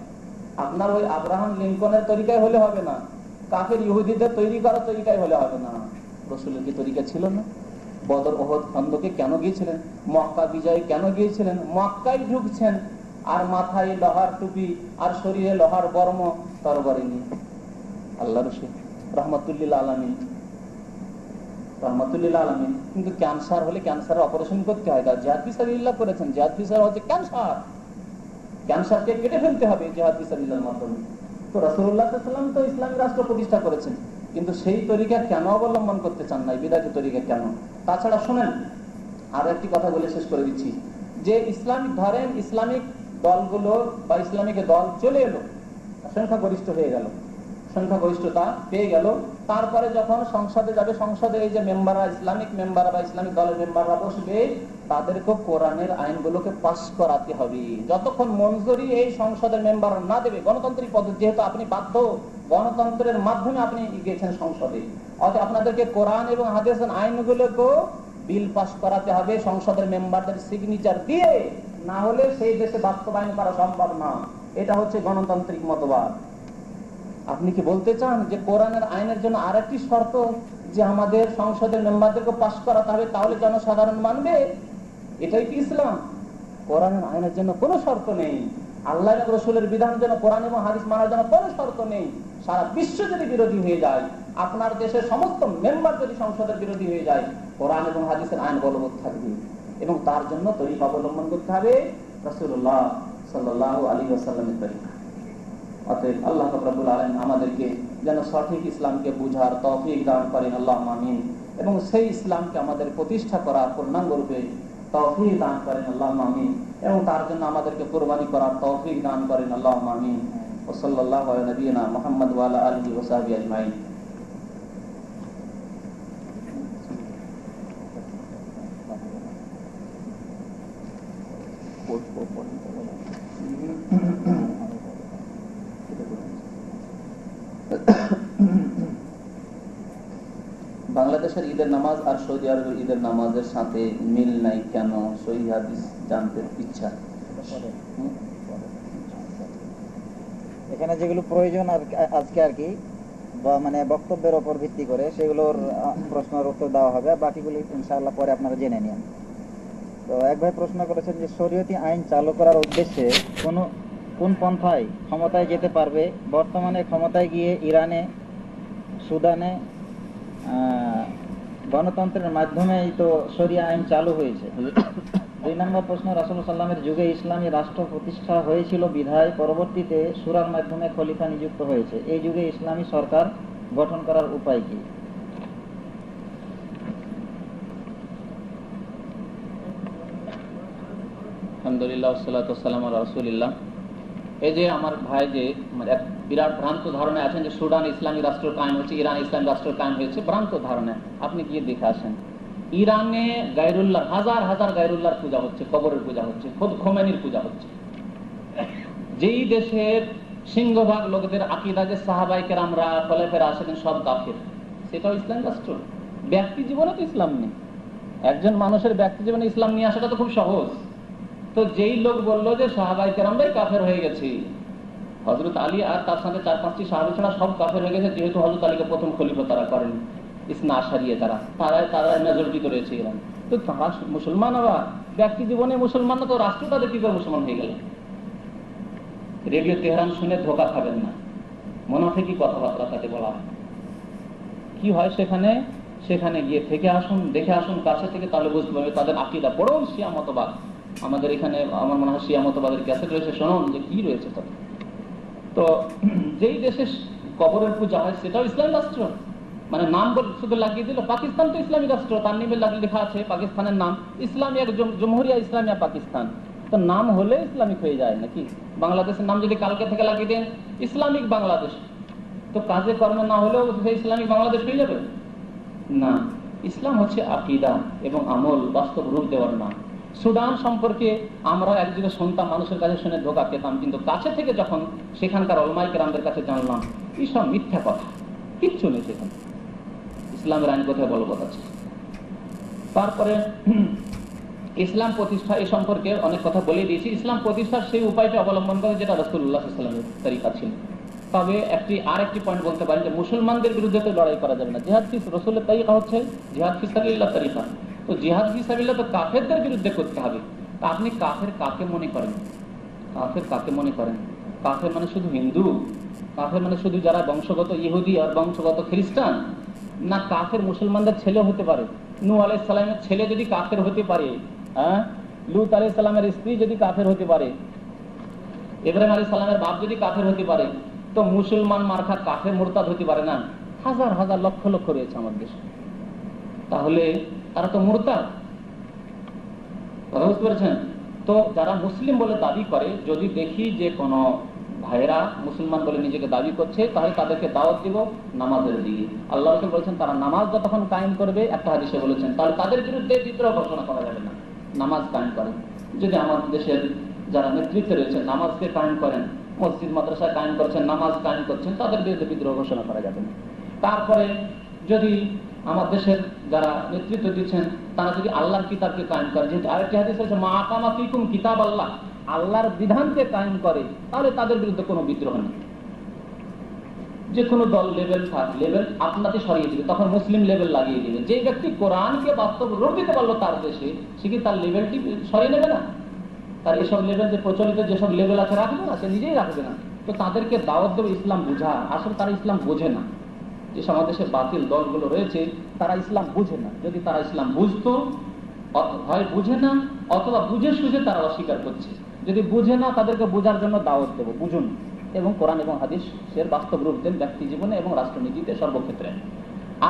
আপনার ওই আব্রাহাম লিঙ্কনের তরিকায় হলে হবে না, কাফের ইহুদিদের তৈরি করা তরিকায় হলে হবে না। রাসূলের কি তরিকা ছিল না? বদর, ওহদ, খন্দকে কেন গিয়েছিলেন? মক্কা বিজয়ে কেন গিয়েছিলেন? মক্কায় ঢুকছেন আর মাথায় লোহার টুপি আর শরীরে লোহার বর্ম, তরবারি নিয়ে। আল্লাহ রাসূল রাহমাতুল্লিল আলামিন, রাহমাতুল্লিল আলামিন। কিন্তু ক্যান্সার হলে ক্যান্সারের অপারেশন করতে হয়, জিহাদ ফিসাবিলিল্লাহ করেছেন। জিহাদ ফিসাবিলিল্লাহ হচ্ছে ক্যান্সার, ক্যান্সারকে কেটে ফেলতে হবে জিহাদ ফিসাবিলিল্লাহর মাধ্যমে। তো রাসূলুল্লাহ সাল্লাল্লাহু আলাইহি ওয়াসাল্লাম তো ইসলামী রাষ্ট্র প্রতিষ্ঠা করেছেন, কিন্তু সেই তরিকা কেন অবলম্বন করতে চান না? বিদাতি তরিকা কেন? তাছাড়া শোনেন, আর একটি কথা বলে শেষ করে দিচ্ছি, যে ইসলামিক ধরেন ইসলামিক দলগুলো বা ইসলামিক দল চলে এলো, সংখ্যাগরিষ্ঠ হয়ে গেল, সংখ্যাগরিষ্ঠতা পেয়ে গেল, তারপরে যখন সংসদে যাবে, সংসদে এই যে মেম্বাররা, ইসলামিক মেম্বাররা বা ইসলামিক দলের মেম্বাররা বসবে, তাদেরকে কোরআনের আইনগুলোকে পাস করাতে হবে। যতক্ষণ মঞ্জুরি এই সংসদের মেম্বার না দেবে, গণতান্ত্রিক পদ্ধতি, যেহেতু আপনি বাধ্য, গণতন্ত্রের মাধ্যমে আপনি গিয়েছেন সংসদে, অতএব আপনাদেরকে কোরআন এবং হাদিসের আইনগুলোকে বিল পাস করাতে হবে সংসদের মেম্বারদের সিগনেচার দিয়ে, না হলে সেই দেশে বাস্তবায়ন করা সম্ভব না। এটা হচ্ছে গণতান্ত্রিক মতবাদ। আপনি কি বলতে চান যে কোরআনের আইনের জন্য আর একটি শর্ত, যে আমাদের সংসদের মেম্বারদেরকে পাস করাতে হবে, তাহলে জনসাধারণ মানবে? এটাই কি ইসলাম? কোরআনের আইনের জন্য কোনো শর্ত নেই, আল্লাহ এবং রাসূলের বিধানের জন্য, কোরআন এবং হাদিস মানার জন্য কোনো শর্ত নেই। সারা বিশ্ব যদি বিরোধী হয়ে যায়, আপনার দেশের সমস্ত মেম্বার যদি সংসদের বিরোধী হয়ে যায়, কোরআন এবং হাদিসের আইন বলবৎ থাকবে, এবং তার জন্য তরিকা অবলম্বন করতে হবে রাসূলুল্লাহ সাল্লাল্লাহু আলাইহি ওয়াসাল্লামের তরিকা। অতএব আল্লাহ রাব্বুল আলামিন আমাদেরকে যেন সঠিক ইসলামকে বুঝার তৌফিক দান করেন, আল্লাহুম্মা আমিন, এবং সেই ইসলামকে আমাদের প্রতিষ্ঠা করার পূর্ণাঙ্গ রূপে তৌফিক দান করেন, আল্লাহুম্মা আমিন, এবং তার জন্য আমাদেরকে কুরবানি করার তৌফিক দান করেন, আল্লাহুম্মা আমিন। ওয়া সাল্লাল্লাহু আলা নবিয়িনা মুহাম্মদ ওয়া আলা আলিহি ওয়া সাহবিহি আজমাইন। বাংলাদেশের ঈদের নামাজ আর সৌদি আরবের ঈদের নামাজের সাথে মিল নাই কেন? সহিহ হাদিস জানতে ইচ্ছা। এখানে যেগুলো প্রয়োজন আজকে আর কি, বা মানে বক্তব্যের উপর ভিত্তি করে সেগুলোর প্রশ্নের উত্তর দেওয়া হবে, বাকিগুলি ইনশাআল্লাহ পরে আপনারা জেনে নিন। তো এক ভাই প্রশ্ন করেছেন যে শরীয়তি আইন চালু করার উদ্দেশ্যে কোন পন্থায় ক্ষমতায় যেতে পারবে? বর্তমানে ক্ষমতায় গিয়ে ইরানে, সুদানে গণতন্ত্রের মাধ্যমেই তো শরিয়া আইন চালু হয়েছে। 2 নম্বর প্রশ্ন, রাসূলুল্লাহ সাল্লামের যুগে ইসলামী রাষ্ট্র প্রতিষ্ঠা হয়েছিল বিধায় পরবর্তীতে সূরার মাধ্যমে খলিফা নিযুক্ত হয়েছে। এই যুগে ইসলামী সরকার গঠন করার উপায় কি? আলহামদুলিল্লাহ ওয়াসসালাতু ওয়াসসালামু আলা রাসূলিল্লাহ। এই যে আমার ভাই যে এক বিরাট ভ্রান্ত ধারণা আছেন যে সুদান ইসলামী রাষ্ট্র কায়েম হয়েছে, ইরান ইসলামী রাষ্ট্র কায়েম হয়েছে, ভ্রান্ত ধারণা। আপনি গিয়ে দেখে আসেন, ইরানে গায়রুল্লাহ, হাজার হাজার গায়রুল্লাহর পূজা হচ্ছে, কবরের পূজা হচ্ছে, খুদ খোমেনির পূজা হচ্ছে। যেই দেশের সিংহভাগ লোকদের আকীদা যে সাহাবায়ে কেরামরা খলিফায়ে রাশিদিন সব কাফির, সেটাও ইসলাম রাষ্ট্র? ব্যক্তি জীবনে তো ইসলাম নেই। একজন মানুষের ব্যক্তি জীবনে ইসলাম নিয়ে আসাটা তো খুব সহজ। তো যেই লোক বললো যে সাহাবায়ে কেরামরাই কাফের হয়ে গেছে, হযরত আলী আর তার সাথে 4-5টি সাহাবী ছাড়া সব কাফের হয়ে গেছে, যেহেতু হযরত আলীকে প্রথম খলিফা তারা করেন, ইসনা আশারিয়ে তারা মেজরিটি রয়েছে ইরান। তো তারা মুসলমান, আবার ব্যক্তি জীবনে মুসলমান না, তো রাষ্ট্র তাদের কি করে মুসলমান হয়ে গেল? রেডিও তেহরান শুনে ধোকা খাবেন না, মুনাফিকি কথাবার্তা তাতে বলা হয়। কি হয় সেখানে গিয়ে থেকে আসুন, দেখে আসুন কাছে থেকে, তাহলে বুঝতে পারবে তাদের আকীদা বড় শিয়া মতবাদ। আমাদের এখানে আমার মনে হয় শিয়া মতবাদের ক্যাসেট রয়েছে, শুনুন যে কি রয়েছে তাদের। তো যেই দেশে কবরের পূজা হয় সেটাও ইসলামী রাষ্ট্র? মানে নাম শুধু লাগিয়ে দিল। পাকিস্তান তো ইসলামী রাষ্ট্র, তার নামে লেখা আছে পাকিস্তানের নাম ইসলামী, এক জমহুরিয়া ইসলামিয়া পাকিস্তান। তো নাম হলে ইসলামিক হয়ে যায় নাকি? বাংলাদেশের নাম যদি কালকে থেকে লাগিয়ে দেন ইসলামিক বাংলাদেশ, তো কাজে কর্মে না হলেও ইসলামিক বাংলাদেশ হয়ে যাবে না। ইসলাম হচ্ছে আকীদা এবং আমল, বাস্তব রূপ দেওয়ার নাম। সুদান সম্পর্কে আমরা একদিকে শুনতাম, মানুষের কাছে শুনে ধোকা খেতাম, কিন্তু কাছে থেকে যখন সেখানকার উলামায়ে কেরামদের কাছে জানলাম এইসব মিথ্যা কথা, কিচ্ছু নেই সেখানে, ইসলামের আইন কোথায় বলবৎ আছে। তারপরে ইসলাম প্রতিষ্ঠা এ সম্পর্কে অনেক কথা বলে দিয়েছি। ইসলাম প্রতিষ্ঠার সেই উপায়টা অবলম্বন করে যেটা রাসূলুল্লাহ সাল্লাল্লাহু আলাইহি ওয়াসাল্লামের তরিকা ছিল। তবে আরেকটি পয়েন্ট বলতে পারি যে মুসলমানদের বিরুদ্ধে তো লড়াই করা যাবে না। জিহাদ ফি রাসূলের তরিকা হচ্ছে জিহাদ ফি সাবিলিল্লাহ তরিকা। তো জিহাদ ফি সাবিলিল্লাহ তো কাফেরদের বিরুদ্ধে করতে হবে। তা আপনি কাফের কাকে মনে করেন? কাফের কাকে মনে করেন? কাফের মানে শুধু হিন্দু? কাফের মানে শুধু যারা বংশগত ইহুদি আর বংশগত খ্রিস্টান? না, কাফের মুসলমানদের ছেলে হতে পারে। নূহ আলাইহিস সালামের ছেলে যদি কাফের হতে পারে, লূত আলাইহিস সালামের স্ত্রী যদি কাফের হতে পারে, ইব্রাহিম আলাইহিস সালামের বাপ যদি কাফের হতে পারে, তো মুসলমান মার্কা কাফের মুরতাদ হতে পারে না? হাজার হাজার লক্ষ লক্ষ রয়েছে আমাদের দেশে, তাহলে তারা তো মুরতাদ। কথা বুঝতে পেরেছেন? তো যারা মুসলিম বলে দাবি করে, যদি দেখি যে কোনো ভাইয়েরা মুসলমান বলে নিজেকে দাবি করছে, তাহলে তাদেরকে দাওয়াত দিব নামাজের দিকে। আল্লাহ রাসূল বলেছেন তারা নামাজ যতক্ষণ কায়েম করবে, একটা হাদিসে বলেছেন, তাহলে তাদের বিরুদ্ধে বিদ্রোহ ঘোষণা করা যাবে না। নামাজ কায়েম করেন। যদি আমাদের দেশের যারা নেতৃত্বে রয়েছেন নামাজকে কায়েম করেন, মসজিদ মাদ্রাসা কায়েম করছেন, নামাজ কায়েম করছেন, তাদের বিরুদ্ধে বিদ্রোহ ঘোষণা করা যাবে না। তারপরে যদি আমার দেশের যারা নেতৃত্ব দিচ্ছেন তারা যদি আল্লাহর কিতাবকে কায়েম করে, যেহেতু আরেকটি হাদিস রয়েছে মা আকামা ফিকুম কিতাব আল্লাহ, আল্লাহর বিধানকে কায়েম করে, তাহলে তাদের বিরুদ্ধে কোনো বিদ্রোহ নেই। যে কোনো দল লেভেল আপনাকে সরিয়ে দিবে, তখন মুসলিম লেভেল লাগিয়ে দিবে। যে ব্যক্তি কোরআনকে বাস্তব রূপ দিতে পারলো তার দেশে, সে কি তার লেভেলটি সরিয়ে নেবে না? তার এসব লেভেল যে প্রচলিত যেসব লেভেল আছে রাখবে না? সে নিজেই রাখবে না। তো তাদেরকে দাওয়াত দেবে ইসলাম বুঝা। আসলে তারা ইসলাম বোঝে না। যে সমাজে বাতিল দলগুলো রয়েছে তারা ইসলাম বুঝে না। যদি তারা ইসলাম বুঝতো, হয় বুঝে না, অথবা বুঝে সুঝে তারা অস্বীকার করছে। যদি বুঝে না, তাদেরকে বোঝার জন্য দাওয়াত দেবো, বুঝুন এবং কোরআন এবং হাদিসের বাস্তব রূপ দেন ব্যক্তি জীবনে এবং রাষ্ট্রনীতিতে সর্বক্ষেত্রে।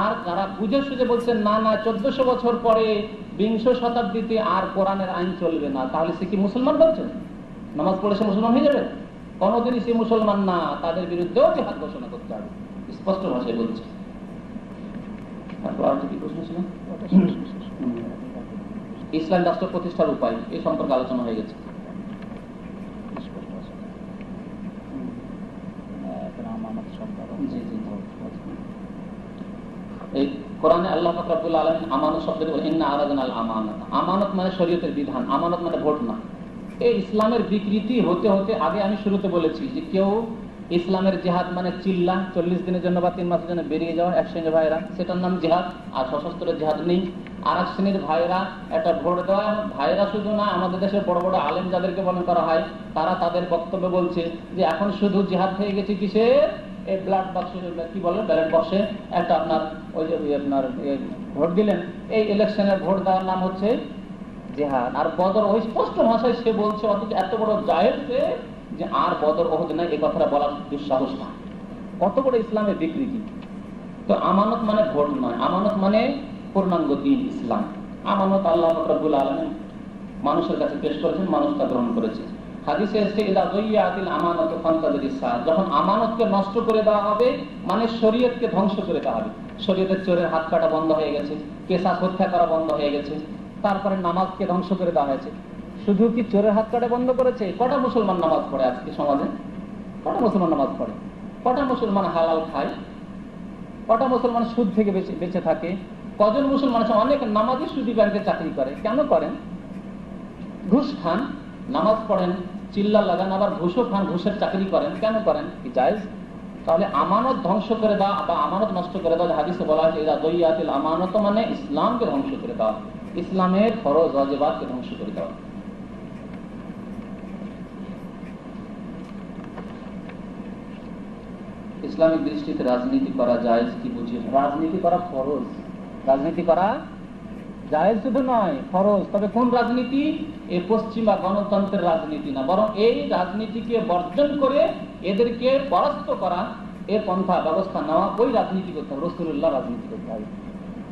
আর যারা বুঝে সুঝে বলছেন না 1400 বছর পরে 20 শতাব্দীতে আর কোরআনের আইন চলবে না, তাহলে সে কি মুসলমান বলছেন? নামাজ পড়ে সে মুসলমান হয়ে যাবে? কোনোদিনই সে মুসলমান না। তাদের বিরুদ্ধেও জিহাদ ঘোষণা করতে হবে, স্পষ্ট ভাষায় বলছে। ইসলাম রাষ্ট্র প্রতিষ্ঠার উপায় এই সম্পর্কে আলোচনা হয়ে গেছে। এই কোরআনে আল্লাহ পাক রব্বুল আলামিন আমানত শব্দটি বলেন ইন্না আরাদনাল আমানাত। আমানত মানে শরীয়তের বিধান, আমানত মানে ভোট না। এই ইসলামের বিকৃতি হতে হতে আগে আমি শুরুতে বলেছি যে কেউ ইসলামের জিহাদ মানে চিল্লা 40 দিনের জন্য বা 3 মাসের জন্য বেরিয়ে যাওয়া এক শ্রেণীর ভাইরা, সেটার নাম জিহাদ। আর সশস্ত্র জিহাদ নেই। আর এক শ্রেণীর ভাইরা একটা ভোট দেওয়া, ভাইরা শুধু না, আমাদের দেশের বড় বড় আলেম যাদেরকে বর্ণনা করা হয়, তারা তাদের বক্তব্য বলছে যে এখন শুধু জিহাদ হয়ে গেছে কিসের, এই ব্লাড বক্সে, কি বলে ব্যালট বক্সে একটা আপনার ওই যে আপনার ভোট দিলেন, এই ইলেকশনের ভোট দেওয়ার নাম হচ্ছে জিহাদ। আর বদর, ওই স্পষ্ট ভাষায় সে বলছে, অথচ এত বড় জাহেল সে যে আর বদর ওহদ নাই এই কথাটা বলার দুঃসাহস না। কত বড় ইসলামের বিকৃতি! তো আমানত মানে ভোট নয়, আমানত মানে পূর্ণাঙ্গ দিন ইসলাম। আমানত আল্লাহ রাব্বুল আলামিন মানুষের কাছে পেশ করেছেন, মানুষ তা গ্রহণ করেছে। হাদিসে এসেছে ইদা যায়য়াতিল আমানাতু ফান্তাযিরিস সাআ, যখন আমানতকে নষ্ট করে দেওয়া হবে মানে শরীয়তকে ধ্বংস করে দেওয়া হবে। শরীয়তের চোরের হাত কাটা বন্ধ হয়ে গেছে, কেসাস হত্যা করা বন্ধ হয়ে গেছে, তারপরে নামাজকে ধ্বংস করে দেওয়া হয়েছে। শুধু কি চোরের হাত কাটা বন্ধ করেছে? কটা মুসলমান নামাজ পড়ে আজকে সমাজে? কটা মুসলমান নামাজ পড়ে? কটা মুসলমান হালাল খায়? কটা মুসলমান সুদ থেকে বেঁচে থাকে? কজন মুসলমান আছে অনেক নামাজি সুদী ব্যাংকে চাকরি করে? কেন করেন? ঘুষ খান, নামাজ পড়েন, চিল্লা লাগান, আবার ঘুষও খান, ঘুষের চাকরি করেন, কেন করেন? কি জায়েজ? তাহলে আমানত ধ্বংস করে দেওয়া বা আমানত নষ্ট করে দেওয়া, হাদিসে বলা হয়েছে ইদা যায়য়াতিল আমানাত মানে ইসলামকে ধ্বংস করে দেওয়া, ইসলামের ফরজ ওয়াজিবাতকে ধ্বংস করে দেওয়া। ইসলামিক দৃষ্টিতে রাজনীতি করা জায়েজ কি বুঝি? রাজনীতি করা ফরজ, রাজনীতি করা জায়েজ শুধু নয়, ফরজ। তবে কোন রাজনীতি? এই পশ্চিমা গণতন্ত্রের রাজনীতি না, বরং এই রাজনীতিকে বর্জন করে এদেরকে পরাস্ত করা, এর পন্থা ব্যবস্থা নেওয়া, ওই রাজনীতি করতে হবে। রাসূলুল্লাহ রাজনীতি করতে হবে,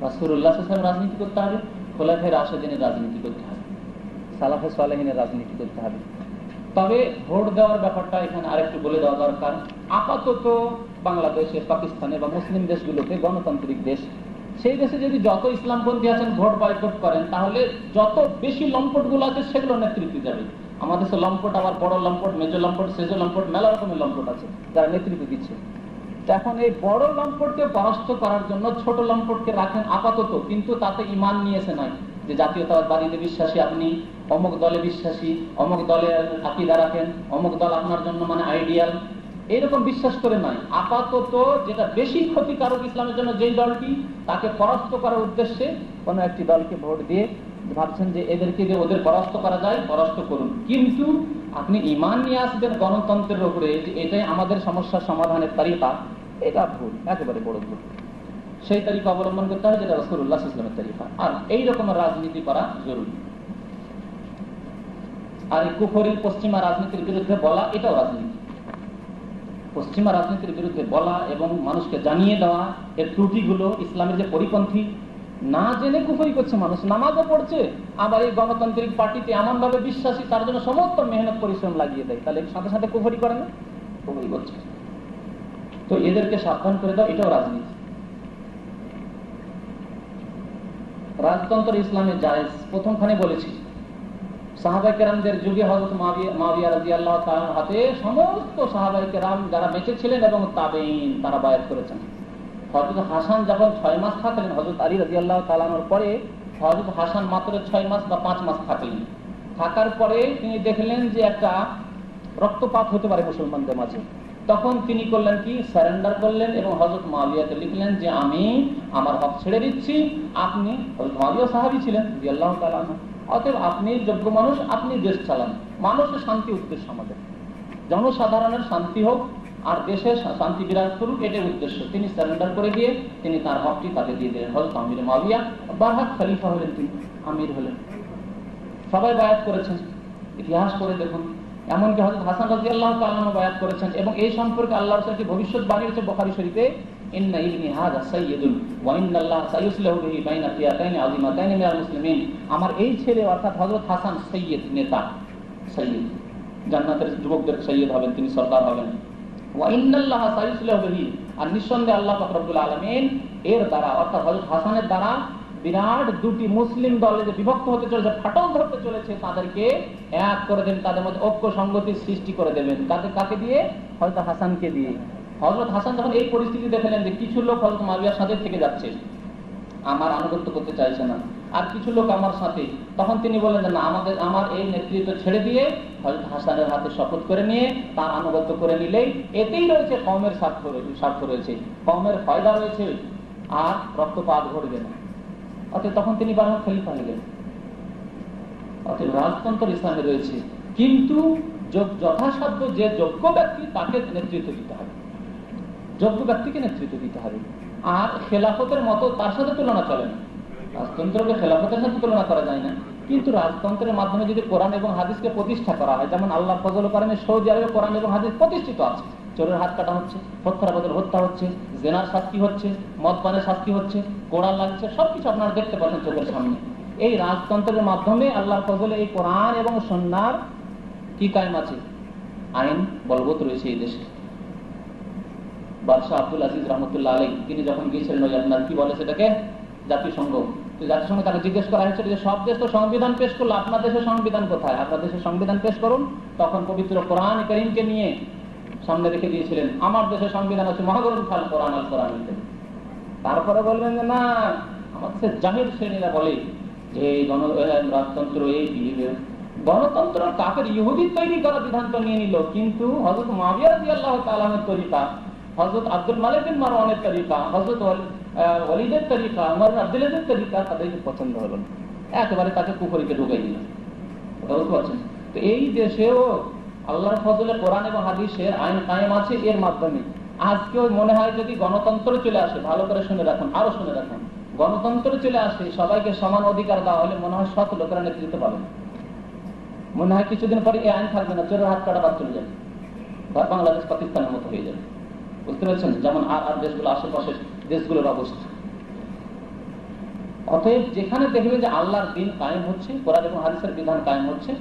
রাসূলুল্লাহ সাল্লাল্লাহু আলাইহি ওয়াসাল্লাম রাজনীতি করতে হবে, খোলাফায়ে রাশিদিনের রাজনীতি করতে হবে, সালাফে সালেহিনের রাজনীতি করতে হবে। তবে ভোট দেওয়ার ব্যাপারটা এখানে আরেকটু বলে দেওয়া দরকার। আপাতত বাংলাদেশে, পাকিস্তানে বা মুসলিম দেশগুলোতে, গণতান্ত্রিক দেশ, সেই দেশে যদি যত ইসলামপন্থী আছেন ভোট বয়কট করেন, তাহলে যত বেশি লম্পট গুলো আছে সেগুলো নেতৃত্বে যাবে। আমাদের দেশে লম্পট, আবার বড় লম্পট, মেজো লম্পট, সেজো লম্পট, মেলা রকমের লম্পট আছে যারা নেতৃত্ব দিচ্ছে। এখন এই বড় লম্পটকে পরাস্ত করার জন্য ছোট লম্পটকে রাখেন আপাতত, কিন্তু তাতে ইমান নিয়েছে নাই যে জাতীয়তাবাদীতে বিশ্বাসী, আপনি অমুক দলে বিশ্বাসী, অমুক দলে আকীদা রাখেন, অমুক দল আপনার জন্য মানে আইডিয়াল, এইরকম বিশ্বাস করে নাই। আপাতত যেটা বেশি ক্ষতিকারক ইসলামের জন্য যেই দলটি, তাকে পরাস্ত করার উদ্দেশ্যে কোন একটি দলকে ভোট দিয়ে ভাবছেন যে এদেরকে দিয়ে ওদের পরাস্ত করা যায়, পরাস্ত করুন। কিন্তু আপনি ইমান নিয়ে আসবেন গণতন্ত্রের উপরে যে এটাই আমাদের সমস্যার সমাধানের তারিকা, এটা ভুল, একেবারে বড় ভুল। সেই তারিকা অবলম্বন করতে হয় যেটা রাসূলুল্লাহ সাল্লাল্লাহু আলাইহি ওয়াসাল্লামের তারিকা। আর এই রকমের রাজনীতি করা জরুরি। আর এই কুফরি পশ্চিমা রাজনীতির বিরুদ্ধে বলা, এটাও রাজনীতি। পশ্চিমা রাজনীতির বিরুদ্ধে বলা এবং মানুষকে জানিয়ে দেওয়া এর ত্রুটিগুলো, ইসলামের যে পরিপন্থী, না জেনে কুফরি করছে মানুষ, নামাজও পড়ছে, আবার এই গণতান্ত্রিক পার্টিতে এমন ভাবে বিশ্বাসী, তার জন্য সমস্ত মেহনত পরিশ্রম লাগিয়ে দেয়, তাহলে সাথে সাথে কুফরি করে না? কুফরি করছে। তো এদেরকে সাবধান করে দাও, এটাও রাজনীতি। রাজতন্ত্র ইসলামে জায়েজ, প্রথমখানে বলেছি সাহাবায়ে কেরামদের যুগে হযরত মুআবিয়া রাদিয়াল্লাহু তাআলার হাতে সমস্ত সাহাবায়ে কেরাম যারা বেঁচে ছিলেন এবং তাবেঈন, তারা বায়াত করেছেন। হযরত হাসান যখন 6 মাস থাকলেন হযরত আলী রাদিয়াল্লাহু তাআলার পরে, হযরত হাসান মাত্র 6 মাস বা 5 মাস থাকলেন। থাকার পরে তিনি দেখলেন যে একটা রক্তপাত হতে পারে মুসলমানদের মাঝে, তখন তিনি করলেন কি, সারেন্ডার করলেন এবং হযরত মুআবিয়াকে লিখলেন যে আমি আমার হক ছেড়ে দিচ্ছি। আপনি, হযরত মুআবিয়া সাহাবী ছিলেন রাদিয়াল্লাহু তাআলা আনহু, অতএব আপনি যোগ্য মানুষ, আপনি দেশ চালান। মানুষের শান্তি উদ্দেশ্য, আমাদের জনসাধারণের শান্তি হোক আর দেশের শান্তি বিরাজ করুক, এটার উদ্দেশ্য। তিনি সারেন্ডার করে দিয়ে তিনি তার হকটি তাকে দিয়ে দিলেন। হযরত আমির মুআবিয়া বারহাক খলিফা হলেন, তিনি আমির হলেন। সবাই বায়াত করেছেন, ইতিহাস করে দেখুন। এমনকি হযরত হাসান রাদিয়াল্লাহু তাআলা আনহু বায়াত করেছেন। এবং এই সম্পর্কে আল্লাহর কাছে ভবিষ্যৎবাণী হয়েছে বুখারী শরীফে, ইন্না ইবনি হাযা সাইয়্যিদুন ওয়া ইন্নাল্লাহা সায়ুসলিহু বিহি বাইনা ফিয়াতাইনি আযীমাতাইনি মিনাল মুসলিমিন। আমার এই ছেলে অর্থাৎ হযরত হাসান সাইয়্যিদ, নেতা, সাইয়্যিদ, জান্নাতের যুবকদের সাইয়্যিদ হবেন, তিনি সরদার হবেন। ওয়া ইন্নাল্লাহা সায়ুসলিহু বিহি, আর নিঃসন্দেহে আল্লাহ পাক রব্বুল আলামিন এর দ্বারা অর্থাৎ হযরত হাসানের দ্বারা বিরাট দুটি মুসলিম দলে যে বিভক্ত হতে চলেছে, ফাটল ধরতে চলেছে, তাদেরকে এক করে দেন, তাদের মধ্যে ঐক্য সংগতির সৃষ্টি করে দেবেন। কাকে দিয়ে? হযরত হাসানকে দিয়ে। হযরত হাসান যখন এই পরিস্থিতি দেখলেন যে কিছু লোক হযরত মুআবিয়ার সাথে থেকে যাচ্ছে, আমার আনুগত্য করতে চাইছে না, আর কিছু লোক আমার সাথে, তখন তিনি বললেন যে না, আমার এই নেতৃত্ব ছেড়ে দিয়ে হযরত হাসানের হাতে শপথ করে নিয়ে তার আনুগত্য করে নিলেই এতেই রয়েছে কওমের স্বার্থ রয়েছে, কওমের ফায়দা রয়েছে, আর রক্তপাত ঘটবে না। অতএব তখন তিনি বারহাক খলিফা হলেন। অতএব রাজতন্ত্র ইসলামে রয়েছে, কিন্তু যথাসাধ্য যে যোগ্য ব্যক্তি তাকে নেতৃত্ব দিতে হবে, যোগ্য ব্যক্তিকে নেতৃত্ব দিতে হবে। আর খেলাফতের মতো তার সাথে তুলনা চলে না, রাজতন্ত্রকে খেলাফতের সাথে তুলনা করা যায় না। কিন্তু রাজতন্ত্রের মাধ্যমে যদি কোরআন এবং হাদিসকে প্রতিষ্ঠা করা হয়, যেমন আল্লাহর ফজল ও কারণে সৌদি আরবে কোরআন এবং হাদিস প্রতিষ্ঠিত আছে, চোরের হাত কাটা হচ্ছে, হত্যার বদলে হত্যা হচ্ছে, জেনার শাস্তি হচ্ছে, মদ পানের শাস্তি হচ্ছে, কোরআন লাগছে, সবকিছু আপনারা দেখতে পাচ্ছেন চোখের সামনে। এই রাজতন্ত্রের মাধ্যমে আল্লাহর ফজলে এই কোরআন এবং সুন্নাহর কি কায়েম আছে, আইন বলবৎ রয়েছে এই দেশে। বাদশাহ আব্দুল আজিজ রহমতুল্লাহ আলী তিনি যখন গিয়েছিলেন ওই আপনার কি বলে সেটাকে জাতিসংঘ, তো জাতিসংঘ তাকে জিজ্ঞেস করা হয়েছিল যে সব দেশ তো সংবিধান পেশ করলো, আপনার দেশের সংবিধান কোথায়, আপনার দেশের সংবিধান পেশ করুন। তখন পবিত্র কোরআন কারীমকে নিয়ে সামনে রেখে দিয়েছিলেন, আমার দেশের সংবিধান আছে মহাগ্রন্থ আল কোরআন আল কোরআন। তারপরে বললেন যে না, আমাদের জাহির শ্রেণীরা বলে যে এই রাজতন্ত্র, এই গণতন্ত্র কাফের ইহুদি তৈরি করা বিধান তো নিয়ে নিল, কিন্তু হযরত মুআবিয়া রাদিয়াল্লাহু তাআলা আনহুর তরিকা, হযরত আব্দুল মালিক বিন মারওয়ানের তরিকা, হযরত ওয়ালিদের তরিকা, ওমর বিন আব্দুল আজিজের তরিকা তাদেরকে পছন্দ হলো না, একেবারে তাকে কুফরিতে ঢুকাই দিল। বুঝতে পারছেন? তো এই দেশেও আল্লাহর ফজলে কোরআন এবং হাদিসের আইন কায়েম আছে এর মাধ্যমে। আজকেও মনে হয় যদি গণতন্ত্র চলে আসে, ভালো করে শুনে রাখুন, আরো শুনে রাখুন, গণতন্ত্র চলে আসে, সবাইকে সমান অধিকার দেওয়া হলে মনে হয় সৎ লোকেরা নেতৃত্ব পাবে। মনে হয় কিছুদিন পরে এই আইন থাকবে না, চোরের হাত কাটা বাদ চলে যাবে, বাংলাদেশ পাকিস্তানের মতো হয়ে যাবে। বুঝতে পারছেন? যেমন আর দেশগুলো, আশেপাশের দেশগুলোর অবস্থা। অতএব যেখানে দেখবেন যে আল্লাহর দিন কায়েম হচ্ছে, কোরআন এবং হাদিসের বিধান কায়েম হচ্ছে,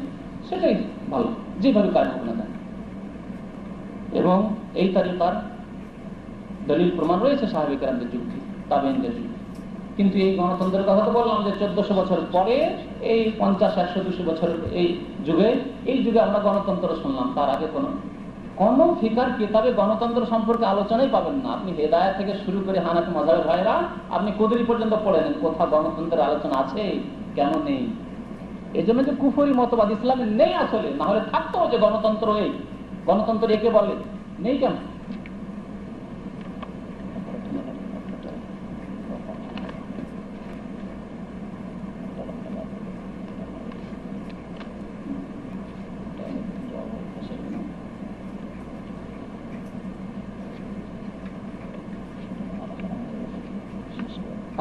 সেটাই ভালো, যেভাবে কায়েম হোক না কেন। এবং এই তারিকার দলিল প্রমাণ রয়েছে সাহাবে কেরামদের যুগে, তাবেঈনদের যুগে। কিন্তু এই গণতন্ত্রের কথা তো বললাম যে 1400 বছর পরে, এই 50, 100, 200 বছরের এই যুগে আমরা গণতন্ত্র শুনলাম। তার আগে কোন ফিকার কিতাবে গণতন্ত্র সম্পর্কে আলোচনাই পাবেন না। আপনি হেদায়েত থেকে শুরু করে হানাফি মাযহাবের ভাইরা, আপনি কুদরি পর্যন্ত পড়ে নেন, কোথাও গণতন্ত্রের আলোচনা আছে? কেন নেই? এই জন্য যে কুফরি মতবাদ ইসলামে নেই আসলে, না হলে থাকতো যে গণতন্ত্র, এই গণতন্ত্র একে বলে, নেই কেন?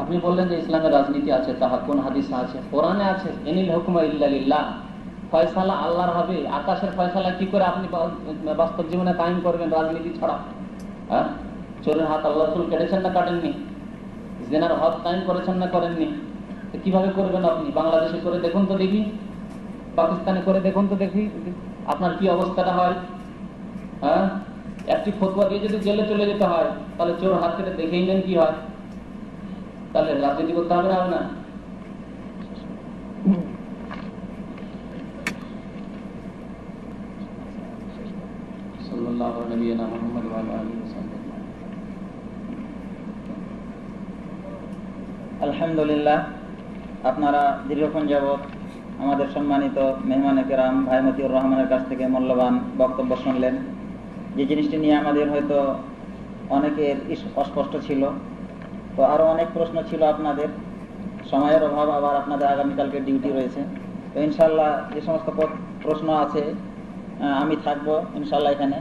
আপনি বললেন যে ইসলামের রাজনীতি আছে, তাহা কোন হাদিসে আছে? কোরআনে আছে, ইনিল হুকমা ইল্লা লিল্লাহ, ফয়সালা আল্লাহর হবে। আকাশের ফয়সালা কি করে আপনি বাস্তব জীবনে কায়েম করবেন রাজনীতি ছাড়া? হ্যাঁ, চোরের হাত আল্লাহ রাসূল কেটেছেন না কাটেননি? জিনার হদ কায়েম করেছেন না করেননি? কিভাবে করবেন আপনি? বাংলাদেশে করে দেখুন তো দেখি, পাকিস্তানে করে দেখুন তো দেখি, আপনার কি অবস্থাটা হয়। হ্যাঁ, একটি ফতোয়া দিয়ে যদি জেলে চলে যেতে হয়, তাহলে চোর হাত কেটে দেখেই নেন কি হয়। তাহলে রাজনীতি করতে হবে না? হবে না? সাল্লাল্লাহু আলাইহি ওয়া মুহাম্মদ ওয়া আলিহি ওয়া সাহবিহি। আলহামদুলিল্লাহ, আপনারা দীর্ঘক্ষণ যাবৎ আমাদের সম্মানিত মেহমান কেরাম ভাই মতিউর রহমানের কাছ থেকে মূল্যবান বক্তব্য শুনলেন। যে জিনিসটি নিয়ে আমাদের হয়তো অনেকের অস্পষ্ট ছিল, তো আরো অনেক প্রশ্ন ছিল আপনাদের, সময়ের অভাব, আবার আপনাদের আগামীকালকে ডিউটি রয়েছে। তো ইনশাল্লাহ যে সমস্ত প্রশ্ন আছে আমি থাকবো ইনশাল্লাহ, এখানে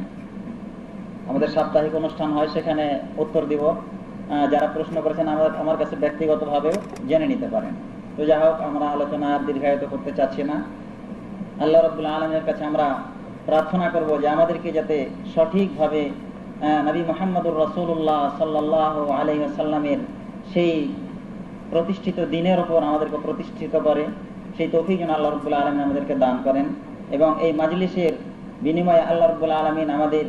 আমাদের সাপ্তাহিক অনুষ্ঠান হয়, সেখানে উত্তর দিব। যারা প্রশ্ন করেছেন আমার কাছে ব্যক্তিগতভাবেও জেনে নিতে পারেন। তো যাই হোক, আমরা আলোচনা আর দীর্ঘায়িত করতে চাচ্ছি না। আল্লাহ রাব্বুল আলামিনের কাছে আমরা প্রার্থনা করব যে আমাদেরকে যাতে সঠিকভাবে নবী মুহাম্মদুর রাসূলুল্লাহ সাল্লাল্লাহু আলাইহি ওয়াসাল্লামের সেই প্রতিষ্ঠিত দিনের উপর আমাদেরকে প্রতিষ্ঠিত করে, সেই তৌফিক যেন আল্লাহ রাব্বুল আলামিন আমাদেরকে দান করেন। এবং এই মাজলিসের বিনিময়ে আল্লাহ রাব্বুল আলামিন আমাদের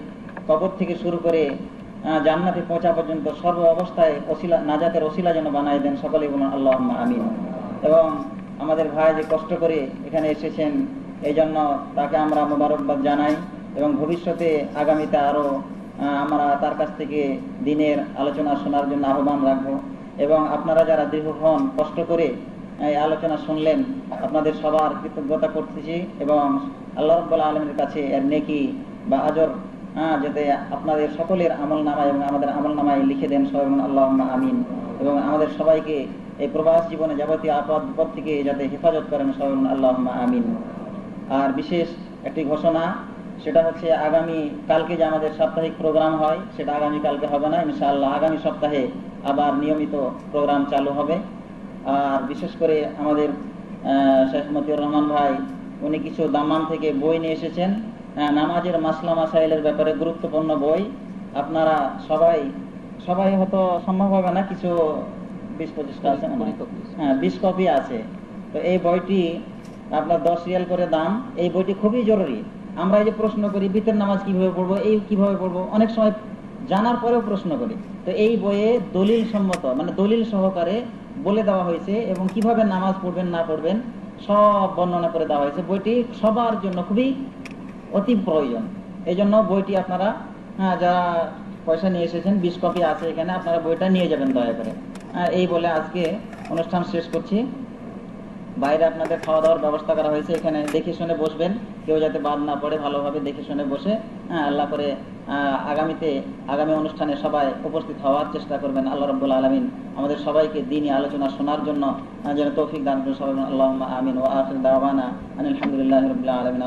কবর থেকে শুরু করে জান্নাতে পৌঁছা পর্যন্ত সর্ব অবস্থায় নাজাতের ওসিলা যেন বানায় দেন। সকলেই বলুন আল্লাহুম্মা আমিন। এবং আমাদের ভাই যে কষ্ট করে এখানে এসেছেন, এই জন্য তাকে আমরা মোবারকবাদ জানাই। এবং ভবিষ্যতে আগামীতে আরো আমরা তার কাছ থেকে দিনের আলোচনা শোনার জন্য আহ্বান রাখবো। এবং আপনারা যারা দীর্ঘক্ষণ কষ্ট করে এই আলোচনা শুনলেন, আপনাদের সবার কৃতজ্ঞতা করতেছি এবং আল্লাহ রাব্বুল আলামিনের কাছে এর নেকি বা আজর যাতে আপনাদের সকলের আমলনামায় এবং আমাদের আমলনামায় লিখে দেন। সবাই আল্লাহুম্মা আমিন। এবং আমাদের সবাইকে এই প্রবাস জীবনে যাবতীয় আপদ বিপদ থেকে যাতে হেফাজত করেন। সবাই আল্লাহুম্মা আমিন। আর বিশেষ একটি ঘোষণা, সেটা হচ্ছে আগামী কালকে যে আমাদের সাপ্তাহিক প্রোগ্রাম হয়, সেটা আগামী কালকে হবে না, ইনশাআল্লাহ আগামী সপ্তাহে আবার নিয়মিত প্রোগ্রাম চালু হবে। আর বিশেষ করে আমাদের শেখ মতিউর রহমান ভাই, উনি কিছু দাম্মাম থেকে বই নিয়ে এসেছেন। নামাজের মাসলা মাসাইলের ব্যাপারে গুরুত্বপূর্ণ বই। আপনারা সবাই সবাই হয়তো সম্ভব হবে না, কিছু 20-25টা আছে, 20 কপি আছে। তো এই বইটি আপনার 10 রিয়াল করে দাম। এই বইটি খুবই জরুরি। আমরা এই যে প্রশ্ন করি ভিতর নামাজ কিভাবে পড়বো, এই কিভাবে পড়বো, অনেক সময় জানার পরেও প্রশ্ন করি। তো এই বইয়ে দলিল সম্মত মানে দলিল সহকারে বলে দেওয়া হয়েছে এবং কিভাবে নামাজ পড়বেন না পড়বেন সব বর্ণনা করে দেওয়া হয়েছে। বইটি সবার জন্য খুবই অতি প্রয়োজন। এই জন্য বইটি আপনারা যারা পয়সা নিয়ে এসেছেন 20 কপি আছে এখানে, আপনারা বইটা নিয়ে যাবেন দয়া করে। এই বলে আজকে অনুষ্ঠান শেষ করছি। বাইরে আপনাদের খাওয়া দাওয়ার ব্যবস্থা করা হয়েছে, এখানে দেখে শুনে বসবেন, কেউ যাতে বাদ না পড়ে, ভালোভাবে দেখে শুনে বসে আল্লাহ করে আগামী অনুষ্ঠানে সবাই উপস্থিত হওয়ার চেষ্টা করবেন। আল্লাহ রাব্বুল আলামিন আমাদের সবাইকে দ্বীনি আলোচনা শোনার জন্য যেন তৌফিক দান করেন। আল্লাহুম্মা আমিন। ওয়া আখির দাওয়ানা আনিল হামদুলিল্লাহি রাব্বিল আলামিন।